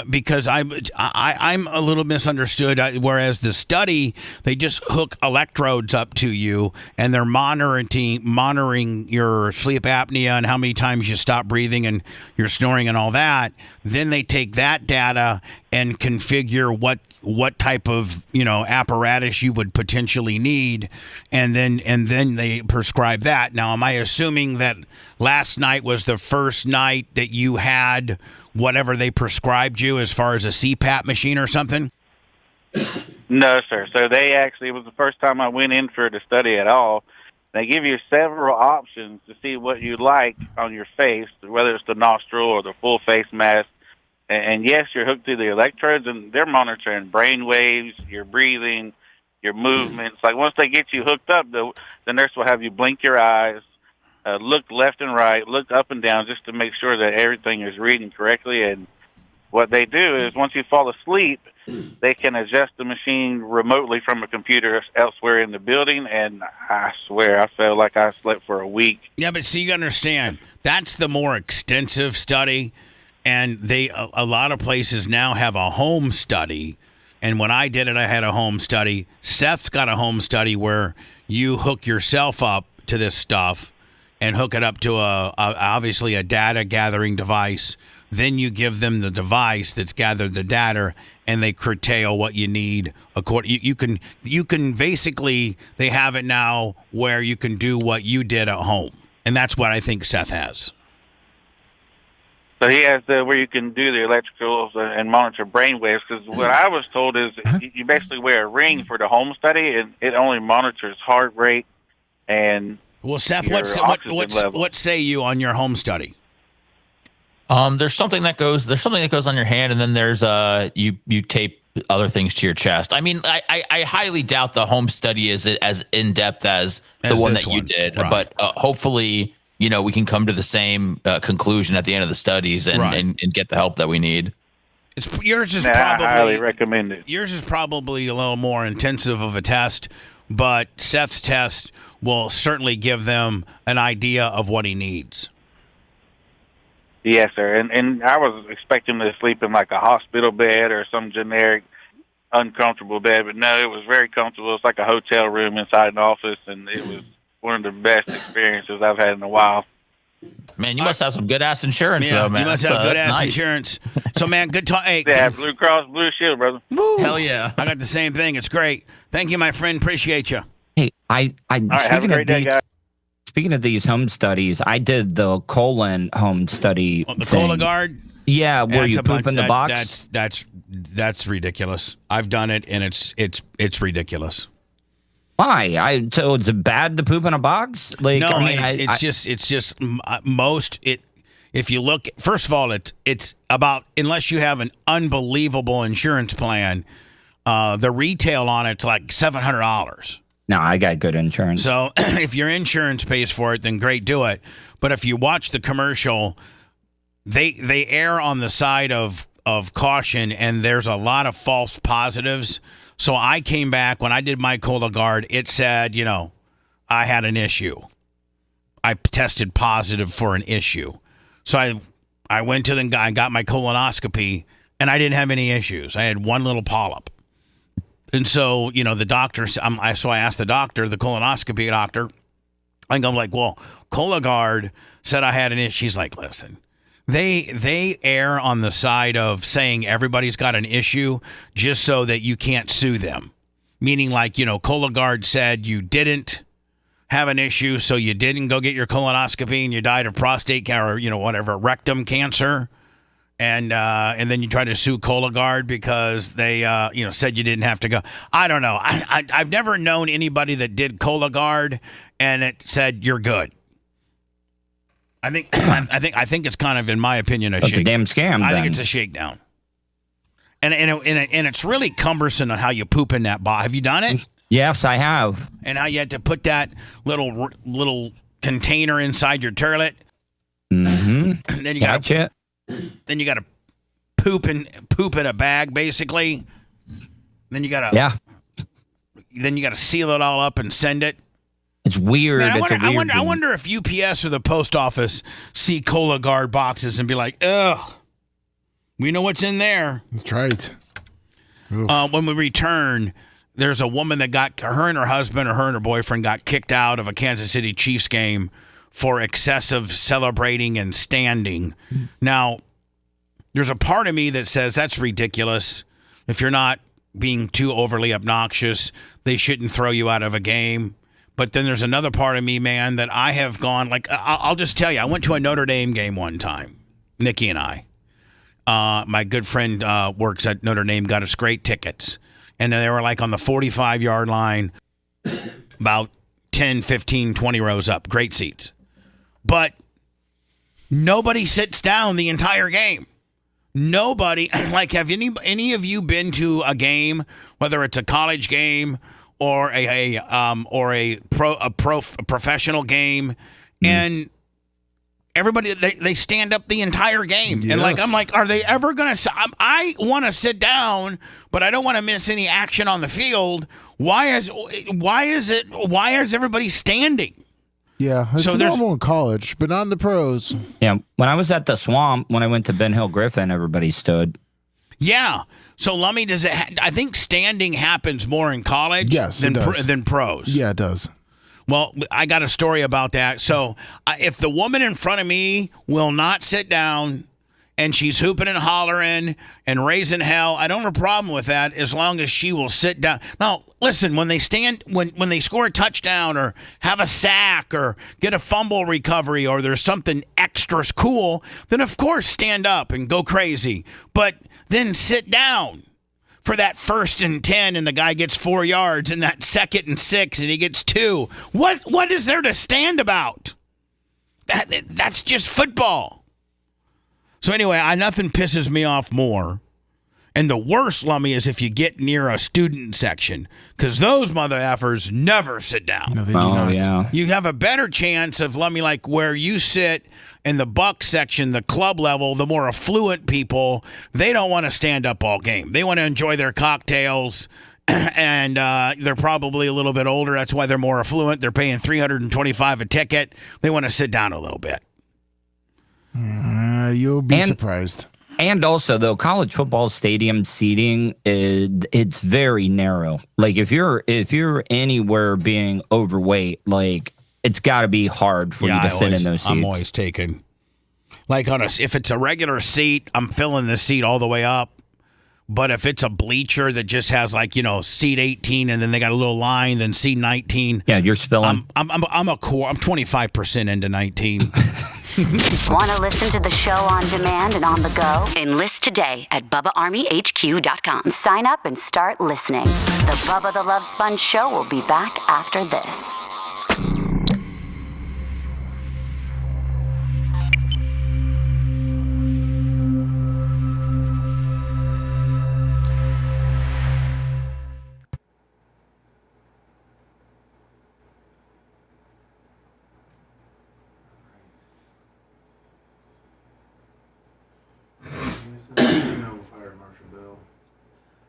Because I'm a little misunderstood. Whereas the study, they just hook electrodes up to you, and they're monitoring your sleep apnea and how many times you stop breathing and you're snoring and all that. Then they take that data and configure what type of apparatus you would potentially need, and then they prescribe that. Now, am I assuming that last night was the first night that you had whatever they prescribed you as far as a CPAP machine or something? No, sir. So it was the first time I went in for the study at all. They give you several options to see what you like on your face, whether it's the nostril or the full face mask. And yes, you're hooked to the electrodes, and they're monitoring brain waves, your breathing, your movements. Like once they get you hooked up, the nurse will have you blink your eyes, look left and right, look up and down, just to make sure that everything is reading correctly. And what they do is once you fall asleep, they can adjust the machine remotely from a computer elsewhere in the building. And I swear, I felt like I slept for a week. Yeah, but see, you understand, that's the more extensive study. And a lot of places now have a home study. And when I did it, I had a home study. Seth's got a home study where you hook yourself up to this stuff and hook it up to obviously a data gathering device. Then you give them the device that's gathered the data, and they curtail what you need. You can basically, they have it now where you can do what you did at home. And that's what I think Seth has. So he has where you can do the electricals and monitor brain waves. Because what I was told is you basically wear a ring for the home study, and it only monitors heart rate and Seth, what say you on your home study? There's something that goes on your hand, and then there's you tape other things to your chest. I mean, I highly doubt the home study is as in depth as the one that you did, right. But hopefully, we can come to the same conclusion at the end of the studies and get the help that we need. I highly recommend it. Yours is probably a little more intensive of a test, but Seth's test will certainly give them an idea of what he needs. Yes, sir. And I was expecting to sleep in like a hospital bed or some generic uncomfortable bed, but no, it was very comfortable. It's like a hotel room inside an office, and it was one of the best experiences I've had in a while. Man, you must have some good-ass insurance, though, man. You must have good-ass insurance. So, man, good talk. Hey, yeah, Blue Cross Blue Shield, brother. Woo. Hell yeah. I got the same thing. It's great. Thank you, my friend. Appreciate you. Hey, All right, have a great day, guys. Speaking of these home studies, I did the colon home study. The Cologuard? Yeah, where you poop in the box. That's ridiculous. I've done it, and it's ridiculous. Why? So it's bad to poop in a box? Like, no, I mean, it's just most it. If you look, first of all, it's about, unless you have an unbelievable insurance plan, the retail on it's like $700. No, I got good insurance. So if your insurance pays for it, then great, do it. But if you watch the commercial, they err on the side of caution, and there's a lot of false positives. So I came back, when I did my Cologuard, it said, I had an issue. I tested positive for an issue. So I went to the guy and got my colonoscopy, and I didn't have any issues. I had one little polyp. And so, the doctor, so I asked the doctor, the colonoscopy doctor, and I'm like, well, Cologuard said I had an issue. She's like, listen, they err on the side of saying everybody's got an issue just so that you can't sue them. Meaning like, Cologuard said you didn't have an issue, so you didn't go get your colonoscopy and you died of prostate cancer or, whatever, rectum cancer. And then you try to sue Cologuard because they, said you didn't have to go. I don't know. I've never known anybody that did Cologuard and it said you're good. I think it's kind of, in my opinion, It's a damn scam. I then. think it's a shakedown. And it's really cumbersome on how you poop in that bottle. Have you done it? Yes, I have. And how you had to put that little container inside your toilet. Mm-hmm. And then you Gotcha. gotta poop in a bag, basically. Then you gotta seal it all up and send it. It's weird. Man, I wonder if UPS or the post office see Cola Guard boxes and be like, ugh, we know what's in there. That's right. When we return, there's a woman that her and her husband or her and her boyfriend got kicked out of a Kansas City Chiefs game for excessive celebrating and standing. Now, there's a part of me that says that's ridiculous. If you're not being too overly obnoxious, they shouldn't throw you out of a game. But then there's another part of me, man, that I have gone, like, I'll just tell you, I went to a Notre Dame game one time, Nikki and I. My good friend works at Notre Dame, got us great tickets. And they were like on the 45-yard line, about 10, 15, 20 rows up. Great seats. But nobody sits down the entire game. Nobody. Like, have any of you been to a game, whether it's a college game or a professional game, and everybody they stand up the entire game? Yes. And like, I'm like, are they ever gonna? I want to sit down, but I don't want to miss any action on the field. Why is everybody standing? Yeah, it's normal in college, but not in the pros. Yeah, when I was at the Swamp, when I went to Ben Hill Griffin, everybody stood. Yeah. So, Lummy, does it? I think standing happens more in college than pros. Yeah, it does. Well, I got a story about that. So, if the woman in front of me will not sit down and she's hooping and hollering and raising hell, I don't have a problem with that as long as she will sit down. Now, listen, when they score a touchdown or have a sack or get a fumble recovery or there's something extra cool, then of course stand up and go crazy. But then sit down for that 1st and 10 and the guy gets 4 yards, and that 2nd and 6 and he gets 2. What is there to stand about? That's just football. So anyway, nothing pisses me off more. And the worst, Lummy, is if you get near a student section, because those mother effers never sit down. No, they do not. Yeah. You have a better chance of, Lummy, like where you sit in the buck section, the club level, the more affluent people, they don't want to stand up all game. They want to enjoy their cocktails, and they're probably a little bit older. That's why they're more affluent. They're paying $325 a ticket. They want to sit down a little bit. You'll be surprised. And also, though, college football stadium seating it's very narrow. Like if you're anywhere being overweight, like it's got to be hard for you to sit in those seats. I'm always taking, like if it's a regular seat, I'm filling the seat all the way up. But if it's a bleacher that just has seat 18 and then they got a little line, then seat 19. Yeah, you're spilling. I'm 25% into 19. Want to listen to the show on demand and on the go? Enlist today at BubbaArmyHQ.com. Sign up and start listening. The Bubba the Love Sponge Show will be back after this.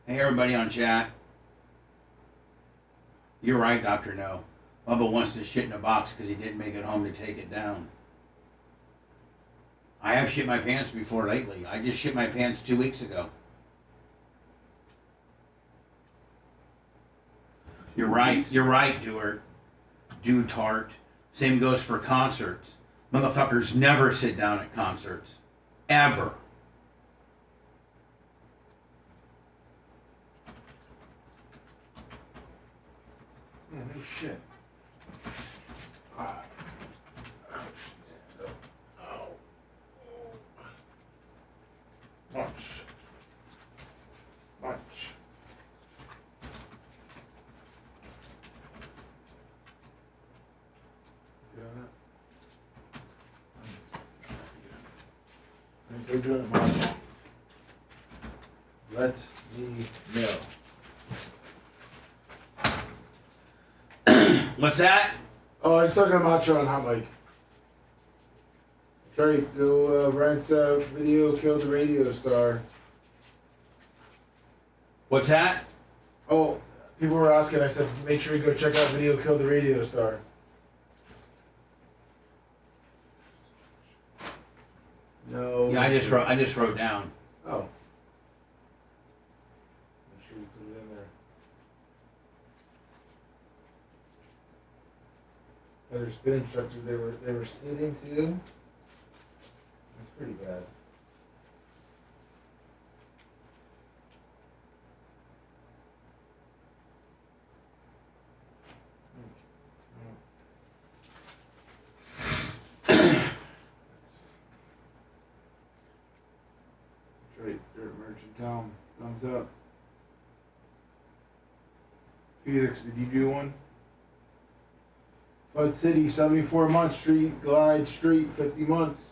Hey, everybody on chat. You're right, Dr. No. Bubba wants to shit in a box because he didn't make it home to take it down. I have shit my pants before lately. I just shit my pants 2 weeks ago. You're right, Dude Tart. Same goes for concerts. Motherfuckers never sit down at concerts. Ever. Yeah, no shit. Lunch. They're doing it much. Let me know. What's that? Oh, I was talking to Macho on Hot Mic. Trey, go rent Video Killed the Radio Star. What's that? Oh, people were asking. I said, make sure you go check out Video Killed the Radio Star. No. Yeah, I just wrote down. Oh. Make sure you put it in there. Other spin instructor, they were sitting too. That's pretty bad. Detroit Dirt Merchant Town. Thumbs up. Felix, did you do one? Flood City, 74 Month Street, Glide Street, 50 months.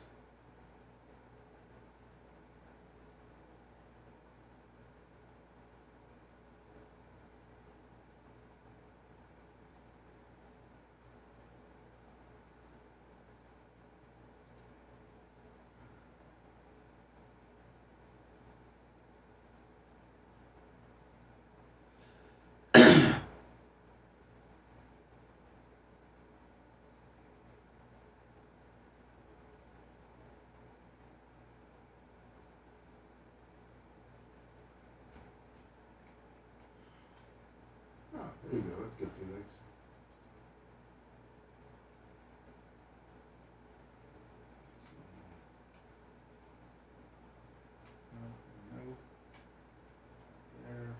There you go, that's good, Felix. No. There.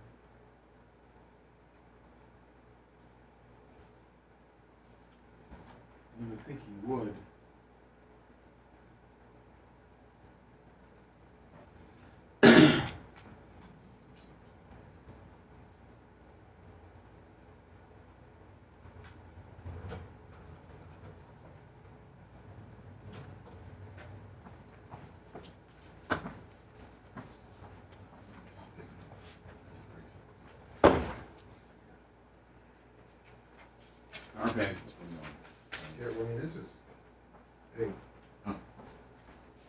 You would think he would. Okay. Yeah, well, I mean, this is. Hey.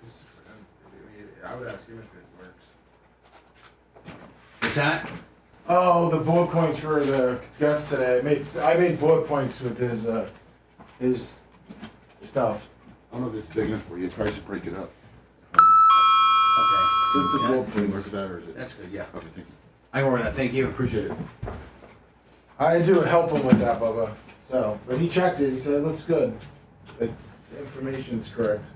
This is for him. I would ask him if it works. What's that? Oh, the bullet points for the guest today. I made bullet points with his stuff. I don't know if this is big enough for you. Try to break it up. Okay. So it's the Yeah, bullet Can you points. work that, or is it? That's good, yeah. Okay, thank you. I can work with that. Thank you. Appreciate it. I do help him with that, Bubba. So, but he checked it. He said it looks good. The information's correct.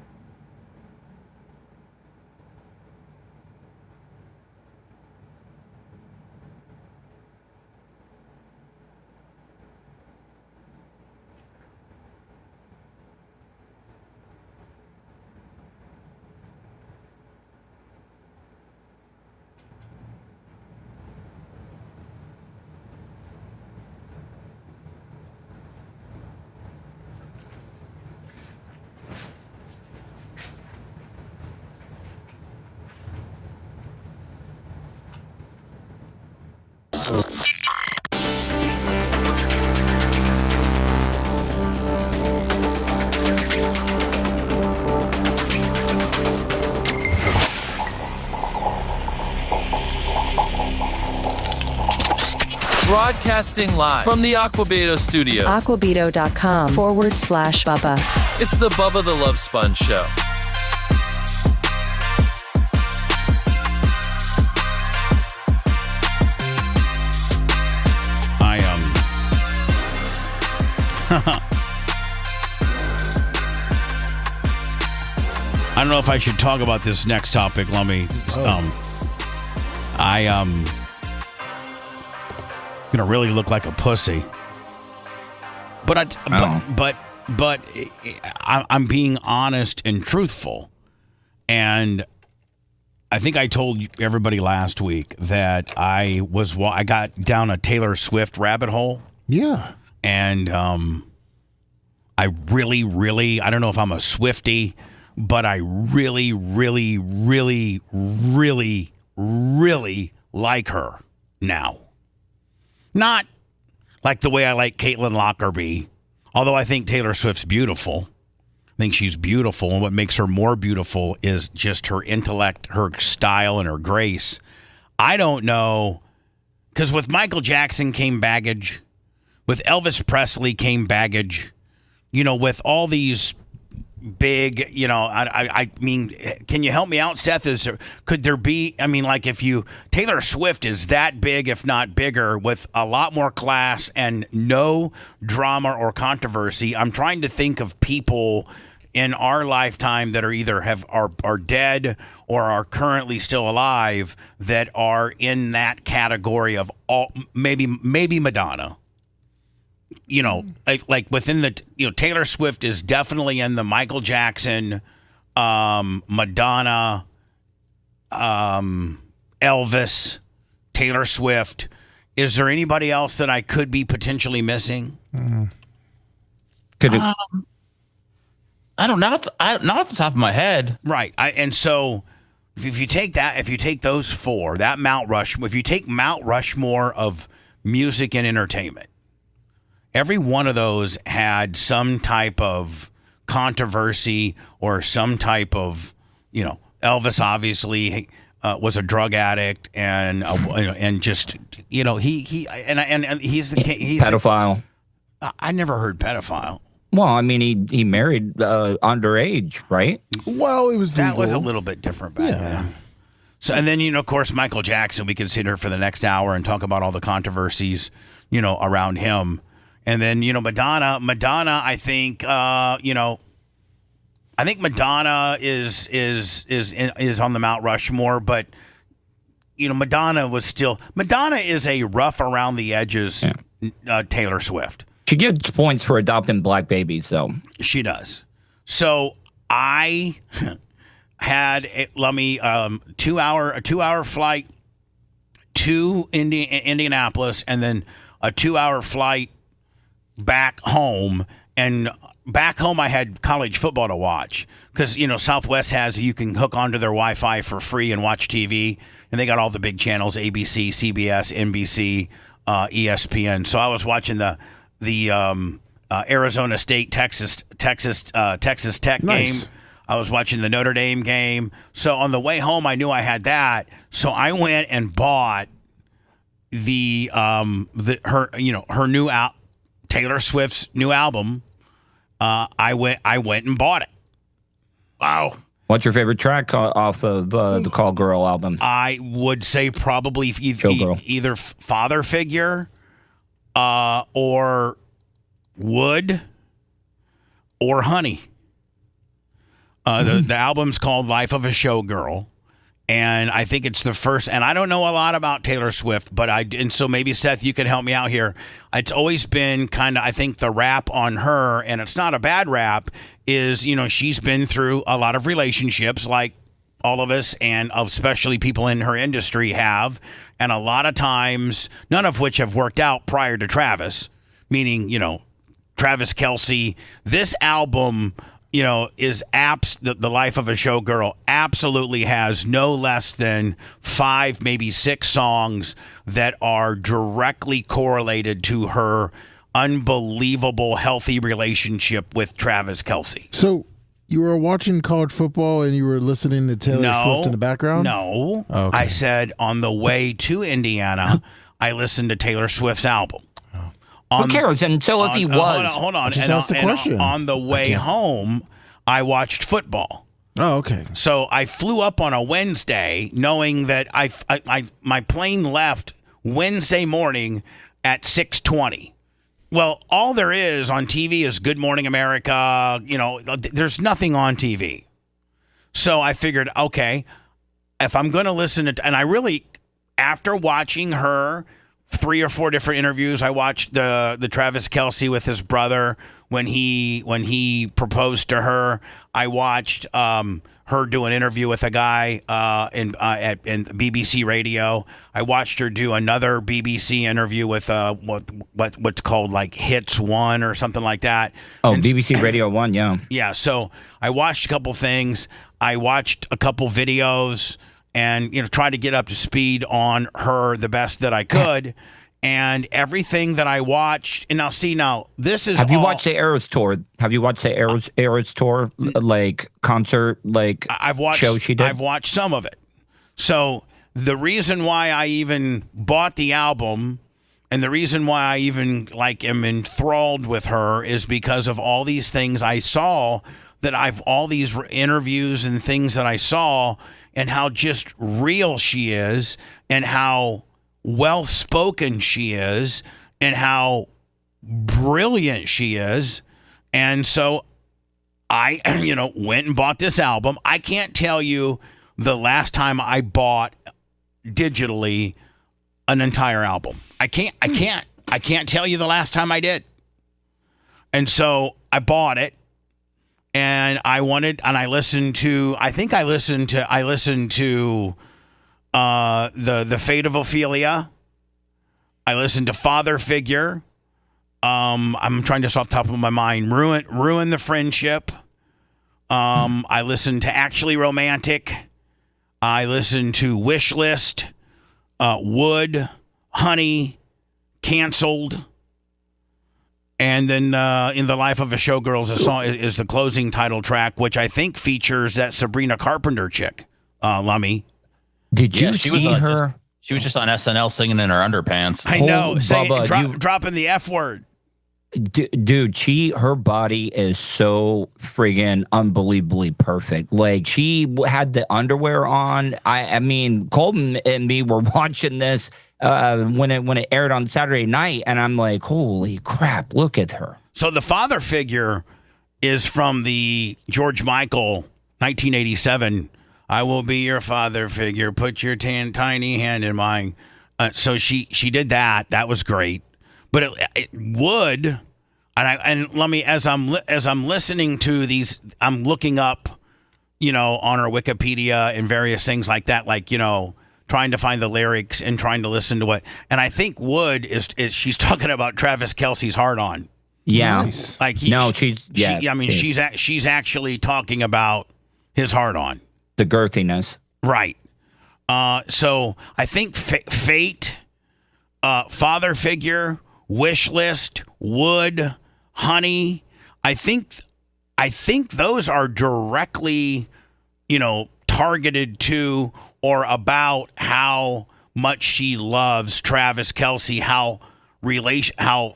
Broadcasting live from the Aquabedo studios. Aquabedo.com/Bubba. It's the Bubba the Love Sponge Show. I don't know if I should talk about this next topic. Let me. Gonna really look like a pussy. But I'm being honest and truthful, and I think I told everybody last week that I got down a Taylor Swift rabbit hole. Yeah, and I really, I don't know if I'm a Swiftie but I really, really, really, really, really like her now. Not like the way I like Caitlin Lockerbie, although I think Taylor Swift's beautiful. I think she's beautiful, and what makes her more beautiful is just her intellect, her style, and her grace. I don't know, because with Michael Jackson came baggage. With Elvis Presley came baggage. With all these big, I mean, can you help me out, Seth? Could there be, Taylor Swift is that big, if not bigger, with a lot more class and no drama or controversy. I'm trying to think of people in our lifetime that are either are dead or are currently still alive that are in that category of all, maybe Madonna. Like within the, Taylor Swift is definitely in the Michael Jackson, Madonna, Elvis, Taylor Swift. Is there anybody else that I could be potentially missing? Could it? I don't know. Not off the top of my head. Right. And so if you take those four, that if you take Mount Rushmore of music and entertainment, every one of those had some type of controversy or some type of, Elvis obviously was a drug addict and just, he's pedophile. I never heard pedophile. Well, I mean, he married underage, right? Well, it was legal. That was a little bit different back then. So, and then, of course, Michael Jackson, we could sit here for the next hour and talk about all the controversies, around him. And then, Madonna, I think, I think Madonna is on the Mount Rushmore, but, Madonna is a rough around the edges Taylor Swift. She gets points for adopting black babies, though. She does. So I had a 2-hour flight to Indianapolis, and then a 2-hour flight back home. And back home, I had college football to watch because, Southwest you can hook onto their Wi-Fi for free and watch TV. And they got all the big channels, ABC, CBS, NBC, ESPN. So I was watching the Arizona State, Texas Tech game. I was watching the Notre Dame game. So on the way home, I knew I had that. So I went and bought her new Taylor Swift's new album. I went and bought it. Wow. What's your favorite track off of the Call Girl album? I would say probably either Father Figure, or Wood, or Honey. The album's called Life of a Showgirl, and I think it's the first. And I don't know a lot about Taylor Swift, but so maybe Seth, you can help me out here. It's always been kind of, I think, the rap on her, and it's not a bad rap. Is she's been through a lot of relationships, like all of us, and especially people in her industry have, and a lot of times, none of which have worked out prior to Travis. Meaning, Travis Kelce. This album, is the Life of a Showgirl absolutely has no less than 5, maybe 6 songs that are directly correlated to her unbelievable healthy relationship with Travis Kelce. So you were watching college football and you were listening to Taylor Swift in the background? No. Oh, okay. I said on the way to Indiana, I listened to Taylor Swift's album. Who cares? Until if he was. Hold on. Just ask the question. On the way home, I watched football. Oh, okay. So I flew up on a Wednesday knowing that my plane left Wednesday morning at 6:20. Well, all there is on TV is Good Morning America. There's nothing on TV. So I figured, okay, if I'm going to listen to, and I really, after watching her 3 or 4 different interviews. I watched the Travis Kelce with his brother when he proposed to her. I watched her do an interview with a guy in BBC Radio. I watched her do another BBC interview with what's called like Hits One or something like that. Oh, and BBC Radio 1, yeah. Yeah, so I watched a couple things. I watched a couple videos and tried to get up to speed on her the best that I could. And everything that I watched, and now this is. Have you watched the Eras tour? Have you watched the Eras tour, like concert, like I've watched, show she did? I've watched some of it. So the reason why I even bought the album, and the reason why I even am enthralled with her, is because of all these things I saw. All these interviews and things that I saw, and how just real she is, and how well-spoken she is, and how brilliant she is. And so I went and bought this album. I can't tell you the last time I bought digitally an entire album. I can't tell you the last time I did. And so I bought it, and I listened to the Fate of Ophelia. I listened to Father Figure. I'm trying this off the top of my mind. Ruin the Friendship. I listened to Actually Romantic. I listened to Wish List. Wood, Honey, Canceled. And then In the Life of a Showgirl is the closing title track, which I think features that Sabrina Carpenter chick, Lummy. Did you see her? She was just on SNL singing in her underpants. I know. Bubba, dropping the F word. Dude, her body is so friggin' unbelievably perfect. Like, she had the underwear on. I mean, Colton and me were watching this when it aired on Saturday night, and I'm like, holy crap, look at her. So the Father Figure is from the George Michael 1987. I will be your father figure. Put your tiny hand in mine. So she did that. That was great. But it would, and let me, as I'm listening to these, I'm looking up, on her Wikipedia and various things like that, trying to find the lyrics and trying to listen to what. And I think Wood is she's talking about Travis Kelce's hard on. Yeah, nice. She's actually talking about his hard on. The girthiness. Right. So I think Fate, Father Figure, Wish List, Wood, Honey, I think those are directly, targeted to or about how much she loves Travis Kelce, how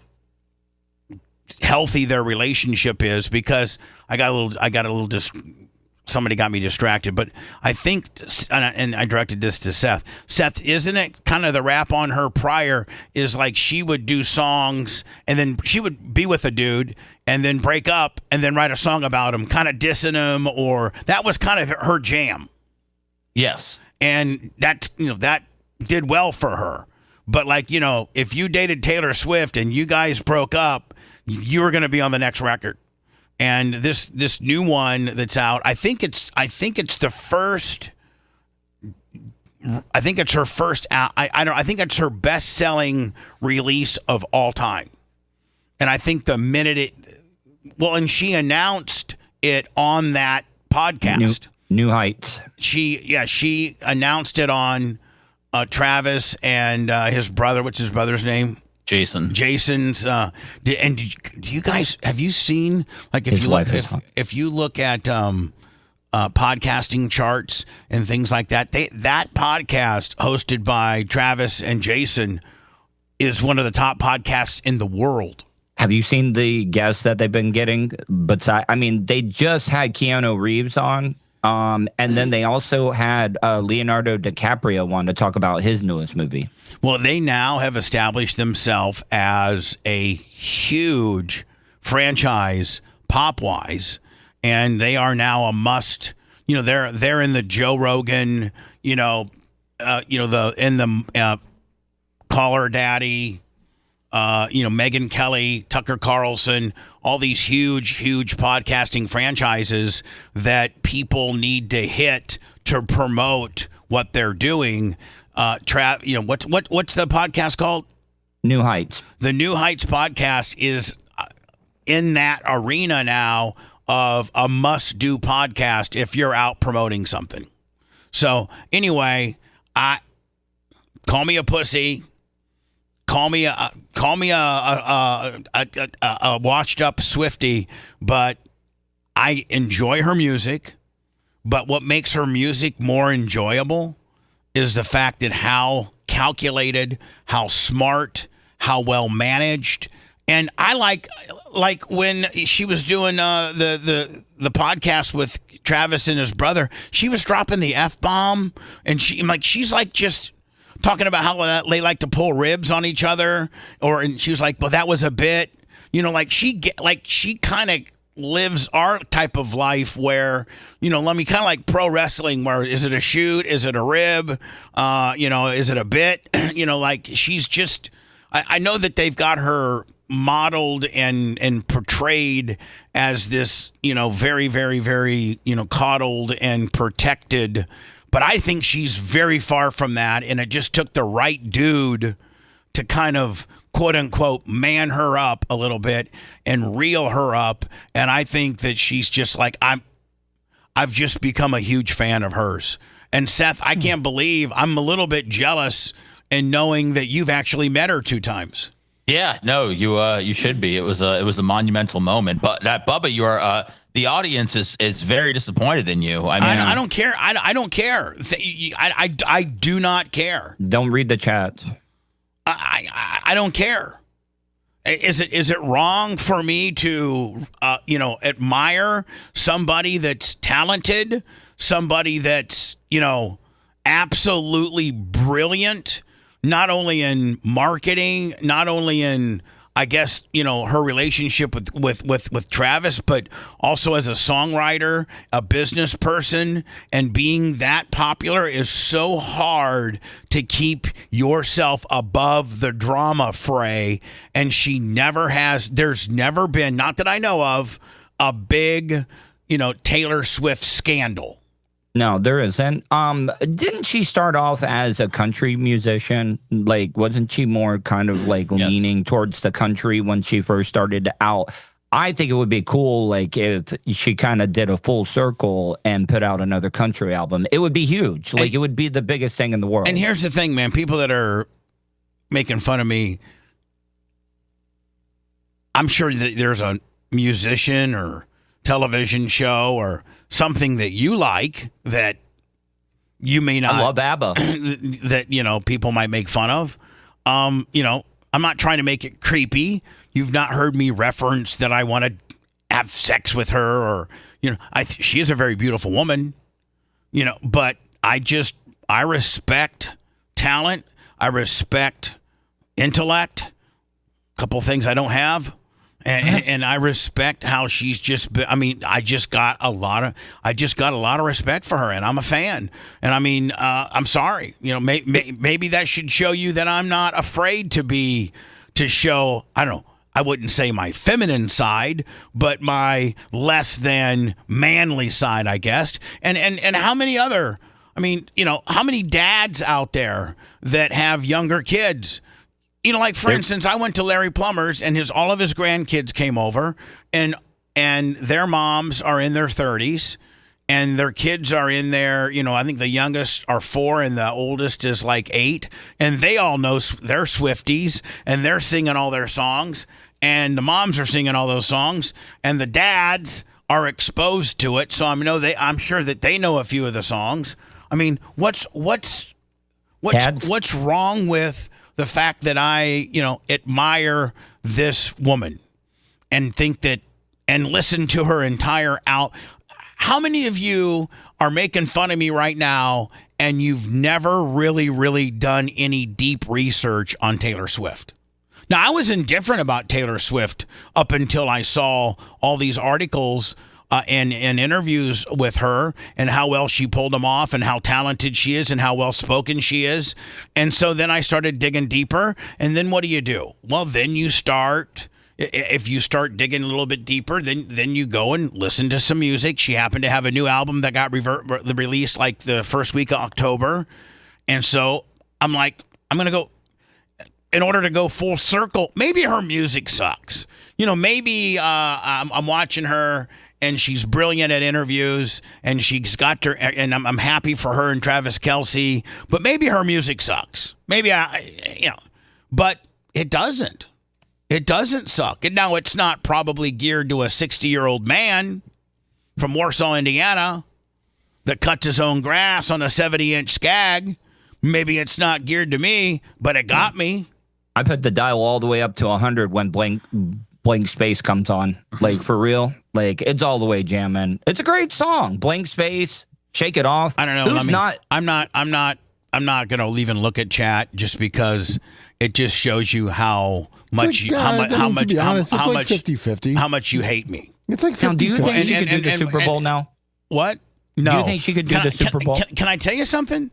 healthy their relationship is, because I got a little somebody got me distracted, but I think, and I directed this to Seth. Seth, isn't it kind of the rap on her prior is like she would do songs and then she would be with a dude and then break up and then write a song about him, kind of dissing him, or that was kind of her jam. Yes. And that did well for her. But if you dated Taylor Swift and you guys broke up, you were going to be on the next record. And this new one that's out, I think it's the first. I think it's her first. I think it's her best-selling release of all time. And I think the minute and she announced it on that podcast, New Heights. She announced it on Travis and his brother. What's his brother's name? Jason's and do you guys have you seen if you look at podcasting charts and things like that, that podcast hosted by Travis and Jason is one of the top podcasts in the world. Have you seen the guests that they've been getting? But they just had Keanu Reeves on. And then they also had Leonardo DiCaprio on to talk about his newest movie. Well, they now have established themselves as a huge franchise pop-wise, and they are now a must. They're in the Joe Rogan, Call Her Daddy, Megyn Kelly, Tucker Carlson, all these huge podcasting franchises that people need to hit to promote what they're doing. What's the podcast called? New Heights. The New Heights podcast is in that arena now of a must-do podcast if you're out promoting something. So anyway, call me a pussy. Call me a washed up Swiftie, but I enjoy her music. But what makes her music more enjoyable is the fact that how calculated, how smart, how well managed. And I like when she was doing the podcast with Travis and his brother, she was dropping the F-bomb, and she's like just talking about how they like to pull ribs on each other, and she was like, well, that was a bit, she kind of lives our type of life where, let me kind of like pro wrestling, where is it a shoot? Is it a rib? Is it a bit? She's just, I know that they've got her modeled and portrayed as this, very, very, very, coddled and protected. But I think she's very far from that, and it just took the right dude to kind of, quote unquote, man her up a little bit and reel her up. And I think that she's just like, I've just become a huge fan of hers. And Seth, I can't believe I'm a little bit jealous in knowing that you've actually met her 2 times. Yeah, no, you should be. It was a monumental moment. But Bubba, the audience is very disappointed in you. I mean, I don't care. I don't care. I do not care. Don't read the chat. I don't care. Is it wrong for me to admire somebody that's talented, somebody that's absolutely brilliant, not only in marketing, not only in, I guess, her relationship with Travis, but also as a songwriter, a business person, and being that popular is so hard to keep yourself above the drama fray. And she never has, there's never been, not that I know of, a big, Taylor Swift scandal. No, there isn't. Didn't she start off as a country musician? Like, wasn't she more kind of like leaning towards the country when she first started out? I think it would be cool, like, if she kind of did a full circle and put out another country album. It would be huge. Like, it would be the biggest thing in the world. And here's the thing, man. People that are making fun of me, I'm sure that there's a musician or television show or something that you like that you may not. I love ABBA. That, people might make fun of. I'm not trying to make it creepy. You've not heard me reference that I want to have sex with her or, she is a very beautiful woman, but I respect talent. I respect intellect. A couple of things I don't have. And I respect how she's just been, I just got a lot of respect for her, and I'm a fan. And I'm sorry, maybe that should show you that I'm not afraid to show, I don't know, I wouldn't say my feminine side, but my less than manly side, I guess. And how many other, how many dads out there that have younger kids? Like, for instance, I went to Larry Plummer's, and all of his grandkids came over, and their moms are in their 30s, and their kids are in their, I think the youngest are 4 and the oldest is like 8, and they all know they're Swifties, and they're singing all their songs, and the moms are singing all those songs, and the dads are exposed to it, so I'm sure that they know a few of the songs. What's wrong with the fact that I, admire this woman and think that, and listen to her entire out. How many of you are making fun of me right now and you've never really, really done any deep research on Taylor Swift? Now, I was indifferent about Taylor Swift up until I saw all these articles in interviews with her and how well she pulled them off and how talented she is and how well spoken she is. And so then I started digging deeper. And then what do? Well, then you start. If you start digging a little bit deeper, then you go and listen to some music. She happened to have a new album that got released like the first week of October. And so I'm like, I'm going to go, in order to go full circle, maybe her music sucks. Maybe I'm watching her and she's brilliant at interviews and she's got her, and I'm happy for her and Travis Kelce, but maybe her music sucks. Maybe but it doesn't. It doesn't suck. And now it's not probably geared to a 60-year-old man from Warsaw, Indiana that cuts his own grass on a 70-inch Skag. Maybe it's not geared to me, but it got me. I put the dial all the way up to 100 when Blank Space comes on. Like, for real. Like, it's all the way jamming. It's a great song. Blank Space, Shake It Off. I don't know. I'm not going to even look at chat just because it just shows you how much it's like 50-50. How much you hate me. It's like 50-50. Now, do you think she could do the Super Bowl now? What? No. Do you think she could do the Super Bowl? Can I tell you something?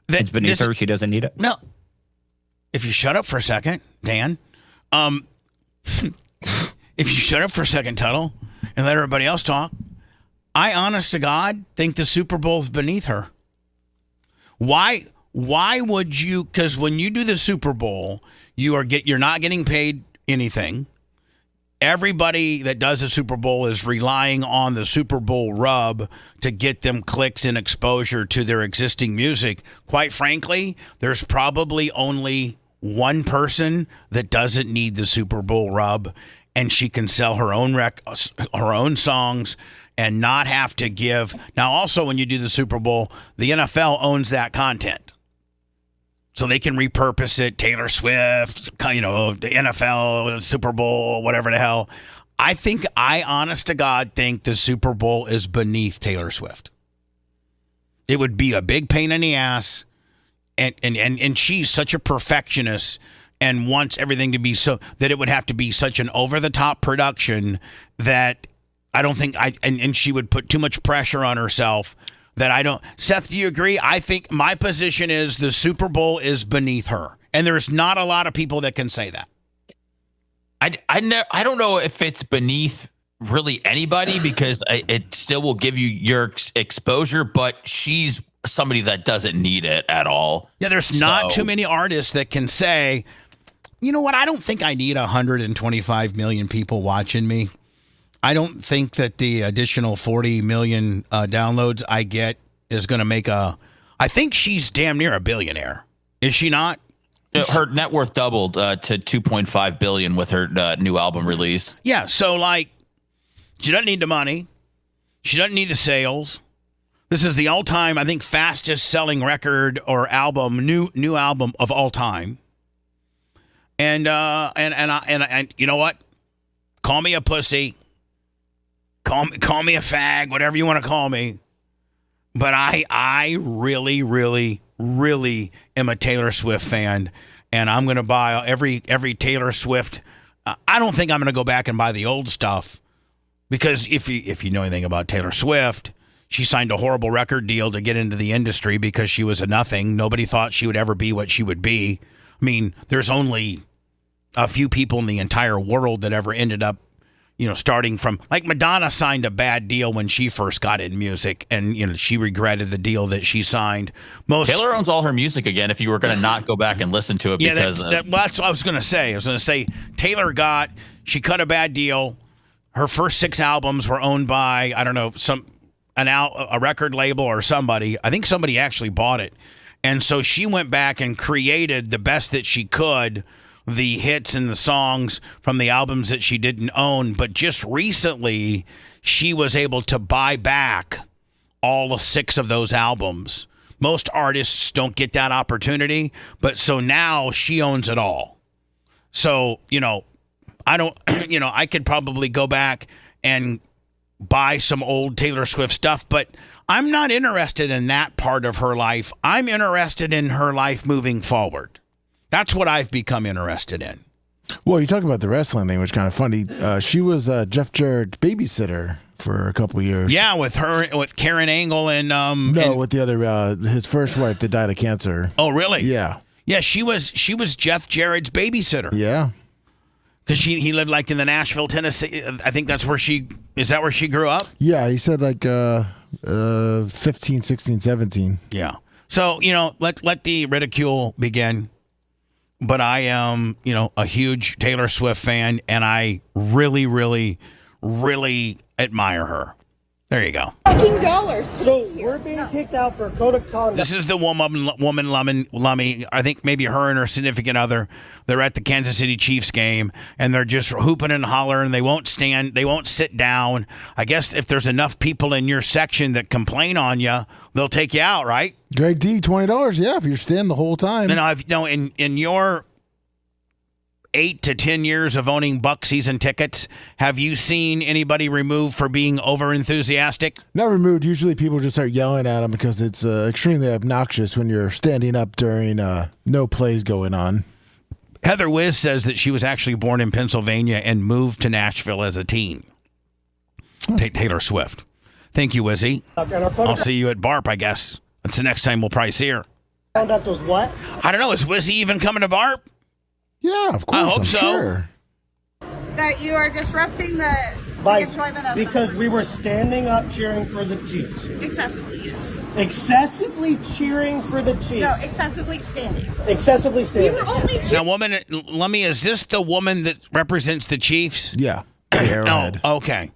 It's beneath her. She doesn't need it. No. If you shut up for a second, Dan. If you shut up for a second, Tuttle, and let everybody else talk, I, honest to God, think the Super Bowl's beneath her. Why would you? Because when you do the Super Bowl, you're not getting paid anything. Everybody that does the Super Bowl is relying on the Super Bowl rub to get them clicks and exposure to their existing music. Quite frankly, there's probably only one person that doesn't need the Super Bowl rub, and she can sell her own songs and not have to give. Now, also, when you do the Super Bowl, the NFL owns that content. So they can repurpose it, Taylor Swift, the NFL, Super Bowl, whatever the hell. I honest to God, think the Super Bowl is beneath Taylor Swift. It would be a big pain in the ass, and she's such a perfectionist and wants everything to be so that it would have to be such an over-the-top production that I don't think and she would put too much pressure on herself. That I don't. Seth, do you agree? I think my position is the Super Bowl is beneath her, and there's not a lot of people that can say that. I don't know if it's beneath really anybody because it still will give you your exposure, but she's somebody that doesn't need it at all. Yeah, there's not too many artists that can say, you know what? I don't think I need 125 million people watching me. I don't think that the additional 40 million downloads I get is going to make I think she's damn near a billionaire. Is she not? Her net worth doubled to 2.5 billion with her new album release. Yeah, so she doesn't need the money. She doesn't need the sales. This is the all-time, I think, fastest selling record or album, new album of all time. And you know what? Call me a pussy. Call me a fag, whatever you want to call me. But I really, really, really am a Taylor Swift fan, and I'm going to buy every Taylor Swift. I don't think I'm going to go back and buy the old stuff because if you know anything about Taylor Swift, she signed a horrible record deal to get into the industry because she was a nothing. Nobody thought she would ever be what she would be. I mean, there's only a few people in the entire world that ever ended up, starting from, like, Madonna signed a bad deal when she first got in music, and, she regretted the deal that she signed. Taylor owns all her music again if you were going to not go back and listen to it. Yeah, because that's what I was going to say. I was going to say Taylor she cut a bad deal. Her first 6 albums were owned by, I don't know, a record label or somebody. I think somebody actually bought it. And so she went back and created the best that she could, the hits and the songs from the albums that she didn't own. But just recently, she was able to buy back all 6 of those albums. Most artists don't get that opportunity, but so now she owns it all. So, I don't, I could probably go back and buy some old Taylor Swift stuff, but I'm not interested in that part of her life. I'm interested in her life moving forward. That's what I've become interested in. Well, you talk about the wrestling thing, which is kind of funny. She was Jeff Jarrett's babysitter for a couple of years. Yeah, with Karen Angle and with the other his first wife that died of cancer. Oh, really? Yeah. Yeah, she was Jeff Jarrett's babysitter. Yeah. Because he lived like in the Nashville, Tennessee. I think that's where is that where she grew up? Yeah, he said like 15, 16, 17. Yeah. So, let the ridicule begin. But I am, a huge Taylor Swift fan, and I really, really, really admire her. There you go. $15. So we're being kicked out for code of conduct. This is the woman Lummy. I think maybe her and her significant other. They're at the Kansas City Chiefs game, and they're just hooping and hollering. They won't stand. They won't sit down. I guess if there's enough people in your section that complain on you, they'll take you out, right? Greg D, $20. Yeah, if you're standing the whole time. And in your 8 to 10 years of owning Buck season tickets, have you seen anybody removed for being over enthusiastic? Not removed. Usually people just start yelling at them because it's extremely obnoxious when you're standing up during no plays going on. Heather Wiz says that she was actually born in Pennsylvania and moved to Nashville as a teen. Taylor Swift. Thank you, Wizzy. I'll see you at BARP, I guess. That's the next time we'll probably see her. Conduct was what? I don't know. Is Wizzy even coming to BARP? Yeah, of course. I hope I'm so. Sure. That you are disrupting the enjoyment of because we were standing up cheering for the Chiefs. Excessively, yes. Excessively cheering for the Chiefs. No, excessively standing. Excessively standing. We were only Now, woman, Lummy, is this the woman that represents the Chiefs? Yeah. The Arrowhead. Oh, okay.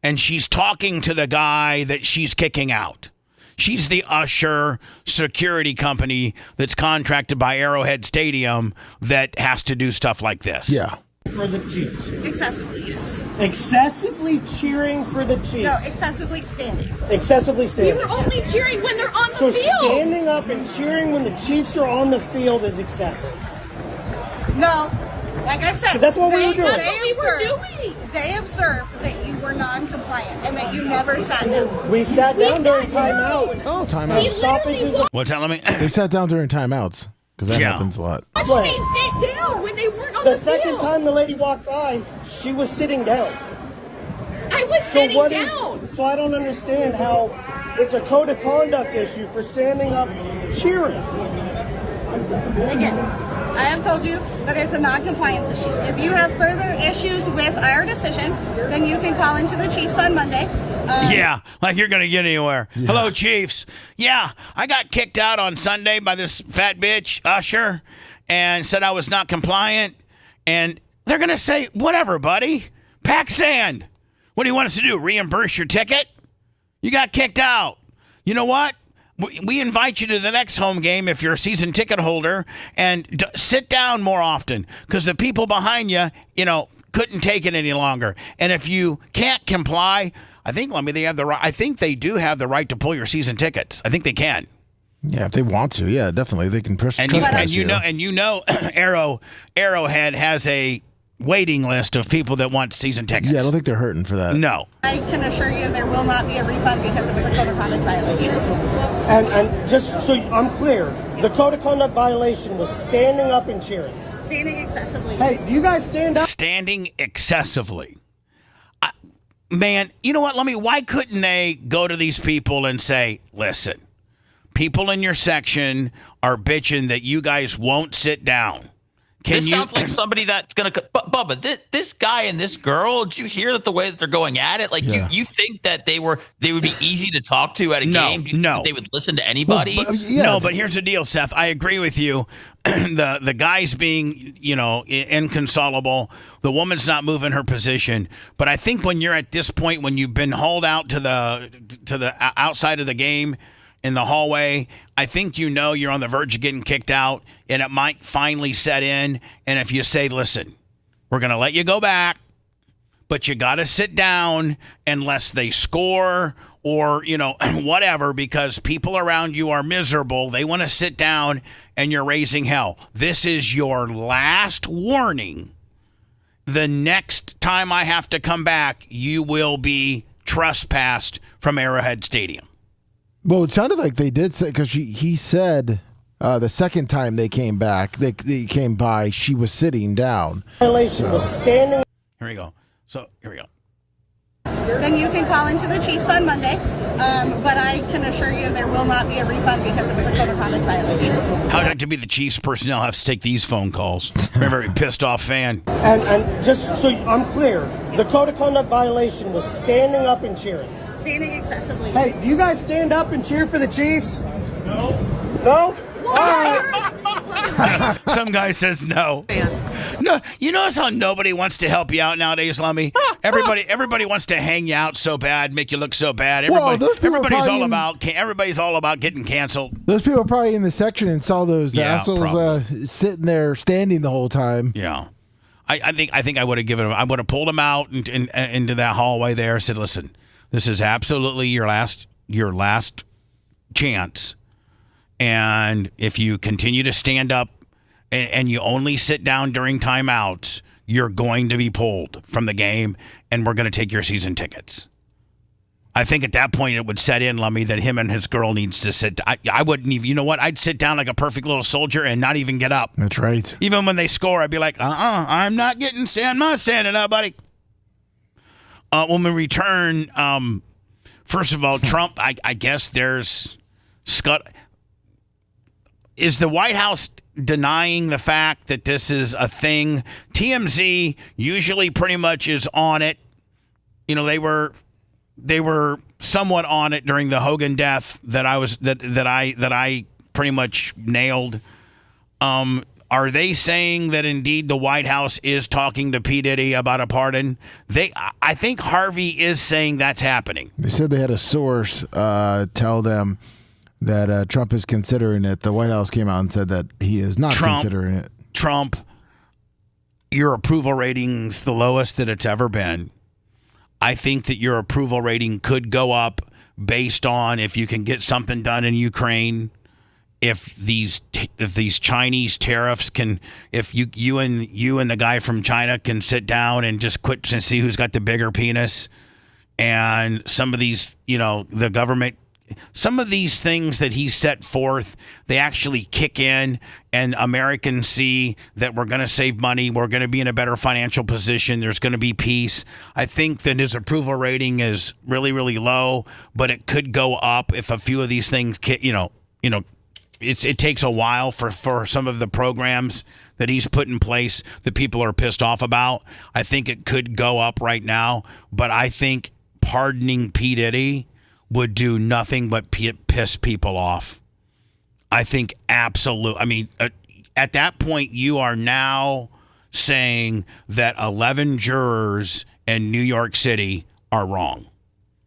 And she's talking to the guy that she's kicking out. She's the usher security company that's contracted by Arrowhead Stadium that has to do stuff like this. Yeah. For the Chiefs. Excessively, yes. Excessively cheering for the Chiefs. No, excessively standing. Excessively standing. We were only cheering when they're on the so field. So standing up and cheering when the Chiefs are on the field is excessive. No. Like I said, that's what we were doing. They observed that you were non-compliant and that you never sat down. We sat down during timeouts. Oh, timeouts. What's that? Let me. They sat down during timeouts because that happens a lot. They sat down when they weren't on the the field. second time the lady walked by, she was sitting down. I was sitting down. So I don't understand how it's a code of conduct issue for standing up cheering. Again, I have told you that it's a non-compliance issue. If you have further issues with our decision, then you can call into the Chiefs on Monday. Yeah, like you're going to get anywhere. Yeah. Hello, Chiefs. Yeah, I got kicked out on Sunday by this fat bitch, Usher, and said I was not compliant. And they're going to say, whatever, buddy. Pack sand. What do you want us to do, reimburse your ticket? You got kicked out. You know what? We invite you to the next home game if you're a season ticket holder, and sit down more often because the people behind you, couldn't take it any longer. And if you can't comply, I think they have the right. I think they do have the right to pull your season tickets. I think they can. Yeah, if they want to, yeah, definitely they can push. Arrowhead has a waiting list of people that want season tickets. Yeah, I don't think they're hurting for that. No. I can assure you there will not be a refund because it was a code of conduct violation. And just so I'm clear, the code of conduct violation was standing up and cheering. Standing excessively. Hey, do you guys stand up? Standing excessively. Man, you know what? Why couldn't they go to these people and say, listen, people in your section are bitching that you guys won't sit down. This sounds like somebody that's going to... Bubba, this guy and this girl, did you hear that the way that they're going at it? Like, you think that they would be easy to talk to at a game? Do you think they would listen to anybody? Well, but here's the deal, Seth. I agree with you. The guy's being, inconsolable. The woman's not moving her position. But I think when you're at this point, when you've been hauled out to the outside of the game, in the hallway, I think you're on the verge of getting kicked out, and it might finally set in. And if you say, listen, we're going to let you go back, but you got to sit down unless they score or, whatever, because people around you are miserable. They want to sit down, and you're raising hell. This is your last warning. The next time I have to come back, you will be trespassed from Arrowhead Stadium. Well, it sounded like they did say, because he said The second time they came back, they came by, she was sitting down. Violation was standing. Here we go. So here we go. Then you can call into the Chiefs on Monday. But I can assure you there will not be a refund because it was a code of conduct violation. How'd it to be the Chiefs personnel have to take these phone calls? Remember, a pissed off fan. And just so I'm clear, the code of conduct violation was standing up and cheering. Standing excessively. Hey, do you guys stand up and cheer for the Chiefs? No. No? All right. Some guy says no. No, you notice how nobody wants to help you out nowadays, Lummy? Everybody wants to hang you out so bad, make you look so bad. Everybody's all about getting canceled. Those people are probably in the section and saw those assholes sitting there standing the whole time. Yeah. I think I would have given them. I would have pulled them out into that hallway there. Said, "Listen, this is absolutely your last chance, and if you continue to stand up and you only sit down during timeouts, you're going to be pulled from the game, and we're going to take your season tickets." I think at that point it would set in, Lummy, that him and his girl needs to sit. I wouldn't even. You know what? I'd sit down like a perfect little soldier and not even get up. That's right. Even when they score, I'd be like, I'm not standing up, buddy. When we return, first of all, Trump, I guess there's is the White House denying the fact that this is a thing? TMZ usually pretty much is on it. You know, they were somewhat on it during the Hogan death that I pretty much nailed. Are they saying that indeed the White House is talking to P. Diddy about a pardon? I think Harvey is saying that's happening. They said they had a source tell them that Trump is considering it. The White House came out and said that he is not considering it. Trump, your approval rating's the lowest that it's ever been. I think that your approval rating could go up based on if you can get something done in Ukraine, if these Chinese tariffs can, if you and the guy from China can sit down and just quit and see who's got the bigger penis, and some of these, the government. Some of these things that he set forth, they actually kick in, and Americans see that we're going to save money. We're going to be in a better financial position. There's going to be peace. I think that his approval rating is really, really low, but it could go up if a few of these things, it takes a while for some of the programs that he's put in place that people are pissed off about. I think it could go up right now, but I think pardoning P. Diddy would do nothing but piss people off. I think absolutely. I mean, at that point, you are now saying that 11 jurors in New York City are wrong.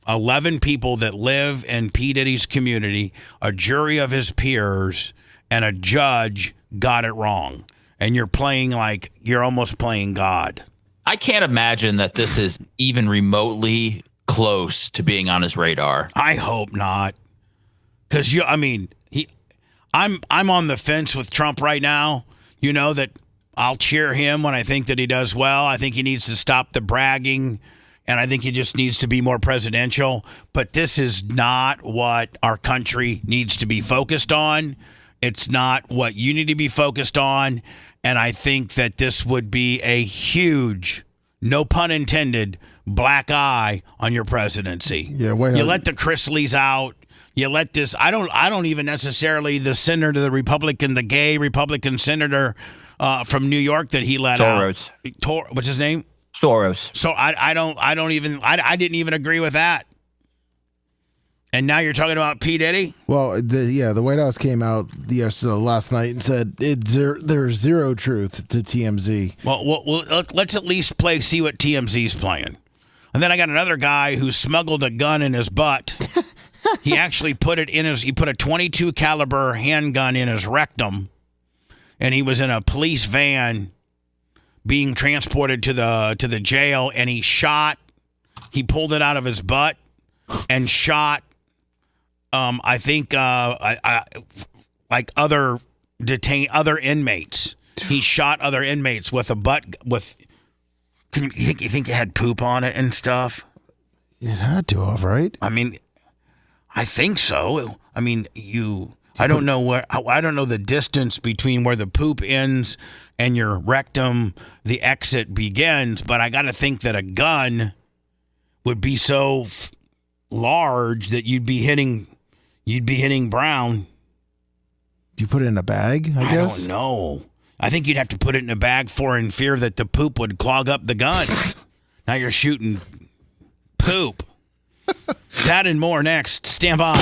11 people that live in P. Diddy's community, a jury of his peers, and a judge got it wrong. And you're almost playing God. I can't imagine that this is even remotely close to being on his radar. I hope not, because I'm on the fence with Trump right now. You know that I'll cheer him when I think that he does well. I think he needs to stop the bragging, and I think he just needs to be more presidential. But this is not what our country needs to be focused on. It's not what you need to be focused on, and I think that this would be a huge, no pun intended, black eye on your presidency. Yeah, you let the Chrisleys out. You let this. I don't even necessarily the senator, the gay Republican senator from New York that he let Soros. out. What's his name? Soros. So I didn't even agree with that. And now you're talking about P. Diddy? Well, the White House came out last night and said there's zero truth to TMZ. Well, let's at least see what TMZ's playing. And then I got another guy who smuggled a gun in his butt. He actually put a 22 caliber handgun in his rectum, and he was in a police van being transported to the jail, and he pulled it out of his butt and shot other inmates. He shot other inmates with a butt with. You think it had poop on it and stuff? It had to have, right? I mean, I think so. I mean, I don't know the distance between where the poop ends and your rectum, the exit begins, but I got to think that a gun would be so large that you'd be hitting Brown. Do you put it in a bag, I guess? I don't know. I think you'd have to put it in a bag in fear that the poop would clog up the gun. Now you're shooting poop. That and more next. Stand by.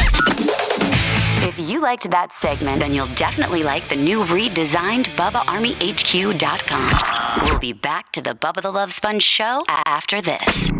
If you liked that segment, then you'll definitely like the new redesigned BubbaArmyHQ.com. We'll be back to the Bubba the Love Sponge show after this.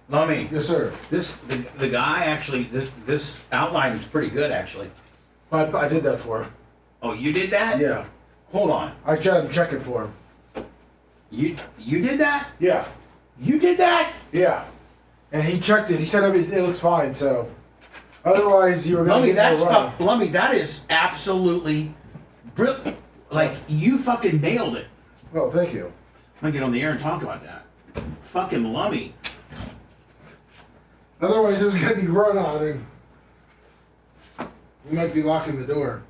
Lummy. Yes, sir. The guy actually, this outline is pretty good actually. I did that for him. Oh, you did that? Yeah. Hold on. I tried to check it for him. You did that? Yeah. You did that? Yeah. And he checked it. He said it looks fine. So, otherwise you were going to get more running. Lummy, that is absolutely brilliant. Like you fucking nailed it. Well, thank you. I'm gonna get on the air and talk about that. Fucking Lummy. Otherwise, it was going to be run on, and we might be locking the door.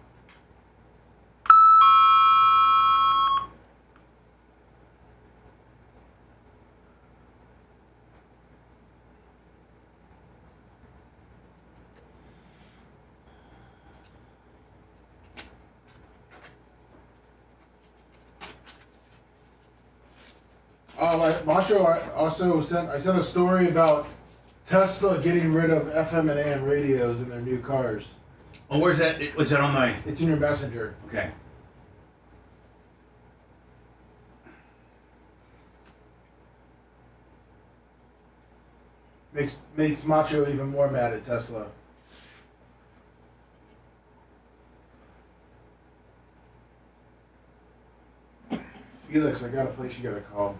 Macho, I sent a story about Tesla getting rid of FM and AM radios in their new cars. Oh, where's that? Was that on my? It's in your messenger. Okay. Makes Macho even more mad at Tesla. Felix, I got a place you gotta call.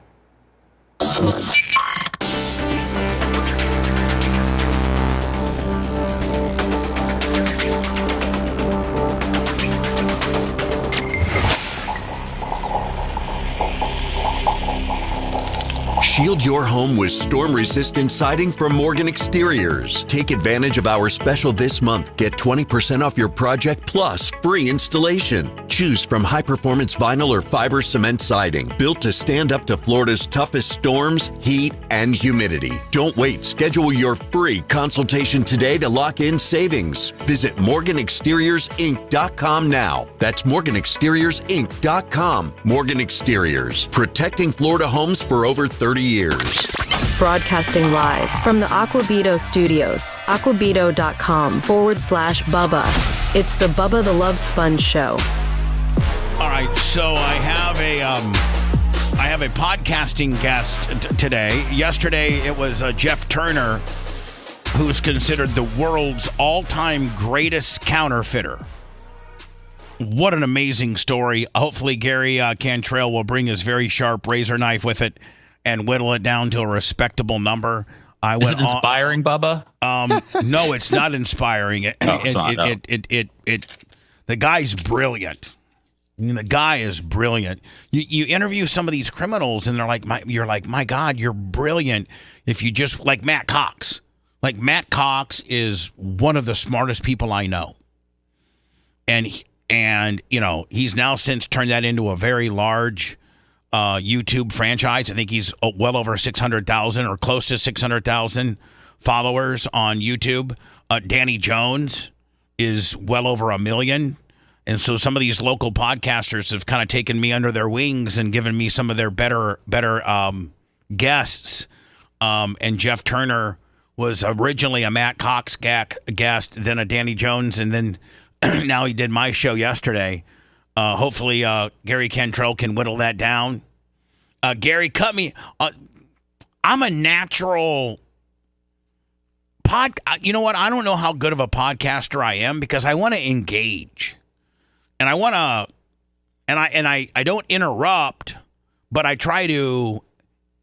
Shield your home with storm-resistant siding from Morgan Exteriors. Take advantage of our special this month. Get 20% off your project plus free installation. Choose from high-performance vinyl or fiber cement siding, built to stand up to Florida's toughest storms, heat, and humidity. Don't wait. Schedule your free consultation today to lock in savings. Visit MorganExteriorsInc.com now. That's MorganExteriorsInc.com. Morgan Exteriors, protecting Florida homes for over 30 years. Broadcasting live from the Aquabito studios, aquabito.com/Bubba. It's the Bubba the Love Sponge Show. All right, so I have a podcasting guest today. Yesterday it was Jeff Turner, who's considered the world's all-time greatest counterfeiter. What an amazing story. Hopefully Gary Cantrell will bring his very sharp razor knife with it and whittle it down to a respectable number. Is it inspiring, Bubba? No, it's not inspiring. The guy's brilliant. I mean, the guy is brilliant. You interview some of these criminals, and you're like, my God, you're brilliant. If you just like Matt Cox. Like Matt Cox is one of the smartest people I know, and you know he's now since turned that into a very large YouTube franchise. I think he's well over 600,000 or close to 600,000 followers on YouTube. Danny Jones is well over 1 million. And so some of these local podcasters have kind of taken me under their wings and given me some of their better guests. And Jeff Turner was originally a Matt Cox guest, then a Danny Jones, and then now he did my show yesterday. Hopefully Gary Cantrell can whittle that down. Gary, cut me. I'm a natural you know what? I don't know how good of a podcaster I am because I want to engage. And I want to, and I don't interrupt, but I try to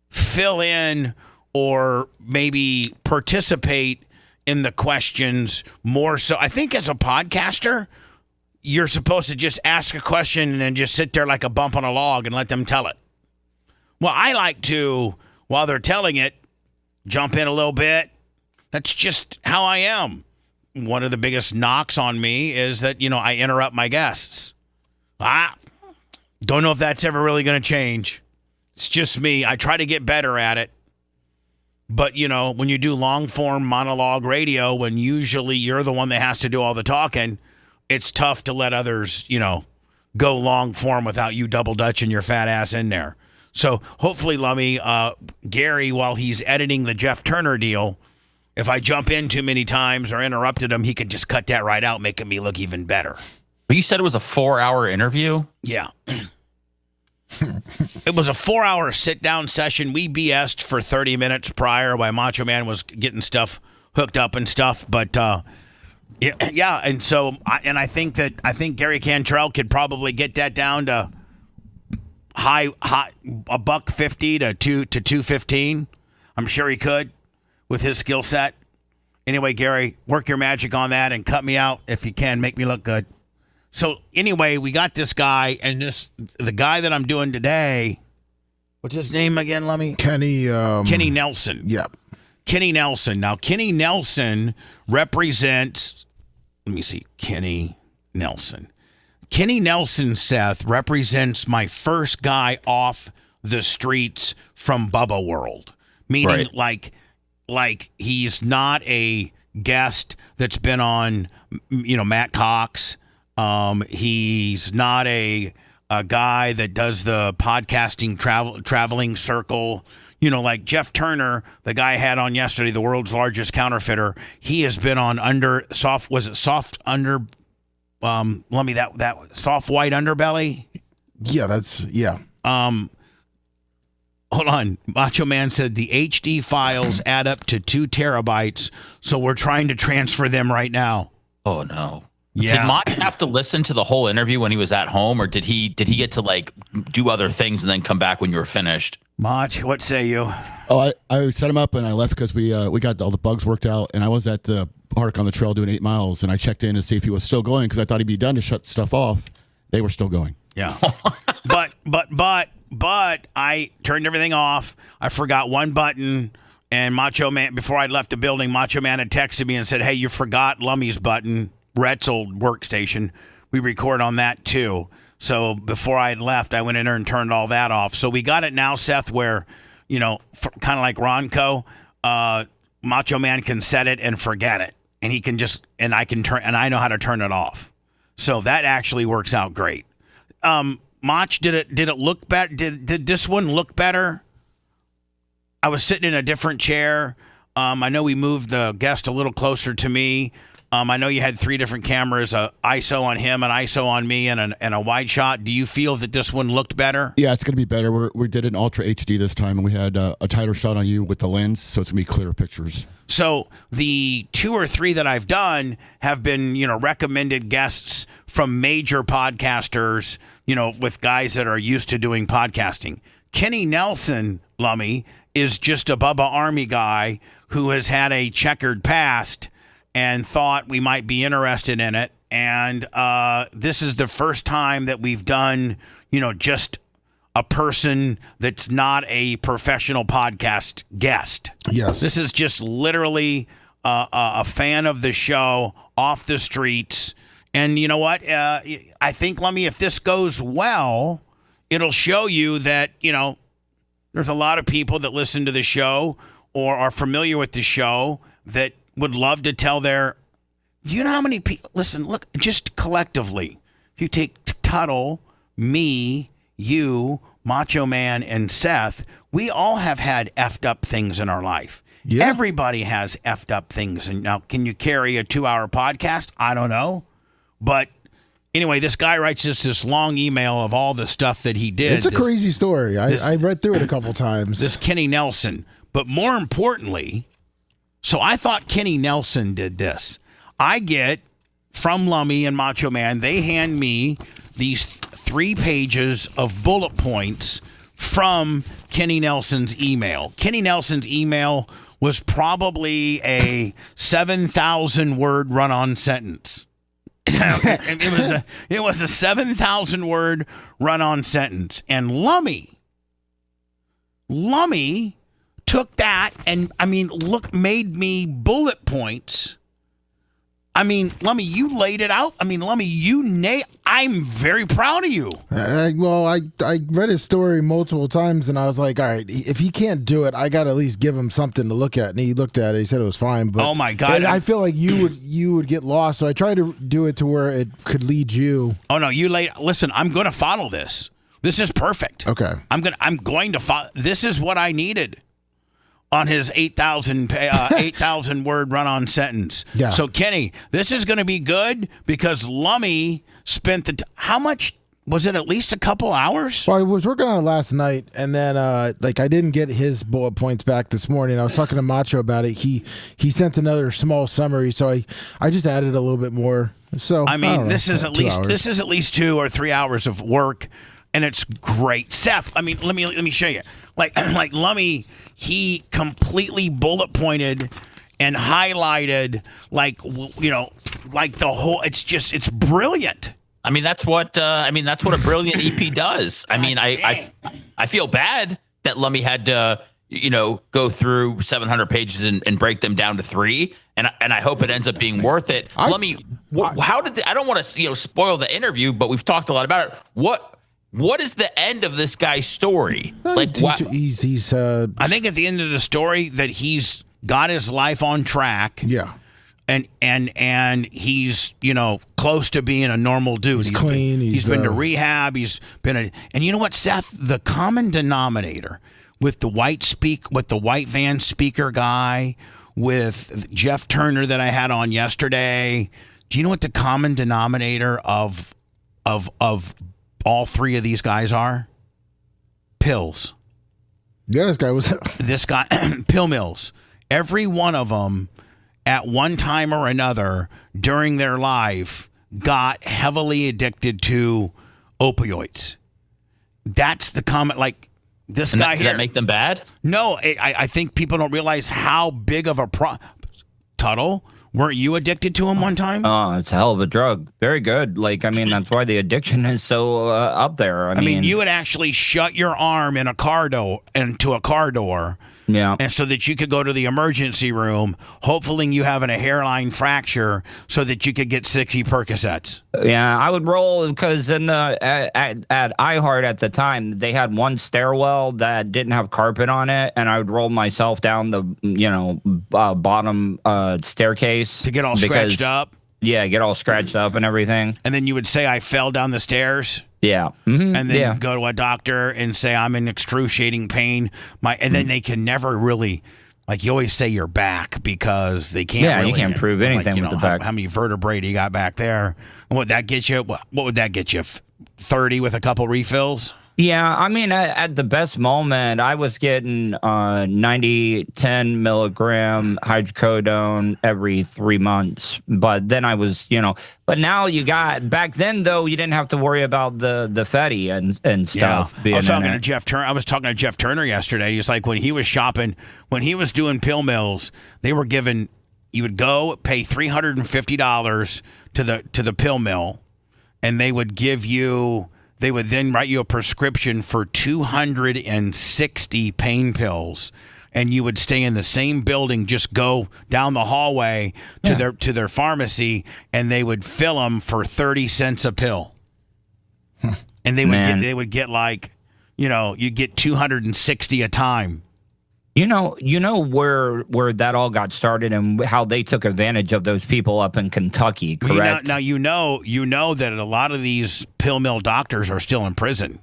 fill in or maybe participate in the questions more so. I think as a podcaster, you're supposed to just ask a question and then just sit there like a bump on a log and let them tell it. Well, I like to, while they're telling it, jump in a little bit. That's just how I am. One of the biggest knocks on me is that, you know, I interrupt my guests. I don't know if that's ever really going to change. It's just me. I try to get better at it. But, you know, when you do long-form monologue radio, when usually you're the one that has to do all the talking, it's tough to let others, you know, go long-form without you double-dutching your fat ass in there. So hopefully, Lummy, Gary, while he's editing the Jeff Turner deal, if I jump in too many times or interrupted him, he could just cut that right out, making me look even better. But you said it was a 4-hour interview? Yeah. It was a 4-hour sit-down session. We BS'd for 30 minutes prior while Macho Man was getting stuff hooked up and stuff. But, yeah, and so I think Gary Cantrell could probably get that down to high $150 to $215. I'm sure he could with his skill set. Anyway, Gary, work your magic on that and cut me out if you can. Make me look good. So anyway, we got this guy, and the guy that I'm doing today, what's his name again, Lummy? Kenny Nelson. Yep. Kenny Nelson. Now, Kenny Nelson represents, let me see, Kenny Nelson. Kenny Nelson, Seth, represents my first guy off the streets from Bubba World. Meaning, Right. like he's not a guest that's been on, you know, Matt Cox. He's not a a guy that does the podcasting traveling circle. You know, like Jeff Turner, the guy I had on yesterday, the world's largest counterfeiter. He has been on soft white underbelly? Yeah. Hold on. Macho Man said the HD files add up to 2 terabytes, so we're trying to transfer them right now. Oh no. Yeah. Did Mach have to listen to the whole interview when he was at home, or did he get to like do other things and then come back when you were finished? Mach, what say you? Oh, I set him up and I left because we got all the bugs worked out, and I was at the park on the trail doing 8 miles, and I checked in to see if he was still going because I thought he'd be done to shut stuff off. They were still going. Yeah. But I turned everything off. I forgot one button, and Macho Man, before I left the building, Macho Man had texted me and said, hey, you forgot Lummy's button, Rhett's old workstation. We record on that too. So before I had left, I went in there and turned all that off. So we got it now, Seth, where, you know, kind of like Ronco, Macho Man can set it and forget it. And he can just, and I can turn, and I know how to turn it off. So that actually works out great. Mach, did it look better? Did this one look better? I was sitting in a different chair. I know we moved the guest a little closer to me. I know you had 3 different cameras, a ISO on him, an ISO on me, and a wide shot. Do you feel that this one looked better? Yeah, it's going to be better. We did it in Ultra HD this time, and we had a tighter shot on you with the lens, so it's going to be clearer pictures. So the 2 or 3 that I've done have been, you know, recommended guests from major podcasters, you know, with guys that are used to doing podcasting. Kenny Nelson, Lummy, is just a Bubba Army guy who has had a checkered past and thought we might be interested in it. And this is the first time that we've done, you know, just a person that's not a professional podcast guest. Yes. This is just literally a fan of the show off the streets. And you know what? I think, Lummy, if this goes well, it'll show you that, you know, there's a lot of people that listen to the show or are familiar with the show that would love to tell their, do you know how many people, listen, look, just collectively, if you take Tuttle, me, you, Macho Man, and Seth, we all have had effed up things in our life. Yeah. Everybody has effed up things. And now, can you carry a 2-hour podcast? I don't know. But anyway, this guy writes us this long email of all the stuff that he did. It's a crazy story. I read through it a couple times. This Kenny Nelson. But more importantly, so I thought Kenny Nelson did this. I get from Lummy and Macho Man, they hand me these 3 pages of bullet points from Kenny Nelson's email. Kenny Nelson's email was probably a 7,000-word run-on sentence. It was a 7,000-word run-on sentence. And Lummy took that and, I mean, made me bullet points. I mean, Lummy, you laid it out. I mean, Lummy, I'm very proud of you. Well, I read his story multiple times, and I was like, all right, if he can't do it, I got to at least give him something to look at. And he looked at it. He said it was fine. But oh, my God. I feel like you would get lost, so I tried to do it to where it could lead you. Oh, no, listen, I'm going to follow this. This is perfect. Okay. I'm going to follow. This is what I needed on his 8,000 word run-on sentence. Yeah. So, Kenny, this is going to be good because Lummy spent how much? Was it at least a couple hours? Well, I was working on it last night, and then I didn't get his bullet points back this morning. I was talking to Macho about it. He sent another small summary, so I just added a little bit more. So I mean, this is at least 2 or 3 hours of work, and it's great. Seth, I mean, let me show you. Like Lummy, he completely bullet pointed and highlighted the whole. It's brilliant. I mean, that's what a brilliant EP does. I mean, I feel bad that Lummy had to, go through 700 pages and break them down to 3. And I hope it ends up being worth it. Lummy, how did I don't want to, spoil the interview, but we've talked a lot about it. What is the end of this guy's story? He's I think at the end of the story that he's got his life on track. Yeah. and he's close to being a normal dude. He's clean. He's been to rehab. He's been and you know what, Seth? The common denominator with the white van speaker guy, with Jeff Turner that I had on yesterday. Do you know what the common denominator of all three of these guys are? Pills. Yeah, this guy pill mills. Every one of them at one time or another during their life got heavily addicted to opioids. That's the comment. Like this guy here. Does that make them bad? No, I think people don't realize how big of a Tuttle, weren't you addicted to him one time? Oh, it's a hell of a drug. Very good. That's why the addiction is so up there. I mean, you would actually shut your arm in a car door into a car door. Yeah. And so that you could go to the emergency room, hopefully you having a hairline fracture so that you could get 60 Percocets. Yeah, I would roll because at iHeart at the time, they had one stairwell that didn't have carpet on it, and I would roll myself down the, bottom staircase. To get all scratched up? Yeah, get all scratched up and everything. And then you would say, I fell down the stairs? Yeah. Mm-hmm. And then go to a doctor and say, I'm in excruciating pain. And then they can never really, you always say your back because they can't. Yeah, you can't prove anything with the back. How many vertebrae do you got back there? And what would that get you? What would that get you? 30 with a couple refills? Yeah, I mean, at the best moment, I was getting 10 milligram hydrocodone every 3 months. But then I was, but now back then, though, you didn't have to worry about the fetty and stuff. Yeah. I was talking to Jeff Turner yesterday. He's like, when he was shopping, when he was doing pill mills, they were giving, you would go pay $350 to the pill mill, and they would give you. They would then write you a prescription for 260 pain pills, and you would stay in the same building, just go down the hallway to their pharmacy, and they would fill them for 30 cents a pill. And they would get you get 260 a time. You know where that all got started and how they took advantage of those people up in Kentucky, correct? Now you know that a lot of these pill mill doctors are still in prison.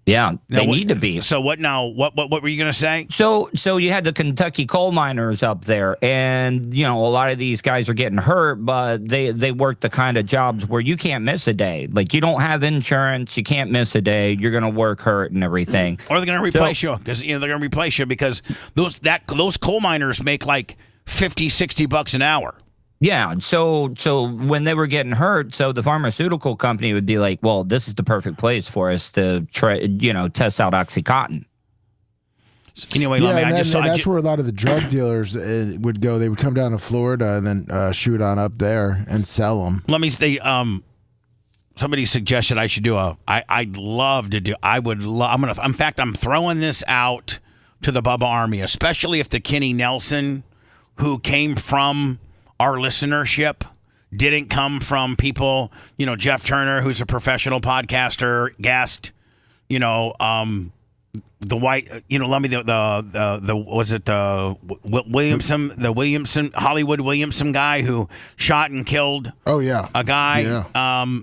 Yeah, they need to be. So what now? What were you going to say? So you had the Kentucky coal miners up there, and a lot of these guys are getting hurt, but they work the kind of jobs where you can't miss a day. Like you don't have insurance, you can't miss a day. You're going to work hurt and everything. Or they're going to replace you because they're going to replace you because those coal miners make like $50-$60 an hour. Yeah, so when they were getting hurt, so the pharmaceutical company would be like, well, this is the perfect place for us to try, test out OxyContin. So anyway, that's where a lot of the drug dealers would go. They would come down to Florida and then shoot on up there and sell them. Let me say, somebody suggested I should do I'd love to do. In fact, I'm throwing this out to the Bubba Army, especially if the Kenny Nelson, who came from our listenership, didn't come from people, Jeff Turner, who's a professional podcaster, guest, the white, let me was it the Williamson, Hollywood Williamson guy who shot and killed a guy. Yeah.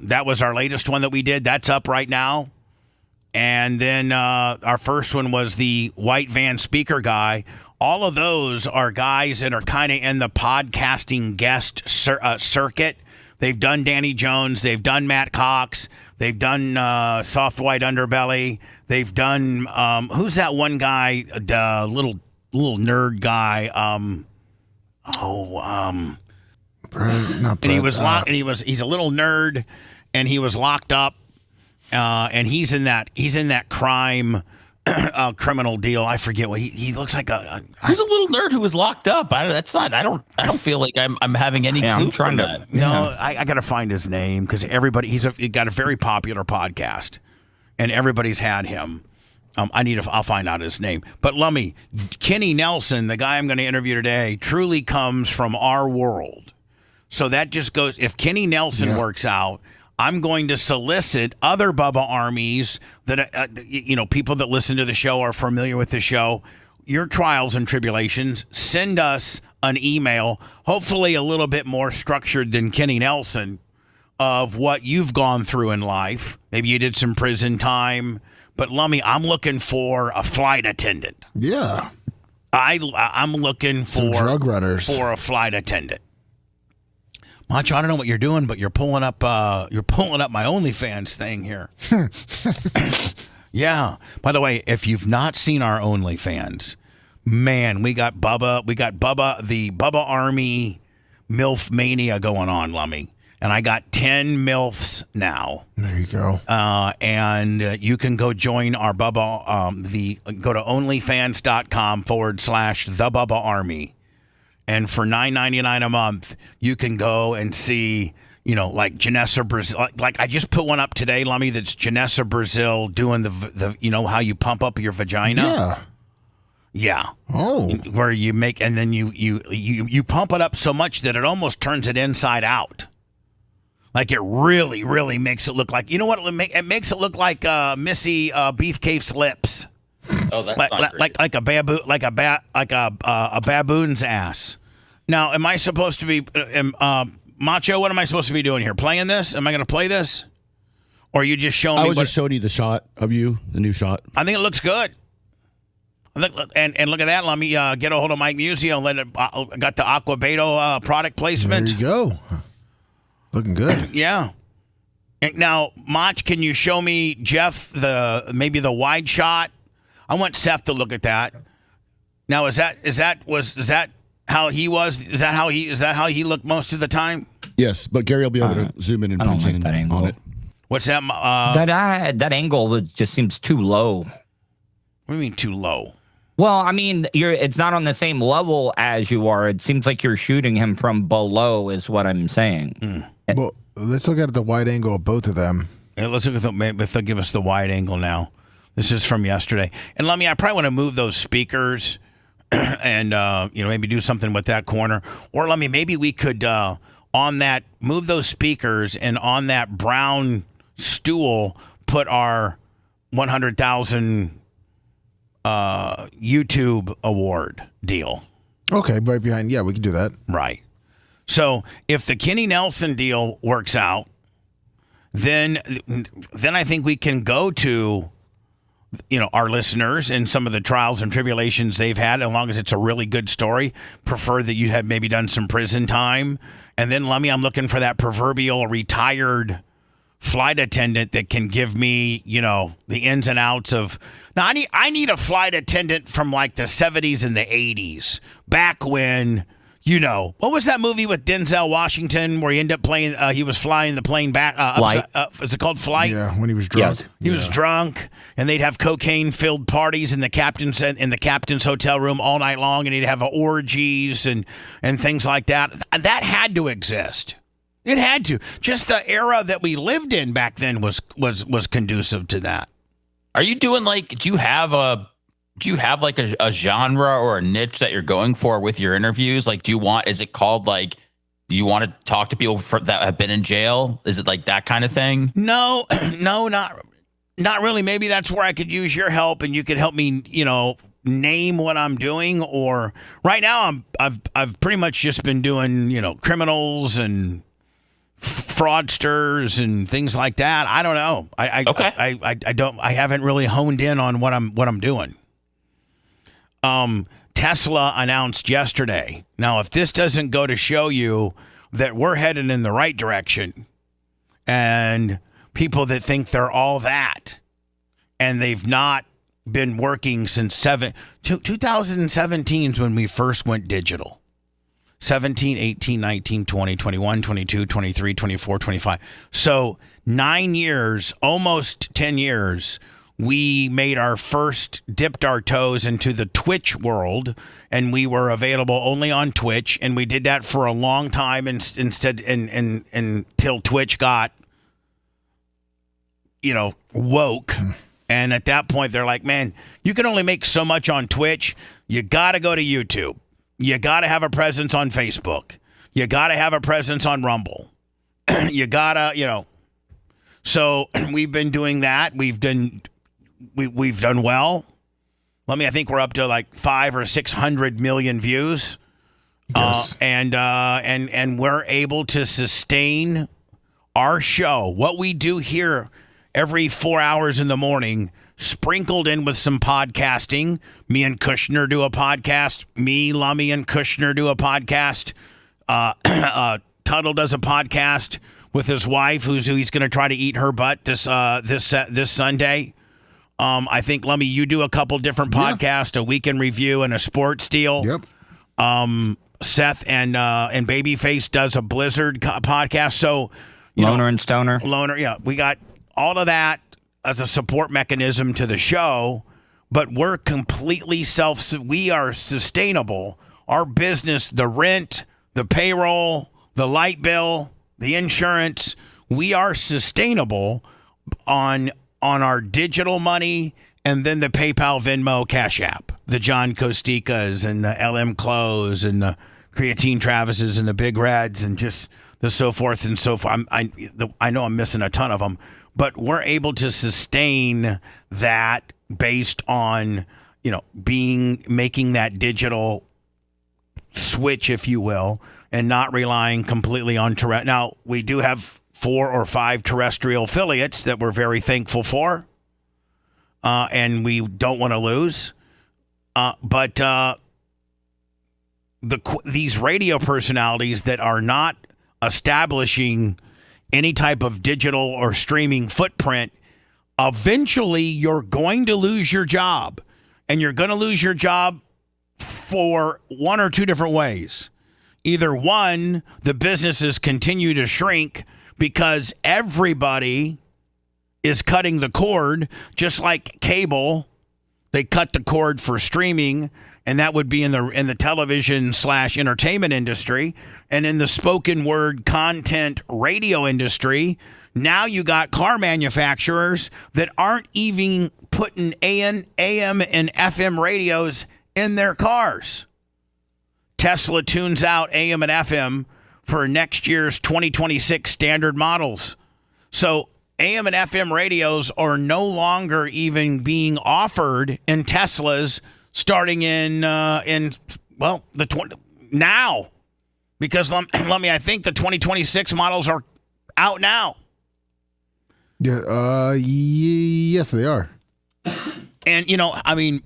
That was our latest one that we did. That's up right now. And then our first one was the white van speaker guy. All of those are guys that are kind of in the podcasting guest circuit. They've done Danny Jones. They've done Matt Cox. They've done Soft White Underbelly. They've done who's that one guy? The little nerd guy. He's a little nerd, and he was locked up, and he's in that crime. Criminal deal. I forget what he looks like. Who's a little nerd who was locked up? I don't feel like I'm having any clue. I'm trying to. That. No, I got to find his name because everybody. He got a very popular podcast, and everybody's had him. I'll find out his name. But Lummy, Kenny Nelson, the guy I'm going to interview today, truly comes from our world. So that just goes. If Kenny Nelson works out, I'm going to solicit other Bubba armies that, people that listen to the show are familiar with the show. Your trials and tribulations, send us an email, hopefully a little bit more structured than Kenny Nelson, of what you've gone through in life. Maybe you did some prison time, but Lummy, I'm looking for a flight attendant. Yeah. I'm looking for some drug runners, for a flight attendant. Macho, I don't know what you're doing, but you're pulling up my OnlyFans thing here. Yeah. By the way, if you've not seen our OnlyFans, man, we got Bubba, the Bubba Army MILF Mania going on, Lummy. And I got 10 MILFs now. There you go. And you can go join our Bubba, go to onlyfans.com/the Bubba Army. And for $9.99 a month, you can go and see, like Janessa Brazil. Like I just put one up today, Lummy, that's Janessa Brazil doing the how you pump up your vagina. Yeah. Yeah. Oh. Where you make, and then you pump it up so much that it almost turns it inside out. Like it really, really makes it look like, what it makes it look like Missy Beefcake's lips. Oh, that's like a baboon's ass. Now, am I supposed to be Macho? What am I supposed to be doing here? Playing this? Am I going to play this, or are you just showing me? I was just showing you the shot of you, the new shot. I think it looks good. And look at that. Let me get a hold of Mike Musio and let it. Got the Aquabeto product placement. There you go. Looking good. Yeah. And now, Mach, can you show me Jeff maybe the wide shot? I want Seth to look at that. Now, is that how he was? Is that how he looked most of the time? Yes, but Gary will be able to zoom in and punch in on it. What's that? That angle just seems too low. What do you mean too low? Well, I mean, it's not on the same level as you are. It seems like you're shooting him from below, is what I'm saying. Well, let's look at the wide angle of both of them. Yeah, let's look at if they'll give us the wide angle now. This is from yesterday. And I probably want to move those speakers and, maybe do something with that corner. Or maybe we could, move those speakers and on that brown stool, put our 100,000 YouTube award deal. Okay, right behind. Yeah, we can do that. Right. So if the Kenny Nelson deal works out, then I think we can go to our listeners and some of the trials and tribulations they've had, as long as it's a really good story. Prefer that you had maybe done some prison time. And then, I'm looking for that proverbial retired flight attendant that can give me, the ins and outs of. Now, I need a flight attendant from like the 70s and the 80s, back when. What was that movie with Denzel Washington where he ended up playing, he was flying the plane back? Flight. Is it called Flight? Yeah, when he was drunk. Yes. He was drunk, and they'd have cocaine-filled parties in the captain's hotel room all night long, and he'd have orgies and things like that. That had to exist. It had to. Just the era that we lived in back then was conducive to that. Are you doing do you have a genre or a niche that you're going for with your interviews? Is it called do you want to talk to people that have been in jail? Is it like that kind of thing? No, not really. Maybe that's where I could use your help, and you could help me, name what I'm doing. Or right now, I've pretty much just been doing, criminals and fraudsters and things like that. I don't know. I haven't really honed in on what I'm doing. Tesla announced yesterday. Now, if this doesn't go to show you that we're headed in the right direction, and people that think they're all that, and they've not been working since 2017 is when we first went digital. 17, 18, 19, 20, 21, 22, 23, 24, 25. So 9 years, almost 10 years, we dipped our toes into the Twitch world, and we were available only on Twitch, and we did that for a long time until Twitch got, woke. And at that point, they're like, man, you can only make so much on Twitch. You got to go to YouTube. You got to have a presence on Facebook. You got to have a presence on Rumble. You got to, So we've been doing that. We've done well. I think we're up to like 500 or 600 million views Yes. And we're able to sustain our show, what we do here every 4 hours in the morning, sprinkled in with some podcasting. Me and Kushner do a podcast. Me, Lummy, and Kushner do a podcast. Tuttle does a podcast with his wife, who he's going to try to eat her butt this Sunday. I think, Lummy, you do a couple different podcasts, a weekend review and a sports deal. Yep. Seth and Babyface does a Blizzard podcast. So Loner and Stoner. Loner, yeah. We got all of that as a support mechanism to the show, but we're completely we are sustainable. Our business, the rent, the payroll, the light bill, the insurance, we are sustainable on our digital money and then the PayPal, Venmo, Cash App, the John Costicas and the LM Clothes and the Creatine Travises and the Big Reds and just the so forth and so forth. I know I'm missing a ton of them, but we're able to sustain that based on, making that digital switch, if you will, and not relying completely on terrestrial. Now, we do have 4 or 5 terrestrial affiliates that we're very thankful for, and we don't want to lose. But these radio personalities that are not establishing any type of digital or streaming footprint, eventually you're going to lose your job. And you're going to lose your job for one or two different ways. Either one, the businesses continue to shrink because everybody is cutting the cord, just like cable. They cut the cord for streaming, and that would be in the television / entertainment industry. And in the spoken word content radio industry, now you got car manufacturers that aren't even putting AM and FM radios in their cars. Tesla tunes out AM and FM for next year's 2026 standard models. So AM and FM radios are no longer even being offered in Teslas starting now. Because let me, I think the 2026 models are out now. Yeah, yes, they are. And,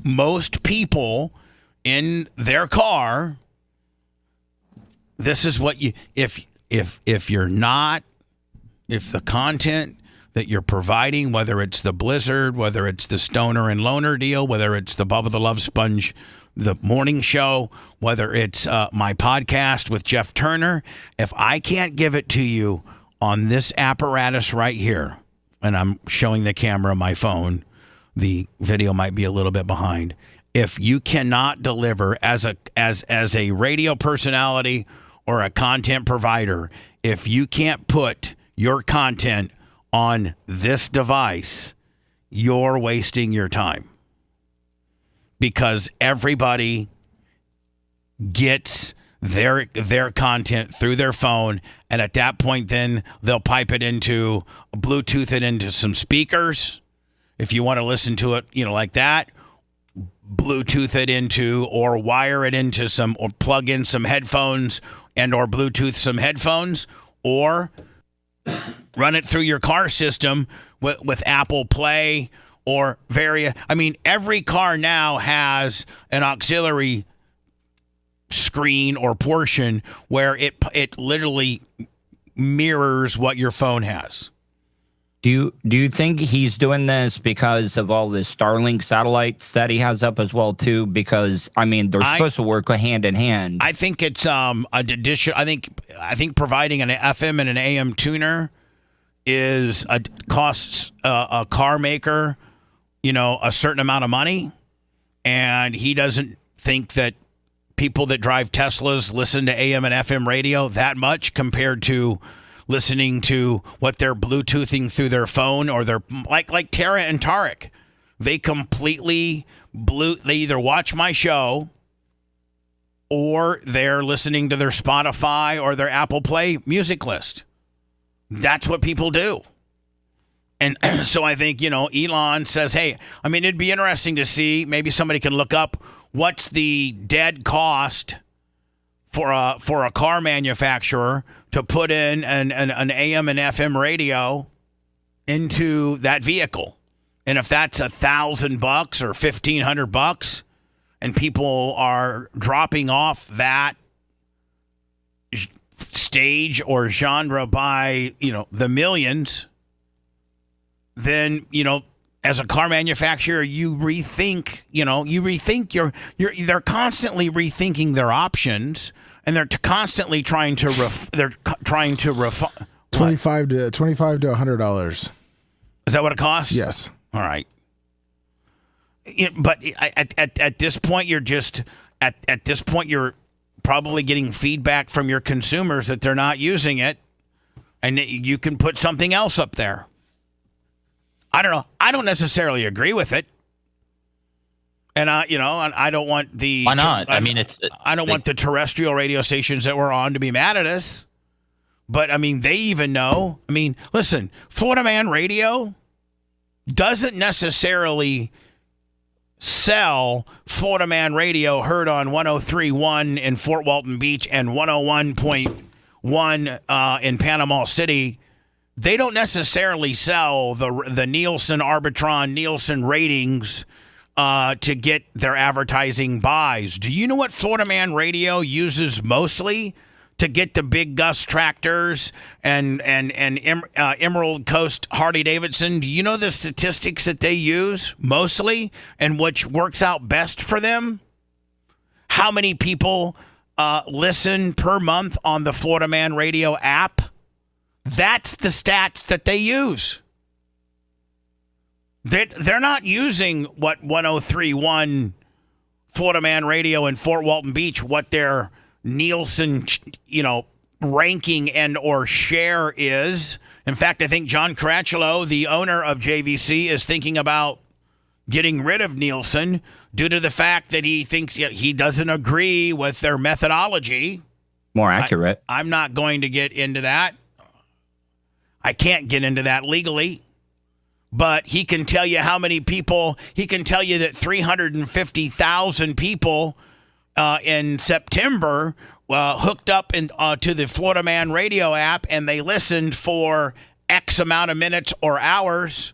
most people in their car, this is what if the content that you're providing, whether it's the Blizzard, whether it's the Stoner and Loner deal, whether it's the Bubba the Love Sponge, the morning show, whether it's my podcast with Jeff Turner, if I can't give it to you on this apparatus right here, and I'm showing the camera on my phone, the video might be a little bit behind. If you cannot deliver as a radio personality or a content provider, if you can't put your content on this device, you're wasting your time. Because everybody gets their content through their phone, and at that point then they'll Bluetooth it into some speakers. If you want to listen to it, like that, Bluetooth it into or wire it into or plug in some headphones and or Bluetooth some headphones, or run it through your car system with Apple Play or every car now has an auxiliary screen or portion where it literally mirrors what your phone has. Do you think he's doing this because of all the Starlink satellites that he has up as well too? Because they're supposed to work hand in hand. I think it's addition. I think providing an FM and an AM tuner costs a car maker, a certain amount of money, and he doesn't think that people that drive Teslas listen to AM and FM radio that much compared to listening to what they're Bluetoothing through their phone, or they're like Tara and Tarek. They completely they either watch my show or they're listening to their Spotify or their Apple Play music list. That's what people do. And so I think, Elon says, hey, it'd be interesting to see, maybe somebody can look up what's the dead cost for a car manufacturer to put in an AM and FM radio into that vehicle. And if that's $1,000 or $1,500 and people are dropping off that stage or genre by, the millions, then, as a car manufacturer, you rethink, they're constantly rethinking their options, and they're constantly trying to refine. $25 to $100. Is that what it costs? Yes. All right. But at this point, you're probably getting feedback from your consumers that they're not using it, and you can put something else up there. I don't know. I don't necessarily agree with it. And I don't want the why not? I don't want the terrestrial radio stations that we're on to be mad at us. But they even know. Listen, Florida Man Radio doesn't necessarily sell Florida Man Radio heard on 103.1 in Fort Walton Beach and 101.1 in Panama City. They don't necessarily sell the Nielsen Arbitron Nielsen ratings to get their advertising buys. Do you know what Florida Man Radio uses mostly to get the big Gus tractors and Emerald Coast Harley Davidson? Do you know the statistics that they use mostly and which works out best for them? How many people listen per month on the Florida Man Radio app? That's the stats that they use. They're not using what 103.1 Florida Man Radio in Fort Walton Beach, what their Nielsen, ranking and or share is. In fact, I think John Caracciolo, the owner of JVC, is thinking about getting rid of Nielsen due to the fact that he thinks he doesn't agree with their methodology. More accurate. I'm not going to get into that. I can't get into that legally, but he can tell you how many people. He can tell you that 350,000 people in September hooked up to the Florida Man Radio app, and they listened for X amount of minutes or hours.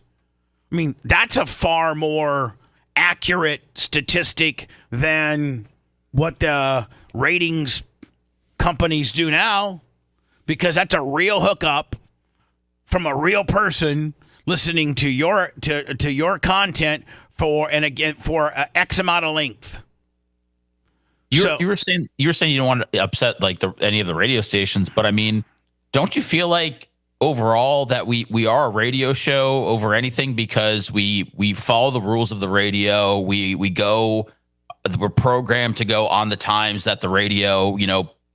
That's a far more accurate statistic than what the ratings companies do now, because that's a real hookup from a real person listening to your content for X amount of length. You were saying you don't want to upset any of the radio stations, but don't you feel like overall that we are a radio show over anything, because we follow the rules of the radio. We're programmed to go on the times that the radio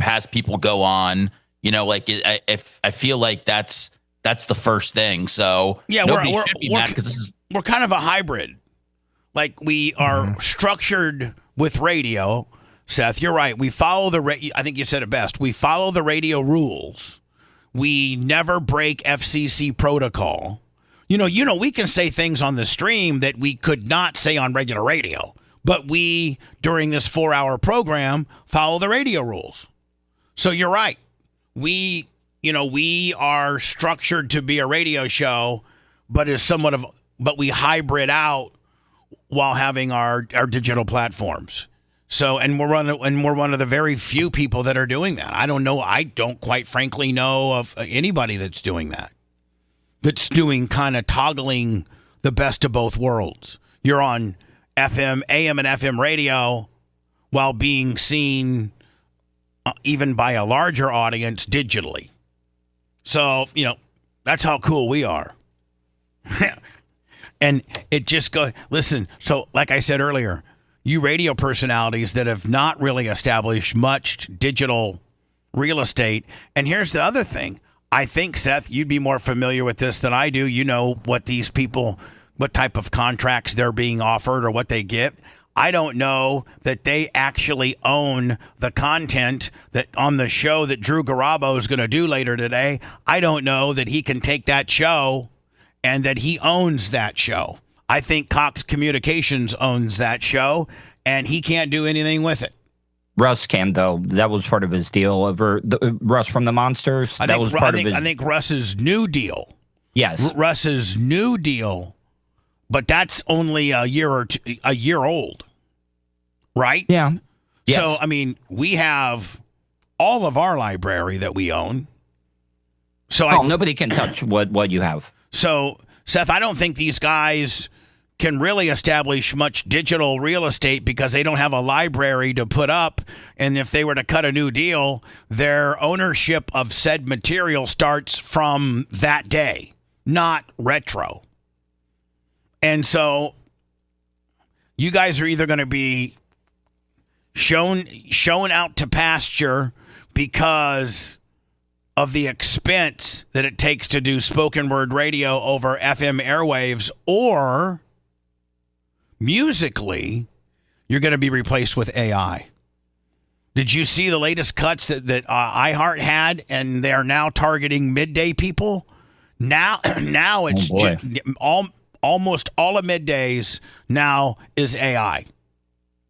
has people go on. If I feel like that's the first thing. So yeah, nobody should be mad, because we're kind of a hybrid. Like, we are structured with radio. Seth, you're right. We follow I think you said it best. We follow the radio rules. We never break FCC protocol. We can say things on the stream that we could not say on regular radio, but we, during this 4-hour program, follow the radio rules. So you're right. We are structured to be a radio show, but we hybrid out while having our digital platforms. So, and we're one of the very few people that are doing that. I don't quite frankly know of anybody that's doing that. That's doing kind of toggling the best of both worlds. You're on FM, AM, and FM radio while being seen even by a larger audience digitally. So, that's how cool we are. And it just goes, listen, so like I said earlier, you radio personalities that have not really established much digital real estate. And here's the other thing. I think, Seth, you'd be more familiar with this than I do. You know what these people, what type of contracts they're being offered or what they get. I don't know that they actually own the content that on the show that Drew Garabo is going to do later today. I don't know that he can take that show and that he owns that show. I think Cox Communications owns that show, and he can't do anything with it. Russ came, though. That was part of his deal over Russ from the Monsters. That was part of his. I think Russ's new deal. Yes. Russ's new deal, but that's only a year old, right? Yeah. Yes. So, I mean, we have all of our library that we own. So nobody can touch what you have. So, Seth, I don't think these guys can really establish much digital real estate because they don't have a library to put up. And if they were to cut a new deal, their ownership of said material starts from that day, not retro. And so you guys are either going to be shown out to pasture because of the expense that it takes to do spoken word radio over FM airwaves, or musically, you're going to be replaced with AI. Did you see the latest cuts that iHeart had, and they're now targeting midday people? Now it's almost all of middays now is AI.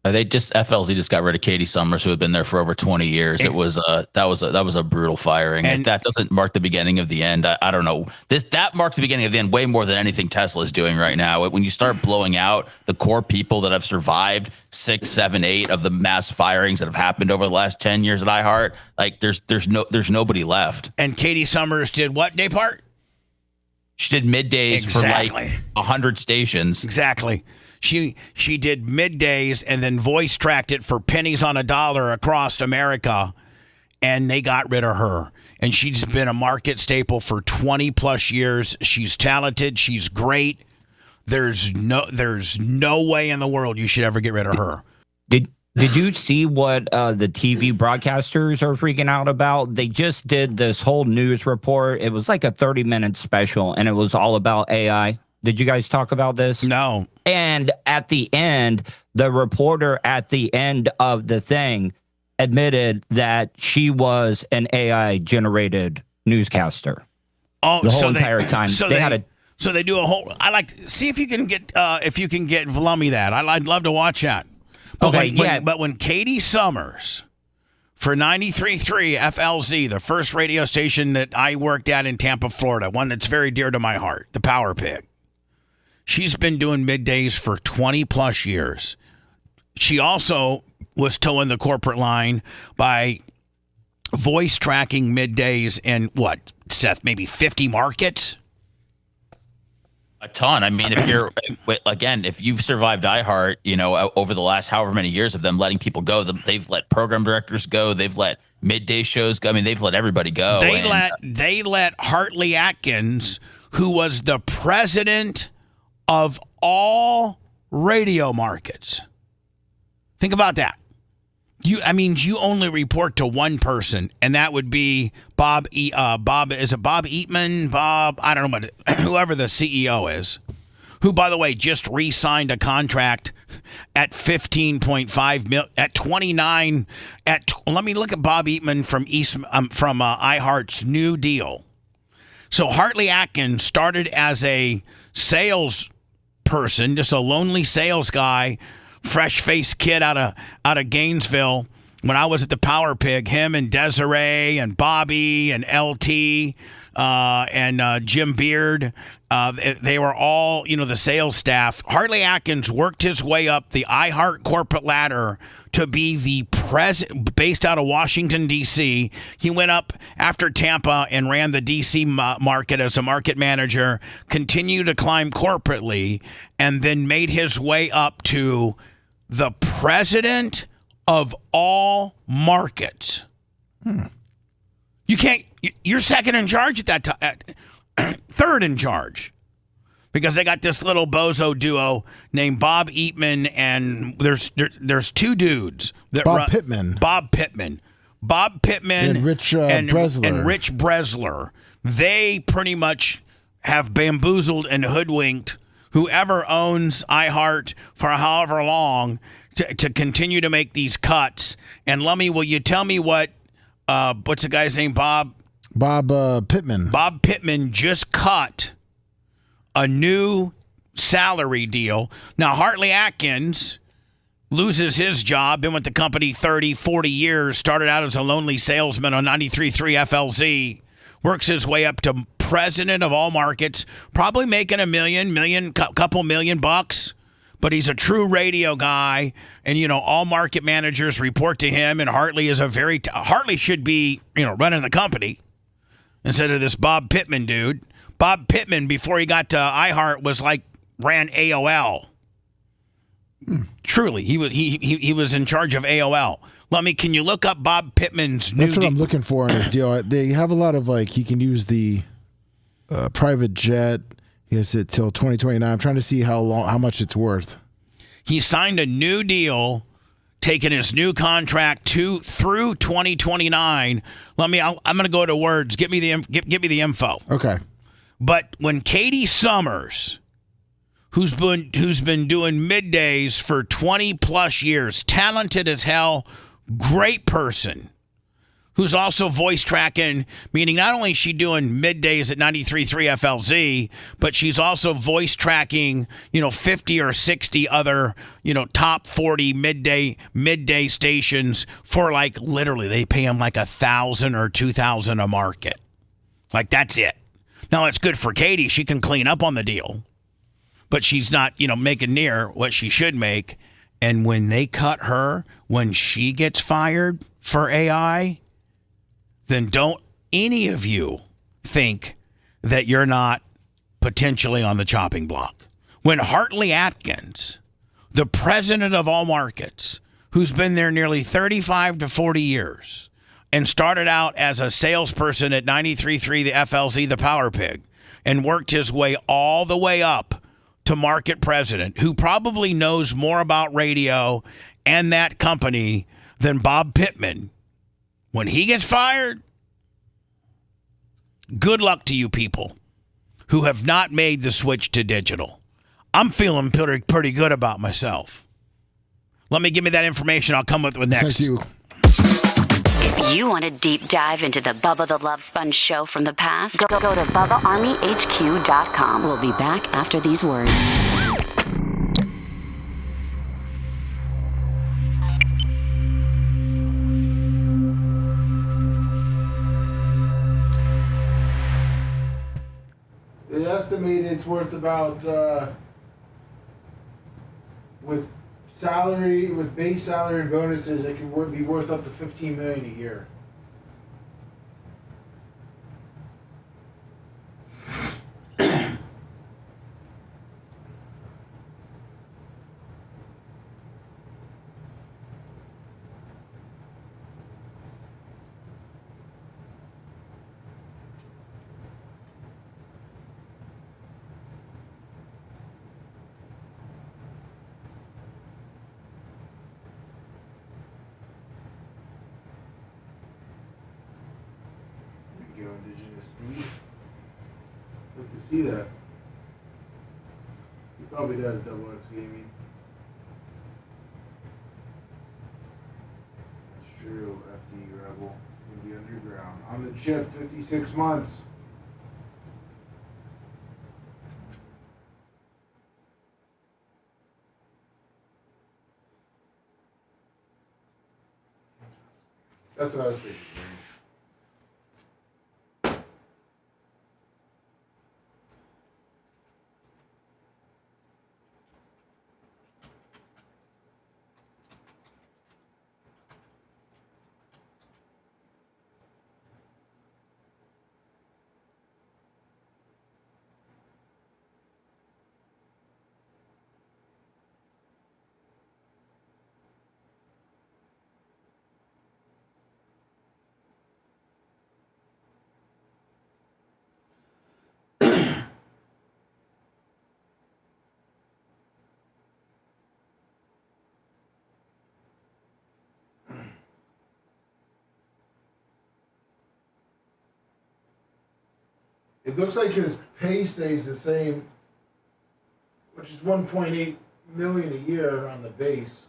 They just FLZ just got rid of Katie Summers, who had been there for over 20 years. It was that was a brutal firing. And if that doesn't mark the beginning of the end, I don't know. That marks the beginning of the end way more than anything Tesla is doing right now. When you start blowing out the core people that have survived 6, 7, 8 of the mass firings that have happened over the last 10 years at iHeart, like there's nobody left. And Katie Summers did what day part? She did middays for like 100 stations. Exactly. She did middays and then voice tracked it for pennies on a dollar across America, and they got rid of her. And she's been a market staple for 20 plus years. She's talented. She's great. There's no way in the world you should ever get rid of her. Did you see what the TV broadcasters are freaking out about? They just did this whole news report. It was like a 30-minute special, and it was all about AI. Did you guys talk about this? No. And at the end, the reporter at the end of the thing admitted that she was an AI-generated newscaster. Oh, the whole entire time. So they do a whole. I like to see if you can get Vlummy that. I'd love to watch that. But but when Katie Summers for 93.3 FLZ, the first radio station that I worked at in Tampa, Florida, one that's very dear to my heart, the Power Pig. She's been doing middays for 20 plus years. She also was towing the corporate line by voice tracking middays in what, Seth, maybe 50 markets? A ton. I mean, if you've survived iHeart, over the last however many years of them letting people go, they've let program directors go. They've let midday shows go. I mean, they've let everybody go. They let Hartley Atkins, who was the president of all radio markets. Think about that. You only report to one person, and that would be Bob. Is it Bob Eatman? Bob, I don't know, whoever the CEO is, who, by the way, just re-signed a contract at $15.5 million, at 29. Let me look at Bob Eatman from iHeart's new deal. So Hartley Atkins started as a sales person, just a lonely sales guy, fresh-faced kid out of Gainesville. When I was at the Power Pig, him and Desiree and Bobby and LT and Jim Beard, they were all, the sales staff. Hartley Atkins worked his way up the iHeart corporate ladder to be the president, based out of Washington, D.C. He went up after Tampa and ran the D.C. market as a market manager, continued to climb corporately, and then made his way up to the president of all markets. You're second in charge at that time, third in charge, because they got this little bozo duo named Bob Eatman, and there's two dudes that Bob Pittman and Rich Bresler. And Rich Bresler. They pretty much have bamboozled and hoodwinked whoever owns iHeart for however long to continue to make these cuts. And Lummy, will you tell me what's the guy's name? Bob Pittman. Bob Pittman just cut a new salary deal. Now, Hartley Atkins loses his job, been with the company 30, 40 years, started out as a lonely salesman on 93.3 FLZ, works his way up to president of all markets, probably making couple million bucks, but he's a true radio guy, and, all market managers report to him, and Hartley is Hartley should be, running the company instead of this Bob Pittman dude. Bob Pittman, before he got to iHeart, ran AOL. Truly, he was in charge of AOL. Can you look up Bob Pittman's new? That's what I'm looking for in his deal. They have a lot of he can use the private jet. He has it till 2029. I'm trying to see how much it's worth. He signed a new deal, taking his new contract through 2029. I'm going to go to words. Give me the info. Okay. But when Katie Summers, who's been doing middays for 20 plus years, talented as hell, great person, who's also voice tracking, meaning not only is she doing middays at 93.3 FLZ, but she's also voice tracking, 50 or 60 other, top 40 midday stations for literally they pay them $1,000 or $2,000 a market. That's it. Now it's good for Katie. She can clean up on the deal, but she's not, making near what she should make. And when they cut her, when she gets fired for AI, then don't any of you think that you're not potentially on the chopping block. When Hartley Atkins, the president of all markets, who's been there nearly 35 to 40 years and started out as a salesperson at 93.3, the FLZ, the Power Pig, and worked his way all the way up to market president, who probably knows more about radio and that company than Bob Pittman, when he gets fired, good luck to you people who have not made the switch to digital. I'm feeling pretty good about myself. Give me that information. I'll come with next. Thank you. If you want a deep dive into the Bubba the Love Sponge show from the past, go to BubbaArmyHQ.com. We'll be back after these words. They estimate it's worth about with base salary and bonuses, it can be worth up to $15 million a year. Indigenous Steve. Good to see that. He probably does double X gaming. That's true. FD Rebel in the underground. On the chip, 56 months. That's what I was thinking. It looks like his pay stays the same, which is 1.8 million a year on the base.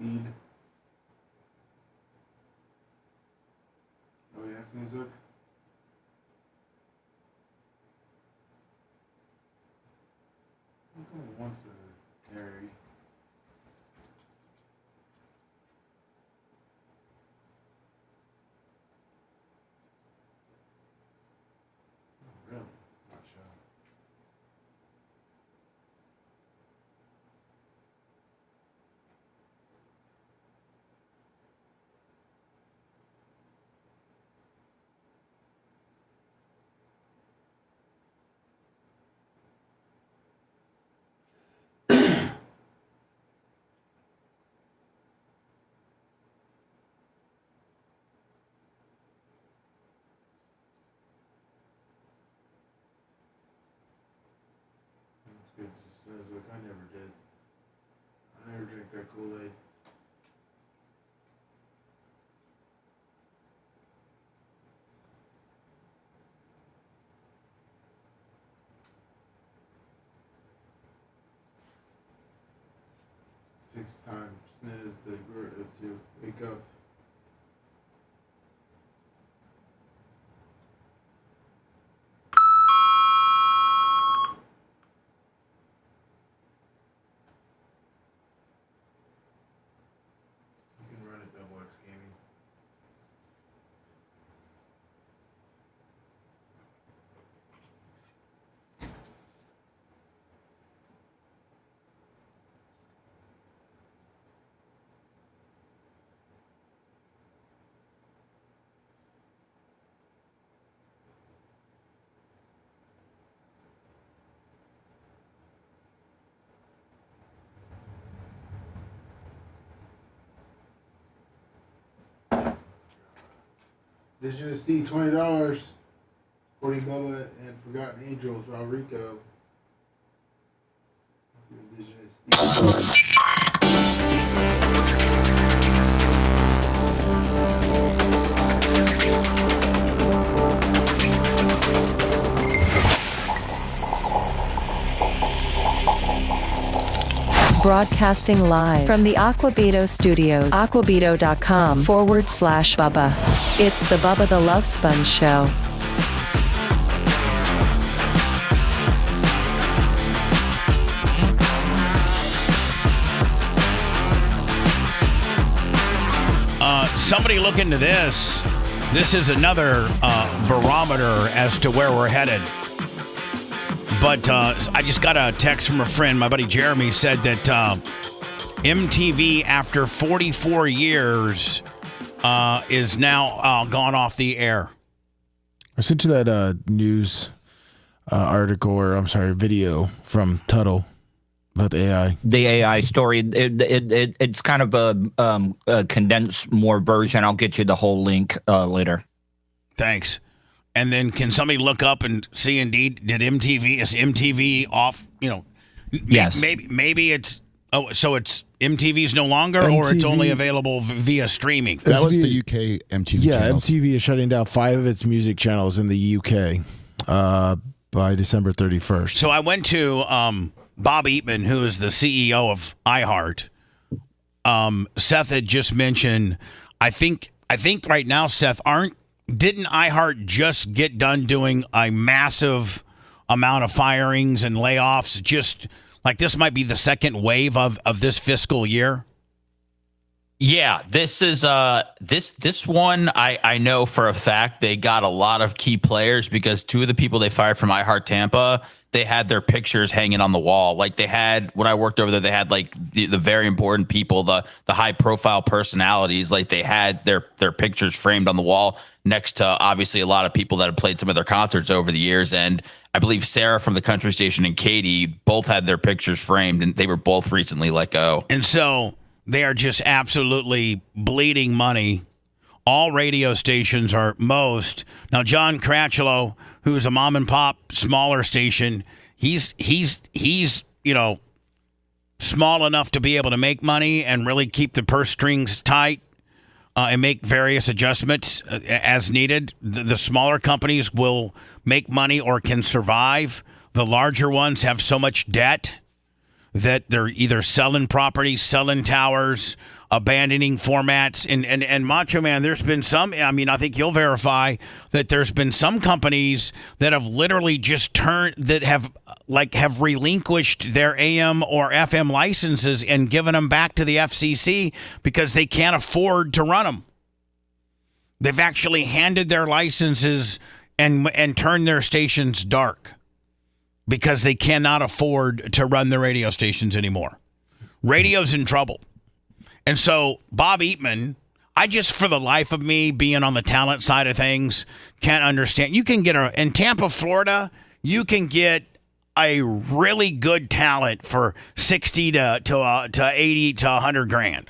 feed. Oh yeah, Snooze Hook. Once a Harry. Really? Not sure. That's good. Says, look, I never did. I never drank that Kool-Aid. Takes time, sniz to wake up. You can run it double X gaming. Vision of C, $20. Supporting Bubba and Forgotten Angels, Rico. Indigenous Broadcasting live from the Aquabito Studios. Aquabito.com/Bubba. It's the Bubba the Love Sponge Show. Somebody look into this. This is another barometer as to where we're headed. But I just got a text from a friend. My buddy Jeremy said that MTV, after 44 years, is now gone off the air. I sent you that news article, or I'm sorry, video from Tuttle about the AI. The AI story. It's kind of a condensed more version. I'll get you the whole link later. Thanks. And then can somebody look up and see indeed, is MTV off, Yes. Maybe it's, so it's MTV's no longer, or it's only available via streaming? That was the UK MTV channels. MTV is shutting down 5 of its music channels in the UK by December 31st. So I went to Bob Eatman, who is the CEO of iHeart. Seth had just mentioned, I think right now, Seth, didn't iHeart just get done doing a massive amount of firings and layoffs? Just like this might be the second wave of this fiscal year. Yeah, this is this one I know for a fact they got a lot of key players, because 2 of the people they fired from iHeart Tampa, they had their pictures hanging on the wall. Like they had, when I worked over there, they had like the very important people, the high profile personalities, like they had their pictures framed on the wall next to obviously a lot of people that have played some of their concerts over the years. And I believe Sarah from the country station and Katie both had their pictures framed, and they were both recently let go. And so they are just absolutely bleeding money. All radio stations are most. Now, John Cratchlow, who's a mom and pop smaller station, he's small enough to be able to make money and really keep the purse strings tight and make various adjustments as needed. The smaller companies will make money or can survive. The larger ones have so much debt that they're either selling property, selling towers, abandoning formats. And Macho Man, there's been some, I mean, I think you'll verify that there's been some companies that have literally just have relinquished their AM or FM licenses and given them back to the FCC because they can't afford to run them. They've actually handed their licenses and turned their stations dark because they cannot afford to run the radio stations anymore. Radio's in trouble. And so Bob Eatman, I just, for the life of me, being on the talent side of things, can't understand. You can get in Tampa, Florida, you can get a really good talent for 60 to 80 to 100 grand.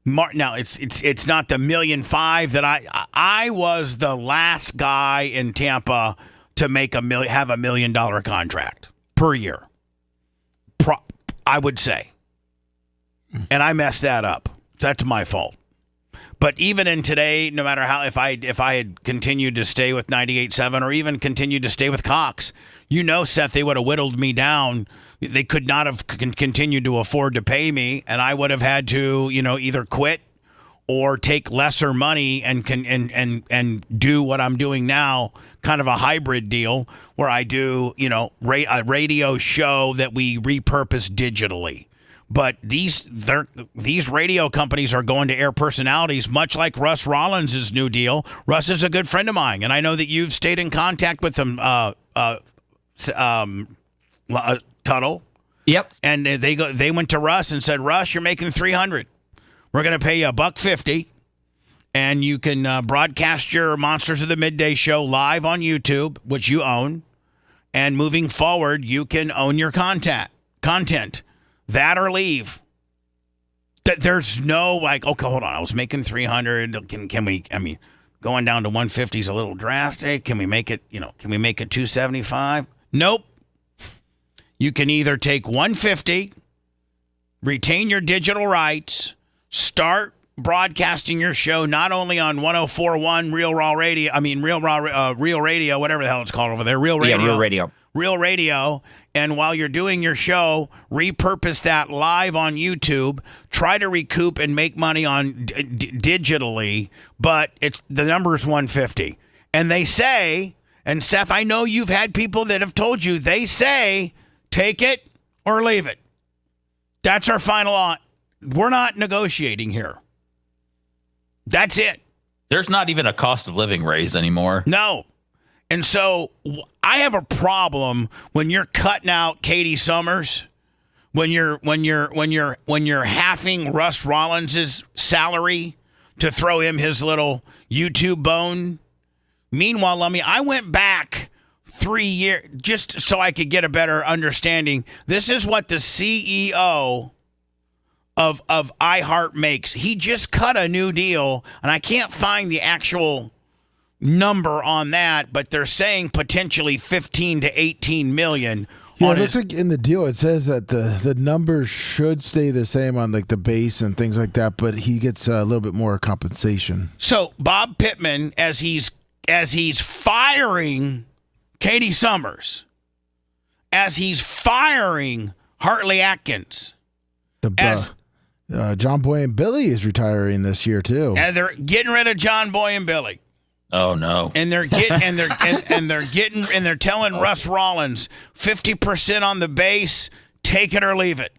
Now it's not the $1.5 million that I was the last guy in Tampa to make have $1 million contract per year. I would say. And I messed that up. That's my fault. But even in today, no matter how, if I had continued to stay with 98.7 or even continued to stay with Cox, Seth, they would have whittled me down. They could not have continued to afford to pay me, and I would have had to, either quit or take lesser money and do what I'm doing now, kind of a hybrid deal where I do, a radio show that we repurpose digitally. But these radio companies are going to air personalities, much like Russ Rollins' new deal. Russ is a good friend of mine, and I know that you've stayed in contact with him, Tuttle. Yep. And they went to Russ and said, Russ, you're making $300. We're going to pay you $150, and you can broadcast your Monsters of the Midday show live on YouTube, which you own. And moving forward, you can own your content. That or leave. There's no okay, hold on. I was making 300. Can we? I mean, going down to 150 is a little drastic. Can we make it? Can we make it 275? Nope. You can either take 150, retain your digital rights, start broadcasting your show not only on 104.1 Real Radio, whatever the hell it's called over there, Real Radio. Yeah, Real Radio. And while you're doing your show, repurpose that live on YouTube. Try to recoup and make money on digitally, but the number is 150. And they say, and Seth, I know you've had people that have told you, they say, take it or leave it. That's our final. We're not negotiating here. That's it. There's not even a cost of living raise anymore. No. And so I have a problem when you're cutting out Katie Summers, when you're halving Russ Rollins' salary to throw him his little YouTube bone. Meanwhile, I went back 3 years just so I could get a better understanding. This is what the CEO of iHeart makes. He just cut a new deal, and I can't find the actual number on that, but they're saying potentially 15 to 18 million. Yeah, it looks like in the deal it says that the numbers should stay the same on the base and things like that, but he gets a little bit more compensation. So Bob Pittman, as he's firing Katie Summers, as he's firing Hartley Atkins, John Boy and Billy is retiring this year too, and they're getting rid of John Boy and Billy. Oh no! And they're telling Russ Rollins 50% on the base, take it or leave it.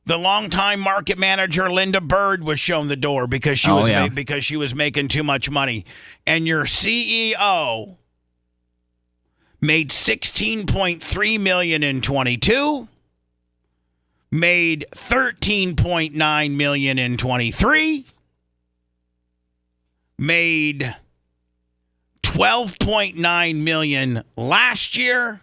The longtime market manager Linda Bird was shown the door because she was making too much money, and your CEO made $16.3 million in 22, made $13.9 million in 23. Made $12.9 million last year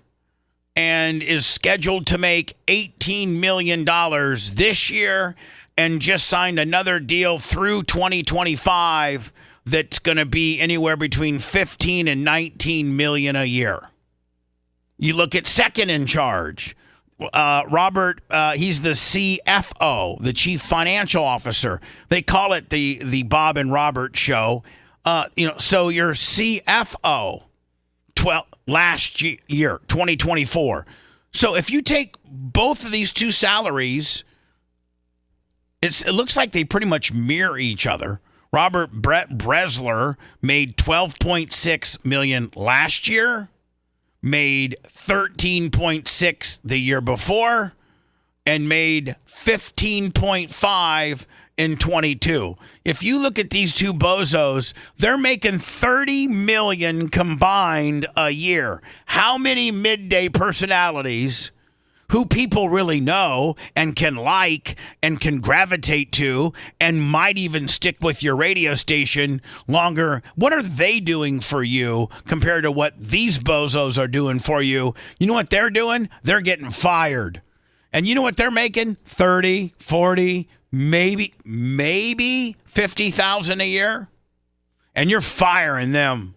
and is scheduled to make $18 million this year, and just signed another deal through 2025 that's going to be anywhere between 15 and 19 million a year. You look at second in charge, Robert, he's the CFO, the Chief Financial Officer. They call it the Bob and Robert show. So your CFO last year, 2024, So if you take both of these two salaries, it looks like they pretty much mirror each other. Robert Bresler made $12.6 million last year, made $13.6 the year before, and made $15.5 in 22. If you look at these two bozos, they're making $30 million combined a year. How many midday personalities who people really know and can like and can gravitate to and might even stick with your radio station longer, what are they doing for you compared to what these bozos are doing for you? You know what they're doing? They're getting fired. And you know what they're making? 30, 40, maybe 50,000 a year. And you're firing them.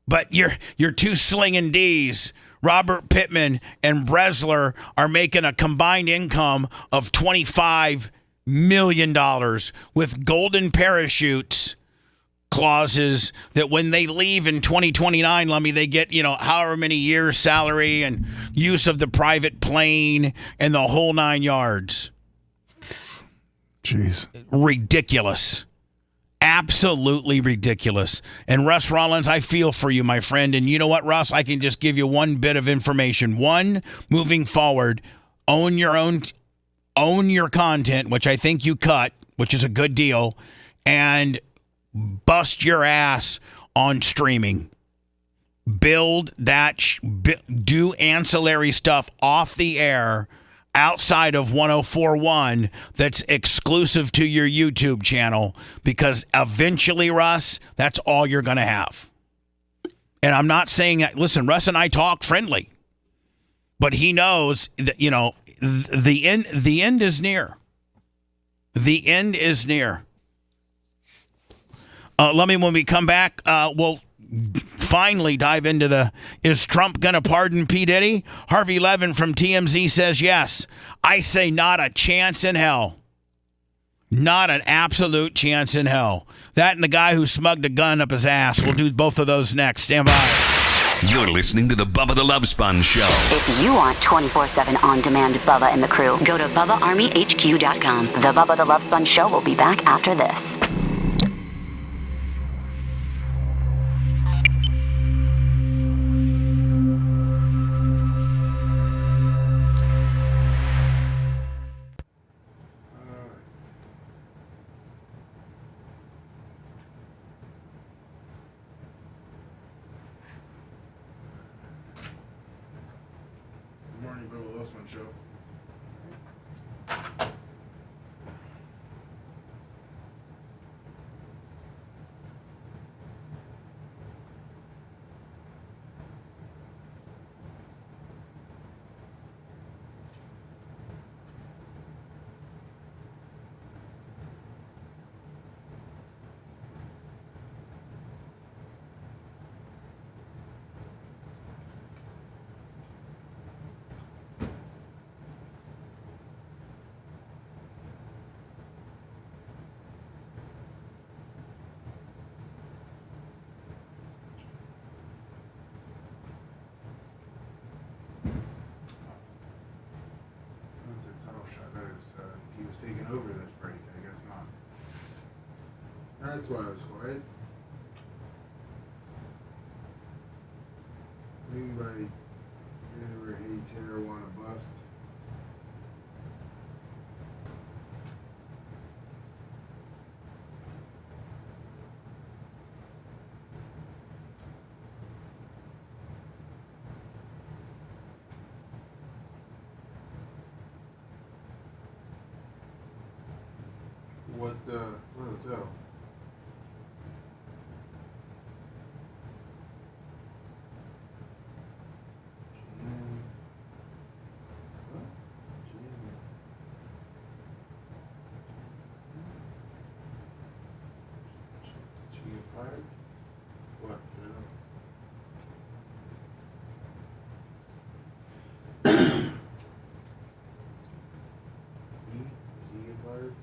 But your two slinging D's, Robert Pittman and Bresler, are making a combined income of $25 million with golden parachutes clauses that when they leave in 2029, Lummy, they get, however many years salary and use of the private plane and the whole 9 yards. Jeez. Ridiculous. Absolutely ridiculous. And Russ Rollins, I feel for you, my friend. And you know what, Russ? I can just give you one bit of information. One, moving forward, own your content, which I think you cut, which is a good deal, and bust your ass on streaming. Build that, do ancillary stuff off the air outside of 104.1 that's exclusive to your YouTube channel, because eventually, Russ, that's all you're going to have. And I'm not saying that, listen, Russ and I talk friendly, but he knows that, the end is near. The end is near. When we come back, we'll finally dive into is Trump going to pardon P. Diddy? Harvey Levin from TMZ says yes. I say not a chance in hell. Not an absolute chance in hell. That and the guy who smugged a gun up his ass. We'll do both of those next. Stand by. You're listening to the Bubba the Love Sponge Show. If you want 24/7 on-demand Bubba and the crew, go to BubbaArmyHQ.com. The Bubba the Love Sponge Show will be back after this. He was taking over this break. I guess not. That's why I was quiet. Anybody ever hate terror want to bust? What hotel? Did you get fired? What? Did he get fired?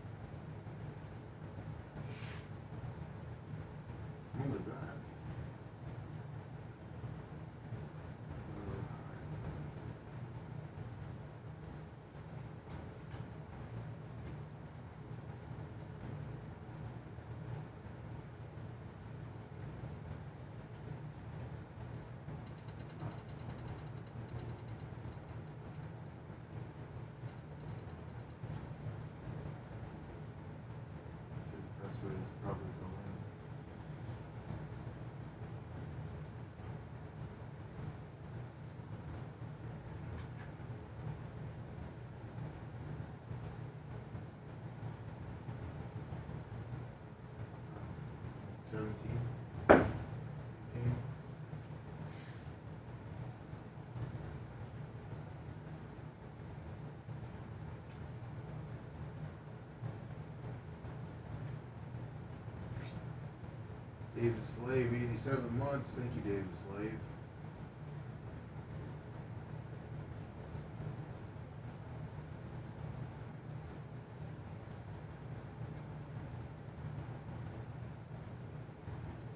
17. 18. Dave the Slave, 87 months. Thank you, Dave the Slave.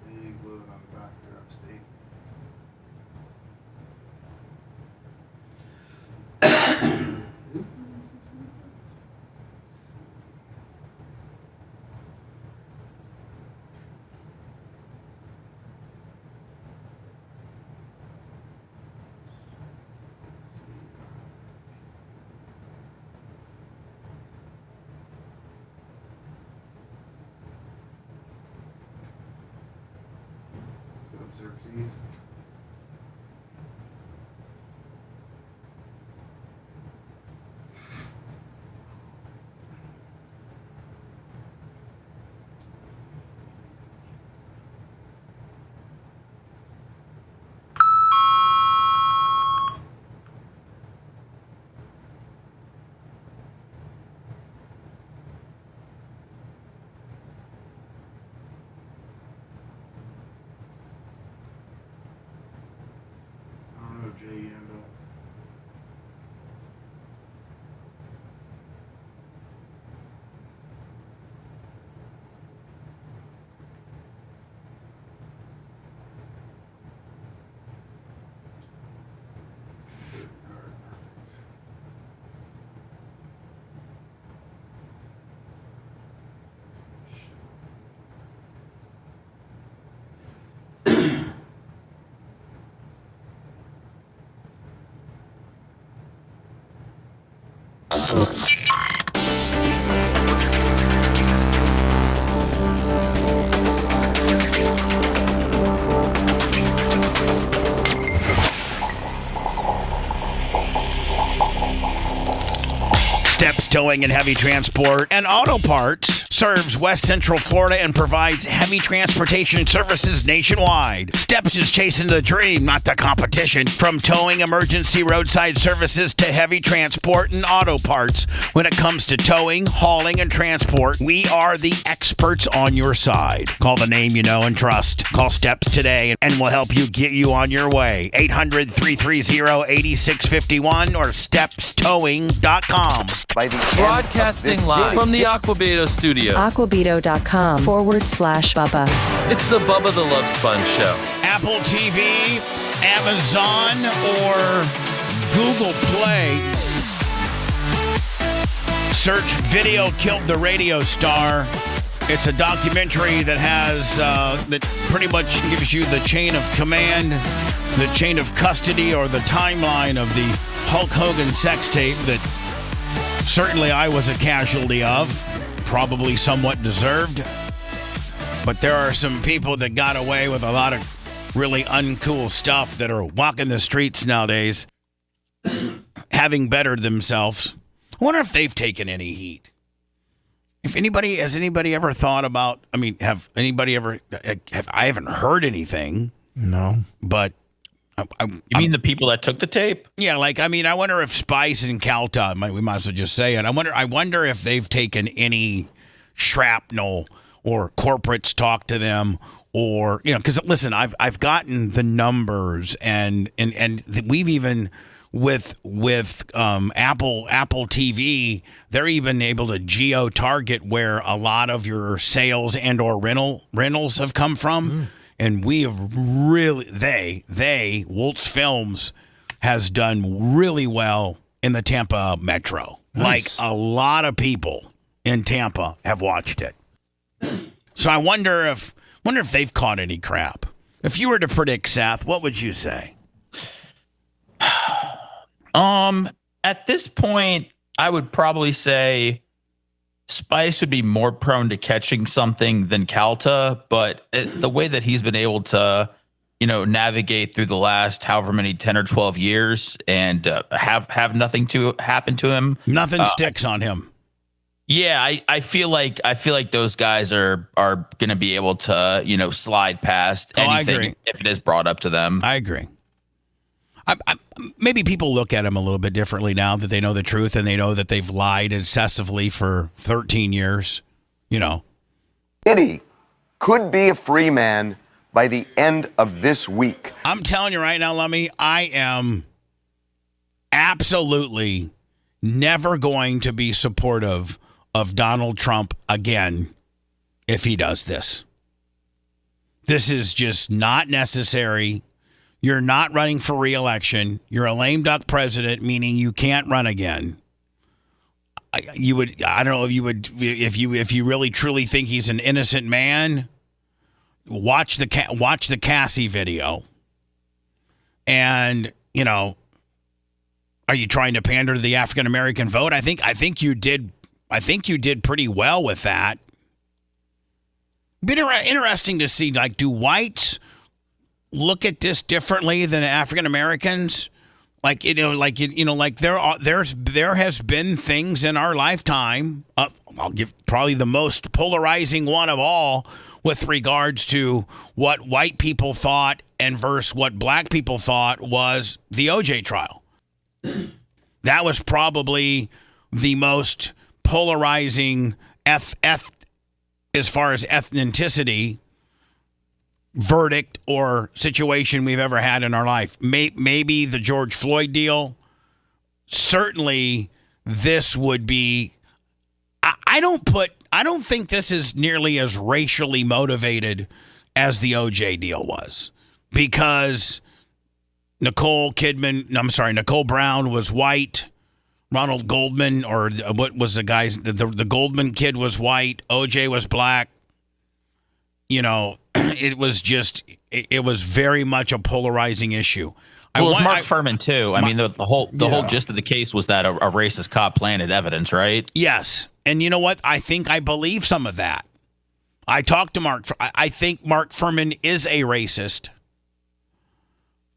Big load on the back there upstate. What's up, Xerxes? I don't know, Jay Yando. Steps Towing and Heavy Transport and Auto Parts serves West Central Florida and provides heavy transportation services nationwide. Steps is chasing the dream, not the competition. From towing, emergency roadside services to heavy transport and auto parts. When it comes to towing, hauling, and transport, we are the experts on your side. Call the name you know and trust. Call Steps today and we'll help you get you on your way. 800-330-8651 or stepstowing.com. Broadcasting live from the Aquabedo Studios. Aquabedo.com/Bubba. It's the Bubba the Love Sponge Show. Apple TV, Amazon, or Google Play. Search Video Killed the Radio Star. It's a documentary that has, that pretty much gives you the chain of command, the chain of custody, or the timeline of the Hulk Hogan sex tape that certainly I was a casualty of, probably somewhat deserved. But there are some people that got away with a lot of really uncool stuff that are walking the streets nowadays, having bettered themselves. I wonder if they've taken any heat. Has anybody ever thought about, I haven't heard anything. No. But You mean the people that took the tape? Yeah, I wonder if Spice and Calta, we might as well just say it. I wonder if they've taken any shrapnel or corporates talk to them, or because listen, I've gotten the numbers and we've even with Apple TV, they're even able to geo-target where a lot of your sales and or rentals have come from. And we have really, Woltz Films has done really well in the Tampa metro. Nice. Like a lot of people in Tampa have watched it. So I wonder if they've caught any crap. If you were to predict, Seth, what would you say? At this point, I would probably say Spice would be more prone to catching something than Calta, but the way that he's been able to, navigate through the last however many 10 or 12 years and have nothing to happen to him. Nothing sticks on him. Yeah, I feel like those guys are going to be able to, slide past anything if it is brought up to them. I agree. Maybe people look at him a little bit differently now that they know the truth and they know that they've lied excessively for 13 years. Diddy could be a free man by the end of this week. I'm telling you right now, Lummy, I am absolutely never going to be supportive of Donald Trump again if he does this. This is just not necessary. You're not running for re-election. You're a lame duck president, meaning you can't run again. I don't know if you really truly think he's an innocent man. Watch the Cassie video. And, are you trying to pander to the African American vote? I think you did pretty well with that. Been interesting to see, do whites look at this differently than African Americans? There has been things in our lifetime. I'll give probably the most polarizing one of all with regards to what white people thought and versus what black people thought was the OJ trial. That was probably the most polarizing as far as ethnicity verdict or situation we've ever had in our life. Maybe the George Floyd deal. Certainly, this would be. I don't think this is nearly as racially motivated as the OJ deal was, because Nicole Brown was white. Ronald Goldman, or what was the guy's, the Goldman kid was white. OJ was black. It was very much a polarizing issue. Well, it was Mark Furman too. I mean, the whole gist of the case was that a racist cop planted evidence, right? Yes. And you know what? I think I believe some of that. I talked to Mark. I think Mark Furman is a racist.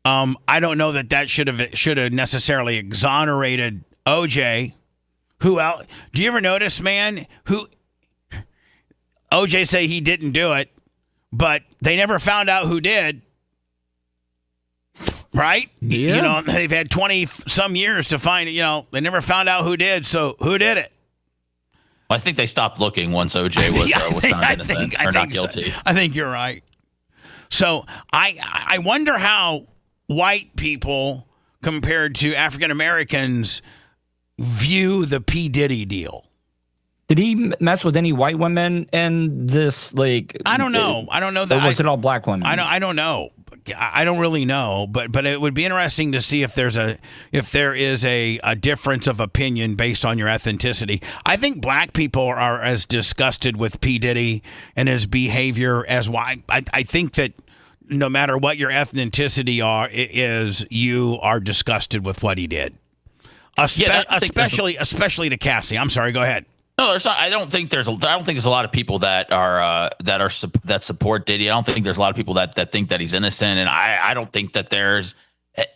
I don't know that should have necessarily exonerated OJ. Who else? Do you ever notice, man? Who OJ say he didn't do it, but they never found out who did. Right? Yeah. They've had 20 some years to find it. They never found out who did. So who did it? Well, I think they stopped looking once OJ was found innocent or not guilty. So. I think you're right. So I wonder how white people compared to African Americans view the P. Diddy deal. Did he mess with any white women in this? I don't know. I don't know that. Or was it all black women? I don't know. I don't really know, but it would be interesting to see if there is a difference of opinion based on your ethnicity. I think black people are as disgusted with P. Diddy and his behavior as why. I think that no matter what your ethnicity is, you are disgusted with what he did. Especially to Cassie. I'm sorry. Go ahead. No, there's not. I don't think there's a lot of people that support Diddy. I don't think there's a lot of people that think that he's innocent, and I don't think that there's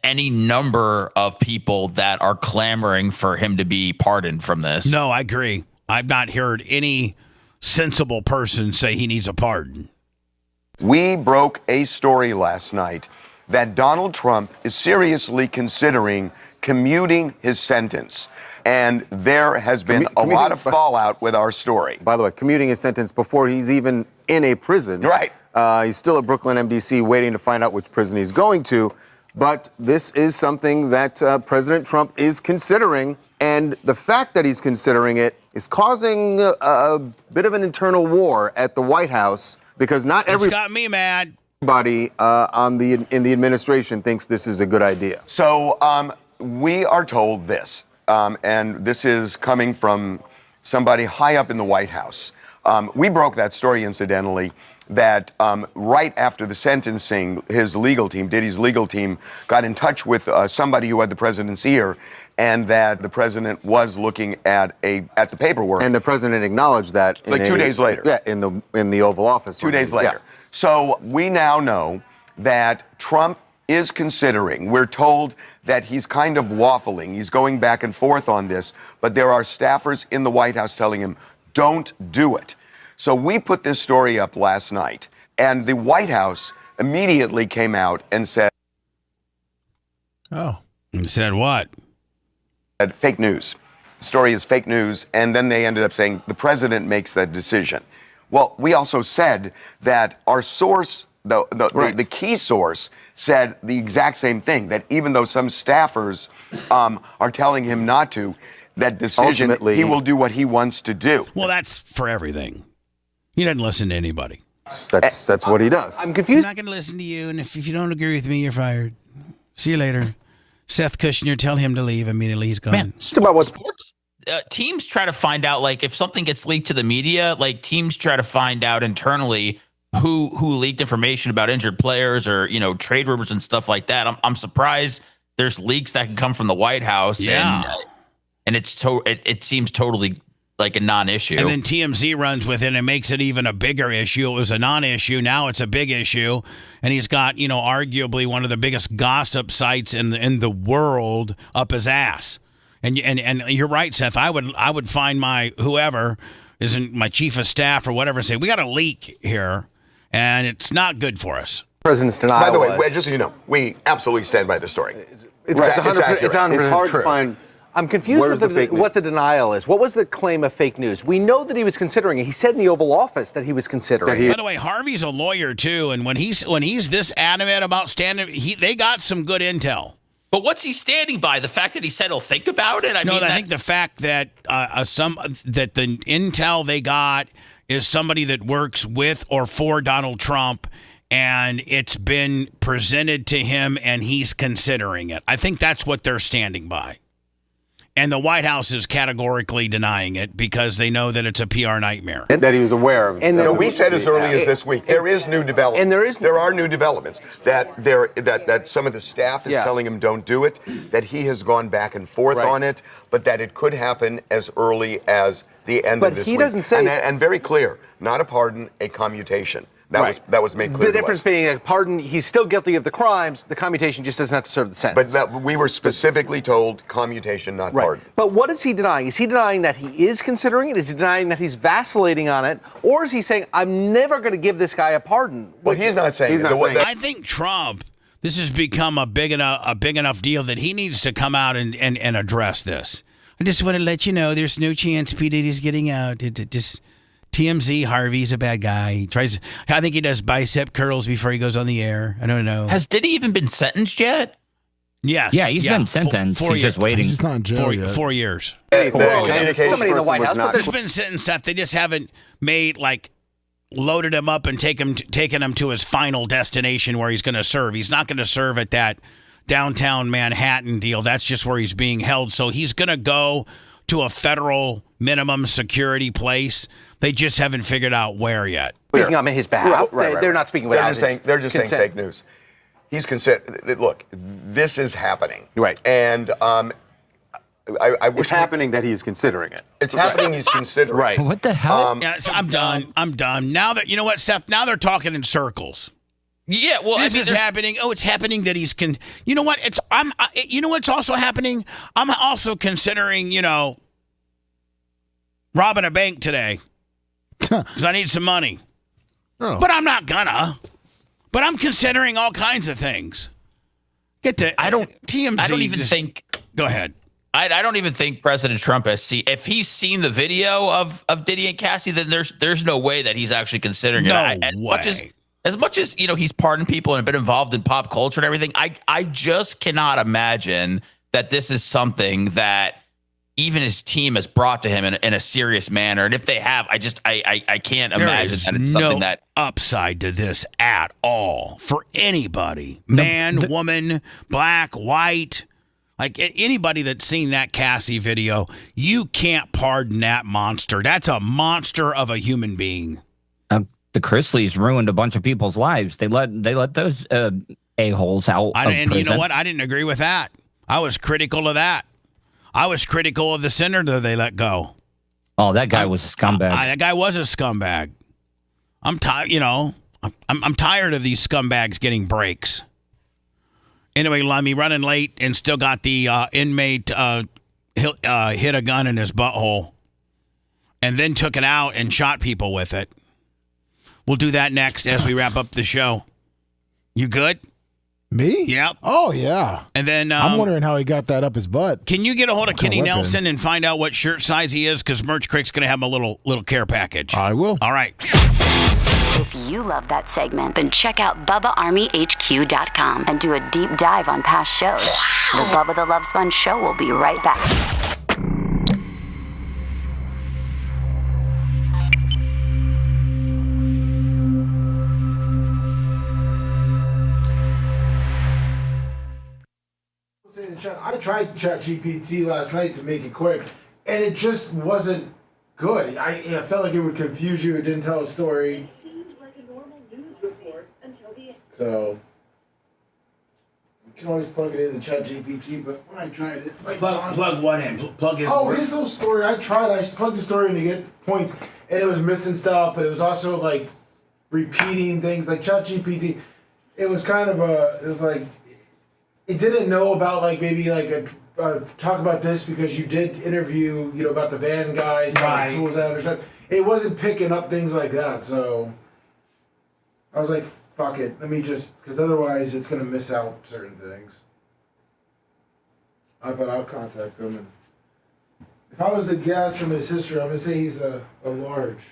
any number of people that are clamoring for him to be pardoned from this. No, I agree. I've not heard any sensible person say he needs a pardon. We broke a story last night that Donald Trump is seriously considering commuting his sentence. And there has been a lot of fallout with our story. By the way, commuting his sentence before he's even in a prison. Right. He's still at Brooklyn MDC waiting to find out which prison he's going to. But this is something that President Trump is considering. And the fact that he's considering it is causing a bit of an internal war at the White House, because not It's got me mad. Everybody in the administration thinks this is a good idea. So we are told this. And this is coming from somebody high up in the White House. We broke that story, incidentally, that right after the sentencing, his legal team, Diddy's legal team, got in touch with somebody who had the president's ear, and that the president was looking at the paperwork. And the president acknowledged that 2 days later. Yeah, in the Oval Office. 2 days later. Yeah. So we now know that Trump is considering. We're told that he's kind of waffling. He's going back and forth on this, but there are staffers in the White House telling him, don't do it. So we put this story up last night, and the White House immediately came out and said, Oh. Said what? Fake news. The story is fake news, and then they ended up saying the president makes that decision. Well, we also said that our source, the key source, said the exact same thing, that even though some staffers are telling him not to, that decision, Ultimately, he will do what he wants to do. Well, that's for everything. He doesn't listen to anybody. That's what he does. I'm confused. I'm not going to listen to you, and if you don't agree with me, you're fired. See you later. Seth Kushner, tell him to leave immediately. He's gone. Man, just about what sports teams try to find out, like if something gets leaked to the media, like teams try to find out internally who leaked information about injured players or, you know, trade rumors and stuff like that. I'm surprised there's leaks that can come from the White House. Yeah. And it seems totally like a non-issue. And then TMZ runs with it and makes it even a bigger issue. It was a non-issue. Now it's a big issue. And he's got, you know, arguably one of the biggest gossip sites in the world up his ass. And you're right, Seth. I would find my whoever isn't my chief of staff or whatever and say, we got a leak here, and it's not good for us. President's denial. By the way, just so you know, we absolutely stand by the story. It's 100%. It's 100% hard true. to find. I'm confused with what the denial is. What was the claim of fake news? We know that he was considering it. He said in the Oval Office that he was considering it. By the way, Harvey's a lawyer too, and when he's this adamant about standing, they got some good intel. But what's he standing by? The fact that he said he'll think about it? I think the fact that that the intel they got is somebody that works with or for Donald Trump, and it's been presented to him, and he's considering it. I think that's what they're standing by. And the White House is categorically denying it because they know that it's a PR nightmare. That he was aware of. And we said as early as this week, there is new development. And there are new developments that some of the staff is telling him don't do it, that he has gone back and forth on it, but that it could happen as early as the end of this week. But he doesn't say. And very clear, not a pardon, a commutation. That was made clear. The difference being a pardon, he's still guilty of the crimes. The commutation just doesn't have to serve the sentence. But we were specifically told commutation, not pardon. But what is he denying? Is he denying that he is considering it? Is he denying that he's vacillating on it? Or is he saying, I'm never going to give this guy a pardon? Well, he's not saying that. I think Trump, this has become a big enough deal that he needs to come out and address this. I just want to let you know there's no chance P. Diddy's getting out. Just TMZ, Harvey's a bad guy. He tries. I think he does bicep curls before he goes on the air. I don't know. Has Diddy even been sentenced yet? Yes. Yeah, he's been sentenced. He's just waiting. He's not in jail yet. 4 years. Somebody in the White House. But He's been sentenced, Seth. They just haven't loaded him up and taken him to his final destination where he's going to serve. He's not going to serve at that downtown Manhattan deal. That's just where he's being held. So he's going to go to a federal minimum security place. They just haven't figured out where yet. Speaking on his behalf. They're not speaking without his consent. They're just saying fake news. He's look, this is happening. Right. And it's happening that he's considering it. It's happening he's considering. Right. What the hell? I'm done. I'm done. Now that, you know what, Seth? Now they're talking in circles. Yeah, well, this is happening. Oh, it's happening that he's you know what? You know what's also happening? I'm also considering, robbing a bank today because I need some money. Oh. But I'm not gonna. But I'm considering all kinds of things. TMZ. I don't even think. Go ahead. I don't even think President Trump has seen. If he's seen the video of Diddy and Cassie, then there's no way that he's actually considering it. As much as he's pardoned people and been involved in pop culture and everything, I just cannot imagine that this is something that even his team has brought to him in a serious manner. And if they have, I can't imagine that it's something that upside to this at all for anybody, man, woman, black, white. Like anybody that's seen that Cassie video, you can't pardon that monster. That's a monster of a human being. The Chrisleys ruined a bunch of people's lives. They let those a-holes out of prison. You know what? I didn't agree with that. I was critical of that. I was critical of the senator they let go. Oh, that guy was a scumbag. That guy was a scumbag. I'm tired. I'm tired of these scumbags getting breaks. Anyway, Lummy running late and still got the inmate hit a gun in his butthole and then took it out and shot people with it. We'll do that next as we wrap up the show. You good? Me? Yep. Oh, yeah. And then I'm wondering how he got that up his butt. Can you get a hold of Kenny weapon? Nelson and find out what shirt size he is? Because Merch Crick's going to have him a little care package. I will. All right. If you love that segment, then check out BubbaArmyHQ.com and do a deep dive on past shows. The Bubba the Love Sponge Show will be right back. I tried ChatGPT last night to make it quick, and it just wasn't good. I felt like it would confuse you. It didn't tell a story. So you can always plug it into ChatGPT, but when I tried it, Plug what in? Plug his word? his little story. I plugged the story in to get points, and it was missing stuff, but it was also like repeating things. Like ChatGPT, it was kind of it didn't know about like maybe like talk about this because you did interview about the van guys, right? Tools out or something. It wasn't picking up things like that, so I was like, fuck it, let me because otherwise it's gonna miss out certain things. But I'll contact him, and if I was to guess from his history, I'm gonna say he's a large.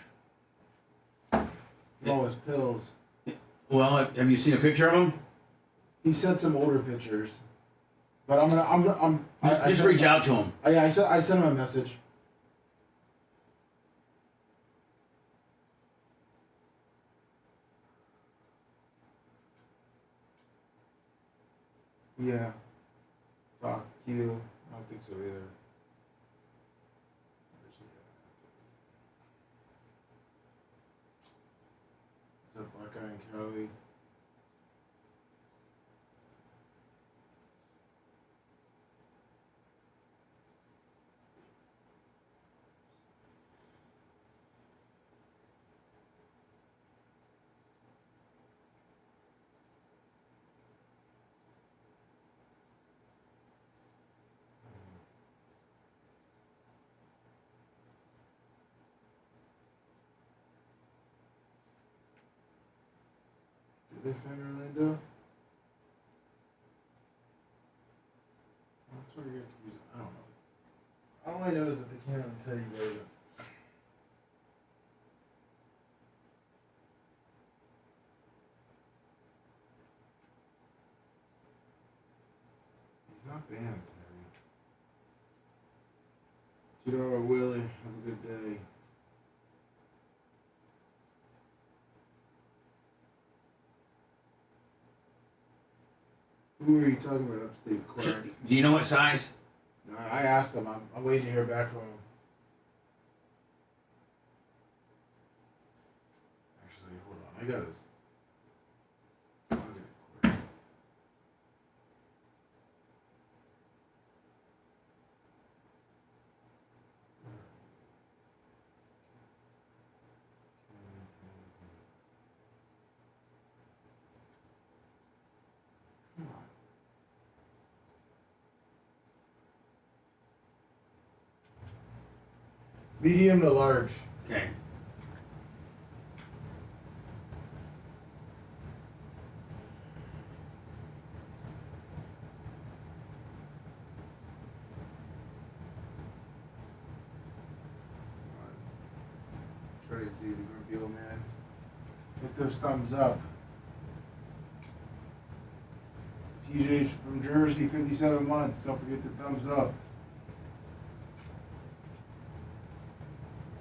All his pills. Well, have you seen a picture of him? He sent some older pictures, but I Just reach out to him. I sent him a message. Yeah. Fuck you. I don't think so either. What's up, Black Guy and Kelly? Did they find Orlando? That's where you're confused. I don't know. All I know is that they can't even tell you where to. He's not banned, Terry. $2 Willie, have a good day. Who are you talking about upstate Clark? Do you know what size? No, I asked him. I'm waiting to hear back from him. Actually, hold on. I got his. I'll get it quick. Medium to large. Okay. Try to see the grumpy old man. Hit those thumbs up. TJ's from Jersey, 57 months. Don't forget the thumbs up.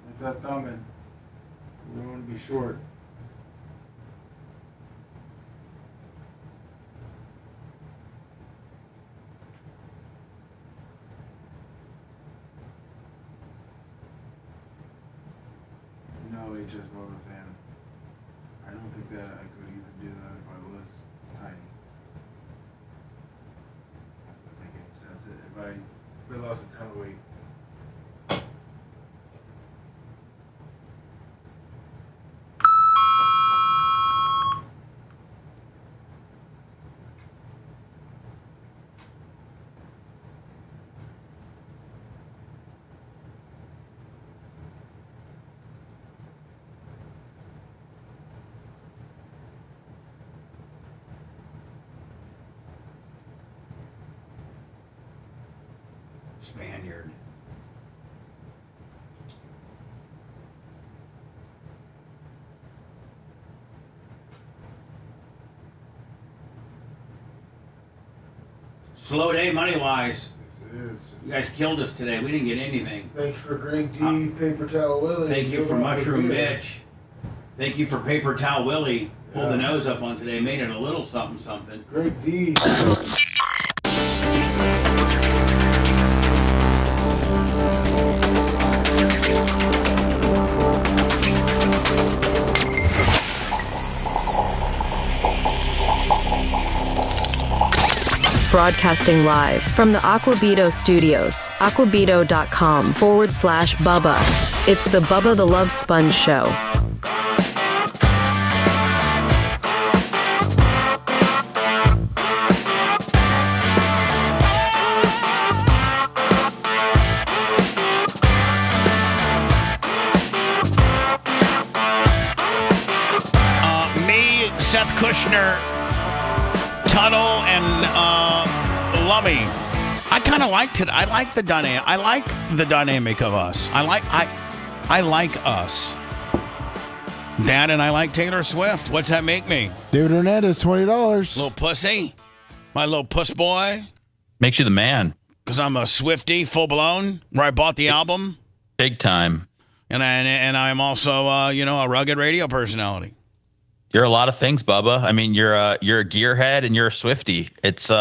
Hit that thumb in. We don't want to be short. No, HS Bubba fan. I don't think that I could even do that if I was tiny. That doesn't make any sense. If I lost a ton of weight. Spaniard. Slow day money-wise. It is. You guys killed us today. We didn't get anything. Thank you for Greg D, Paper Towel Willie. Thank you for Mushroom Bitch. Thank you for Paper Towel Willie. Pulled the nose up on today. Made it a little something something. Greg D. Broadcasting live from the Aquabito studios, aquabito.com/Bubba. It's the Bubba the Love Sponge Show. Me, Seth Kushner, Tuttle, and Lummy. I kind of liked it. I like the dynamic. I like the dynamic of us. I like us. Dad and I like Taylor Swift. What's that make me? David Hernandez, $20. Little pussy, my little puss boy. Makes you the man. Because I'm a Swiftie, full blown. Where I bought the album, big time. And I'm also a rugged radio personality. You're a lot of things, Bubba. I mean, you're a gearhead and you're a Swiftie. It's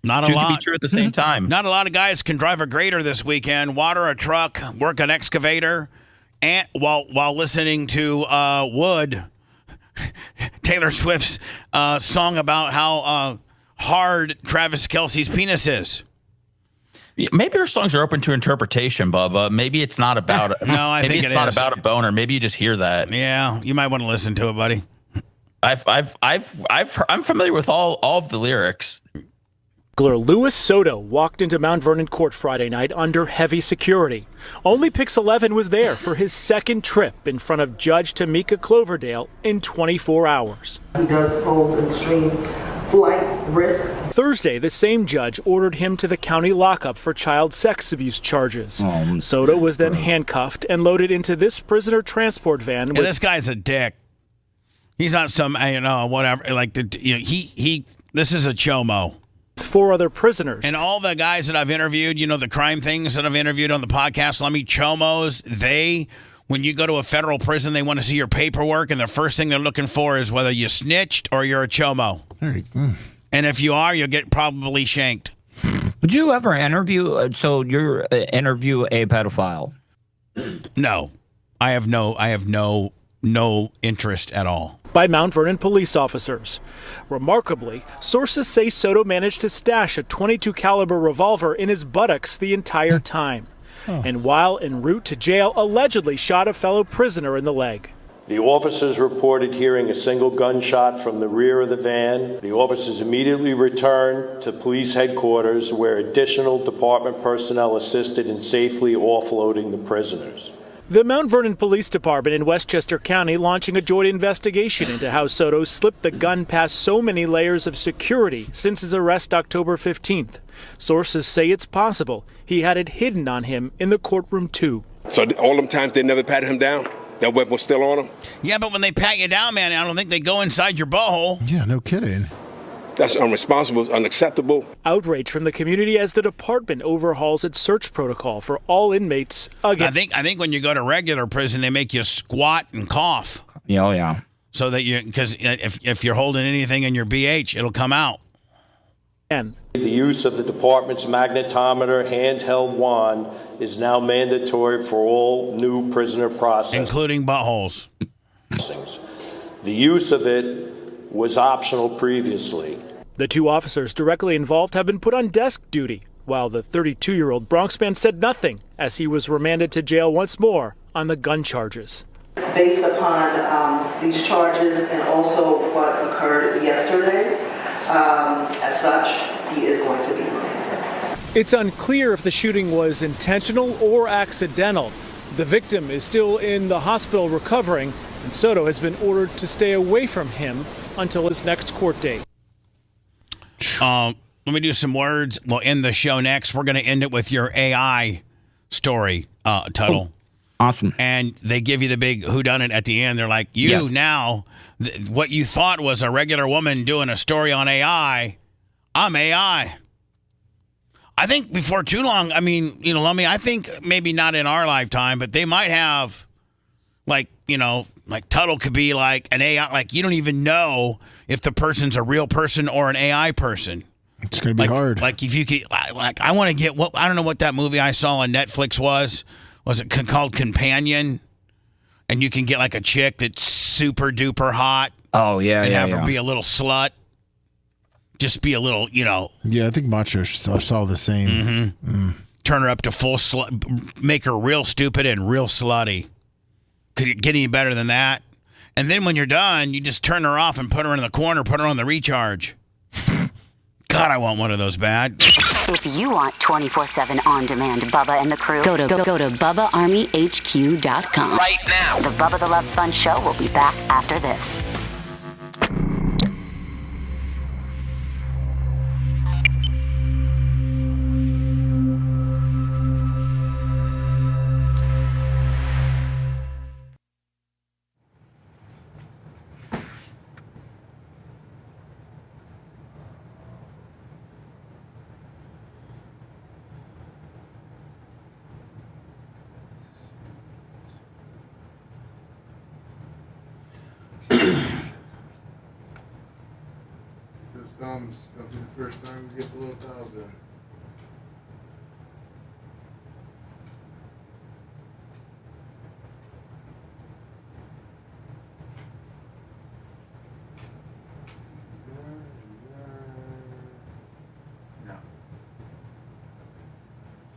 not two a lot. can be true at the same time. Not a lot of guys can drive a grader this weekend, water a truck, work an excavator, and while listening to Wood, Taylor Swift's song about how hard Travis Kelce's penis is. Maybe her songs are open to interpretation, Bubba. Maybe it's not about no. I maybe think it's it not is. about a boner. Maybe you just hear that. Yeah, you might want to listen to it, buddy. I'm familiar with all of the lyrics. Louis Soto walked into Mount Vernon court Friday night under heavy security. Only Pix 11 was there for his second trip in front of Judge Tamika Cloverdale in 24 hours. He does pose an extreme flight risk. Thursday, the same judge ordered him to the county lockup for child sex abuse charges. Soto was then handcuffed and loaded into this prisoner transport van. Yeah, this guy's a dick. He's not some, whatever. Like this is a chomo. 4 other prisoners. And all the guys that I've interviewed, the crime things that I've interviewed on the podcast, let me chomos, when you go to a federal prison, they want to see your paperwork, and the first thing they're looking for is whether you snitched or you're a chomo. And if you are, you'll get probably shanked. Would you ever interview a pedophile? No. I have no interest at all. By Mount Vernon police officers. Remarkably, sources say Soto managed to stash a .22 caliber revolver in his buttocks the entire time. And while en route to jail, allegedly shot a fellow prisoner in the leg. The officers reported hearing a single gunshot from the rear of the van. The officers immediately returned to police headquarters, where additional department personnel assisted in safely offloading the prisoners. The Mount Vernon Police Department in Westchester County launching a joint investigation into how Soto slipped the gun past so many layers of security since his arrest October 15th. Sources say it's possible he had it hidden on him in the courtroom too. So all them times they never patted him down? That weapon was still on him? Yeah, but when they pat you down, man, I don't think they go inside your butthole. Yeah, no kidding. That's unresponsible, it's unacceptable. Outrage from the community as the department overhauls its search protocol for all inmates again. I think when you go to regular prison, they make you squat and cough. Oh, yeah. So that because if you're holding anything in your BH, it'll come out. The use of the department's magnetometer handheld wand is now mandatory for all new prisoner processing, including buttholes. The use of it was optional previously. The 2 officers directly involved have been put on desk duty, while the 32-year-old Bronx man said nothing as he was remanded to jail once more on the gun charges. Based upon these charges and also what occurred yesterday, as such, he is going to be remanded. It's unclear if the shooting was intentional or accidental. The victim is still in the hospital recovering, and Soto has been ordered to stay away from him until his next court date. let me do some words. We'll end the show next. We're going to end it with your AI story, Tuttle. Awesome. And they give you the big whodunit at the end. They're like, now, what you thought was a regular woman doing a story on AI, I'm AI. I think before too long, I mean, Lummy, I think maybe not in our lifetime, but they might have, like Tuttle could be like an AI, like you don't even know if the person's a real person or an AI person. It's going to be hard. Like if you could, like I want to get I don't know what that movie I saw on Netflix was. Was it called Companion? And you can get like a chick that's super duper hot. Oh, yeah, and yeah, have her yeah. be a little slut. Just be a little, Yeah, I think Macho saw the same. Turn her up to full slut. Make her real stupid and real slutty. Could it get any better than that? And then when you're done, you just turn her off and put her in the corner, put her on the recharge. God, I want one of those bad. If you want 24/7 on-demand Bubba and the crew, go to BubbaArmyHQ.com. Right now. The Bubba the Love Sponge Show will be back after this. Those thumbs, that'll be the first time we get below 1,000. No.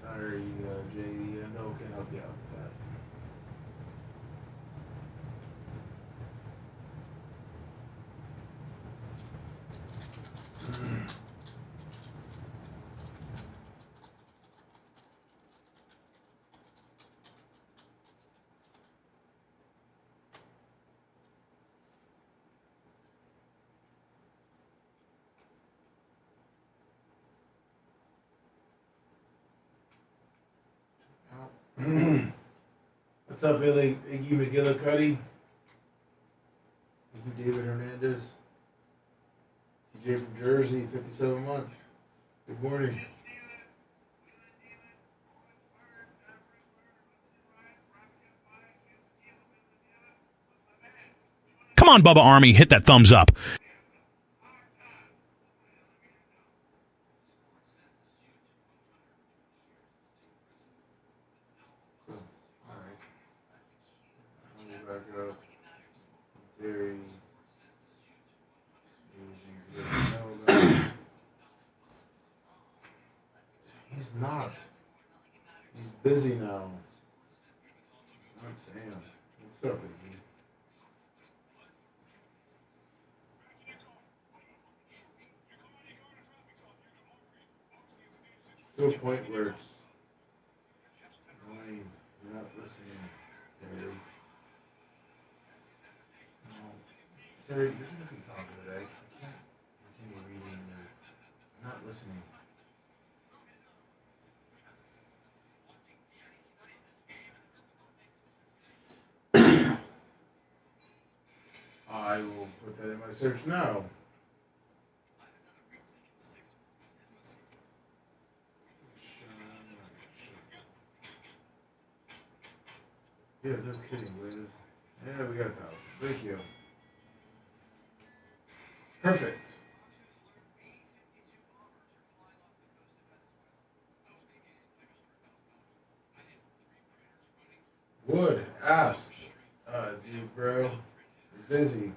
Sorry, JD. I know I can help you out with that. What's up, Iggy McGillicuddy? Iggy David Hernandez? TJ from Jersey, 57 months. Good morning. Come on, Bubba Army, hit that thumbs up. He's not. He's busy now. Oh, damn. What's up, Iggy? To a point where it's annoying. You're not listening, Terry. No. Terry, you're going to be talking today. I can't continue reading. You're not listening. I will put that in my search now. Yeah, no kidding, Liz. Yeah, we got 1,000. Thank you. Perfect. Wood asked, dude, bro. He's busy.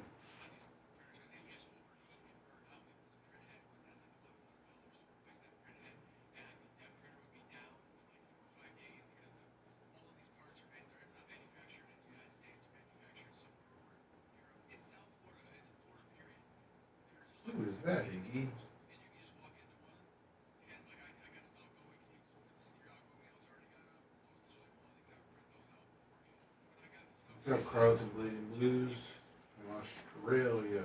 Who is that, Iggy? What's up, Carlton Blazing Blues from Australia?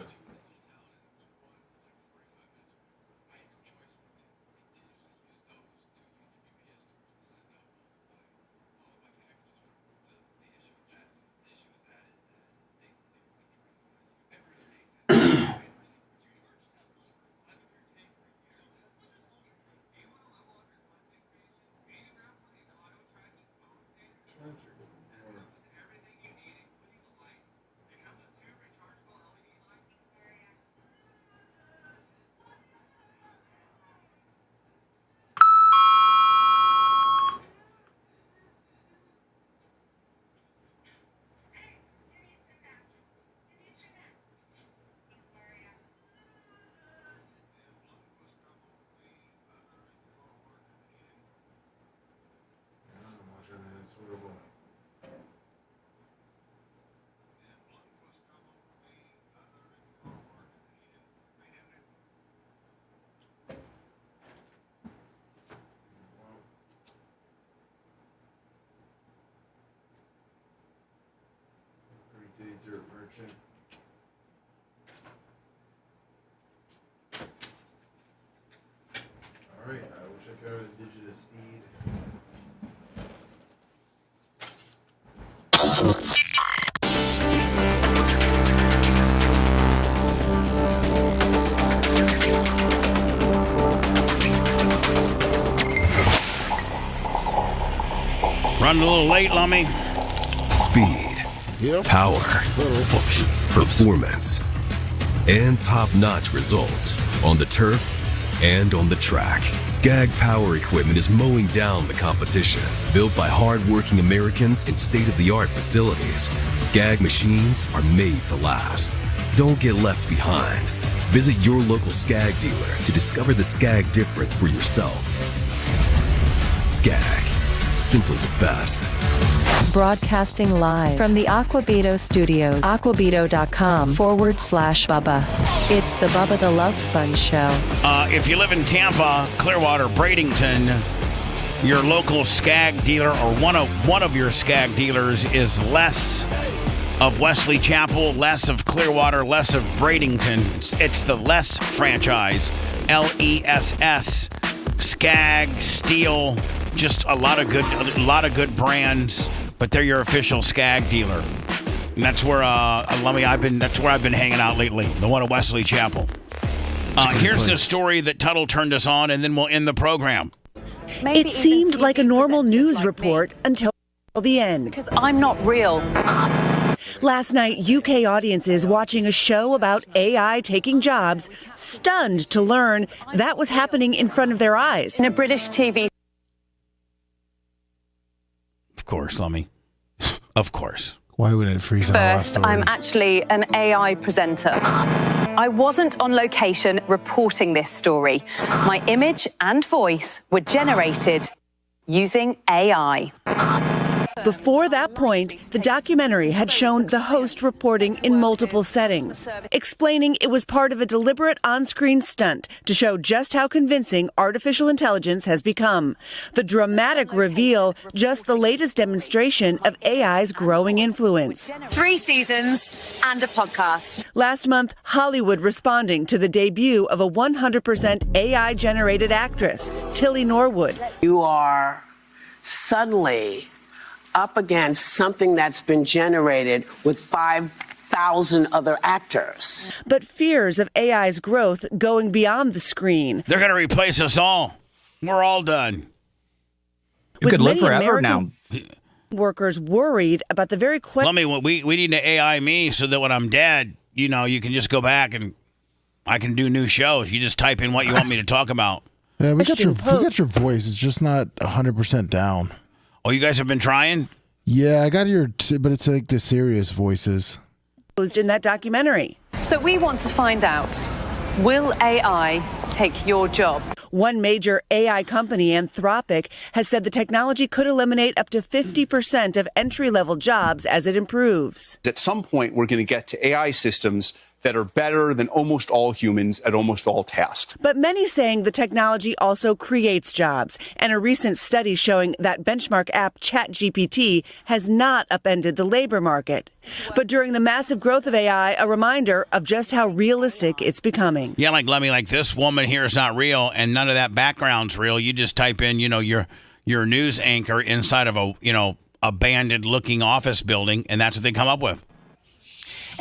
Dirt Merchant. All right, I will check out the Digital Steed. Running a little late, Lummy. Speed, power, performance, and top-notch results on the turf and on the track. Skag Power Equipment is mowing down the competition. Built by hard-working Americans in state-of-the-art facilities, Skag machines are made to last. Don't get left behind. Visit your local Skag dealer to discover the Skag difference for yourself. Skag, simply the best. Broadcasting live from the Aquabito studios. Aquabito.com/Bubba. It's the Bubba the Love Sponge Show. If you live in Tampa, Clearwater, Bradenton, your local Skag dealer or one of your Skag dealers is less of Wesley Chapel, less of Clearwater, less of Bradenton. It's the Less franchise. LESS. Skag, Steel, just a lot of good brands, but they're your official Skag dealer. And that's where that's where I've been hanging out lately. The one at Wesley Chapel. Here's the story that Tuttle turned us on, and then we'll end the program. It seemed like a normal news report until the end. Because I'm not real. Last night, UK audiences watching a show about AI taking jobs, stunned to learn that was happening in front of their eyes. In a British TV. Of course, Lummy. Of course. Why wouldn't it freeze out? First, I'm actually an AI presenter. I wasn't on location reporting this story. My image and voice were generated using AI. Before that point, the documentary had shown the host reporting in multiple settings, explaining it was part of a deliberate on-screen stunt to show just how convincing artificial intelligence has become. The dramatic reveal, just the latest demonstration of AI's growing influence. 3 seasons and a podcast. Last month, Hollywood responding to the debut of a 100% AI-generated actress, Tilly Norwood. You are suddenly up against something that's been generated with 5,000 other actors. But fears of AI's growth going beyond the screen. They're going to replace us all. We're all done. You could live forever now. Workers worried about the very question. Lummy, we need to AI me so that when I'm dead, you can just go back and I can do new shows. You just type in what you want me to talk about. Yeah, we got your voice. It's just not 100% down. Oh, you guys have been trying? Yeah, I got but it's like the serious voices. In that documentary. So we want to find out, will AI take your job? One major AI company, Anthropic, has said the technology could eliminate up to 50% of entry-level jobs as it improves. At some point, we're going to get to AI systems that are better than almost all humans at almost all tasks. But many saying the technology also creates jobs, and a recent study showing that benchmark app ChatGPT has not upended the labor market. But during the massive growth of AI, a reminder of just how realistic it's becoming. Yeah, like this woman here is not real, and none of that background's real. You just type in, your news anchor inside of a, abandoned-looking office building, and that's what they come up with.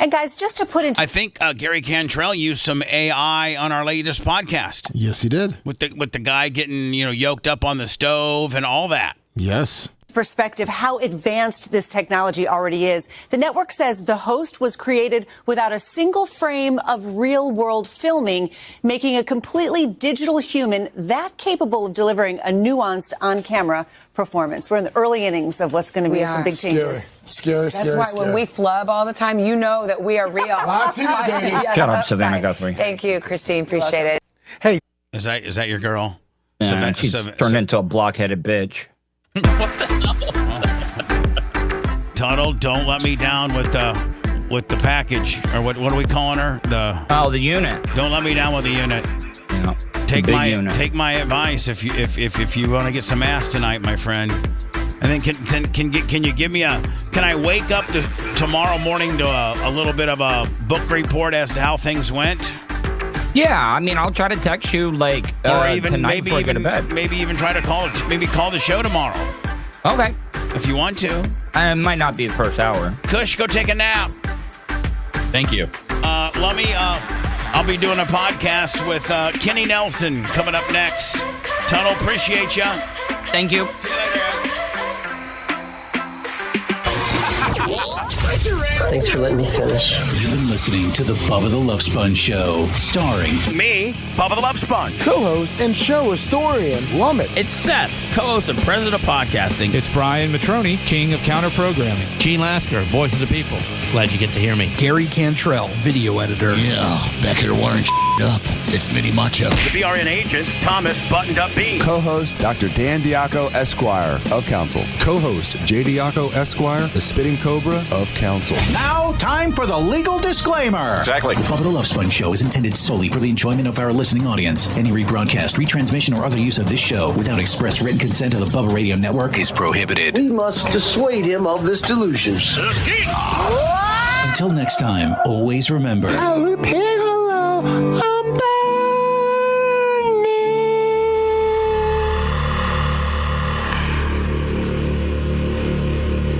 And guys, just to put into... I think Gary Cantrell used some AI on our latest podcast. Yes, he did. With the guy getting, yoked up on the stove and all that. Yes. Perspective how advanced this technology already is. The network says the host was created without a single frame of real-world filming, making a completely digital human that capable of delivering a nuanced on-camera performance. We're in the early innings of what's going to be some big changes. Scary. That's why when we flub all the time, you know that we are real. Shut up, Savannah Guthrie. Thank you, Christine. Appreciate it. Hey, is that your girl? Yeah, she's turned into a blockheaded bitch. What the hell? Tuttle, don't let me down with the package, or what are we calling her? The unit. Don't let me down with the unit. Yeah. Take my advice if you want to get some ass tonight, my friend. And And then can you give me can I wake up tomorrow morning to a little bit of a book report as to how things went? Yeah, I mean, I'll try to text you or even tonight before I go to bed. Maybe even try to call the show tomorrow. Okay. If you want to. It might not be the first hour. Kush, go take a nap. Thank you. Lummy, I'll be doing a podcast with Kenny Nelson coming up next. Tunnel, appreciate you. Thank you. See you later. Thanks for letting me finish. You've been listening to the Bubba the Love Sponge Show, starring me, Bubba the Love Sponge, co-host and show historian, Lummit. It's Seth, co-host and president of podcasting. It's Brian Matroni, king of counter programming. Gene Lasker, voice of the people. Glad you get to hear me. Gary Cantrell, video editor. Yeah, back here wiring up. It's Mini Macho. The BRN agent, Thomas Buttoned Up B. Co-host, Dr. Dan Diaco, Esquire of Council. Co-host, J. Diaco, Esquire, the Spitting Cobra of Council. Now, time for the legal disclaimer. Exactly. The Bubba the Love Sponge Show is intended solely for the enjoyment of our listening audience. Any rebroadcast, retransmission, or other use of this show without express written consent of the Bubba Radio Network is prohibited. We must dissuade him of this delusion. Until next time, always remember. I'll repeat hello.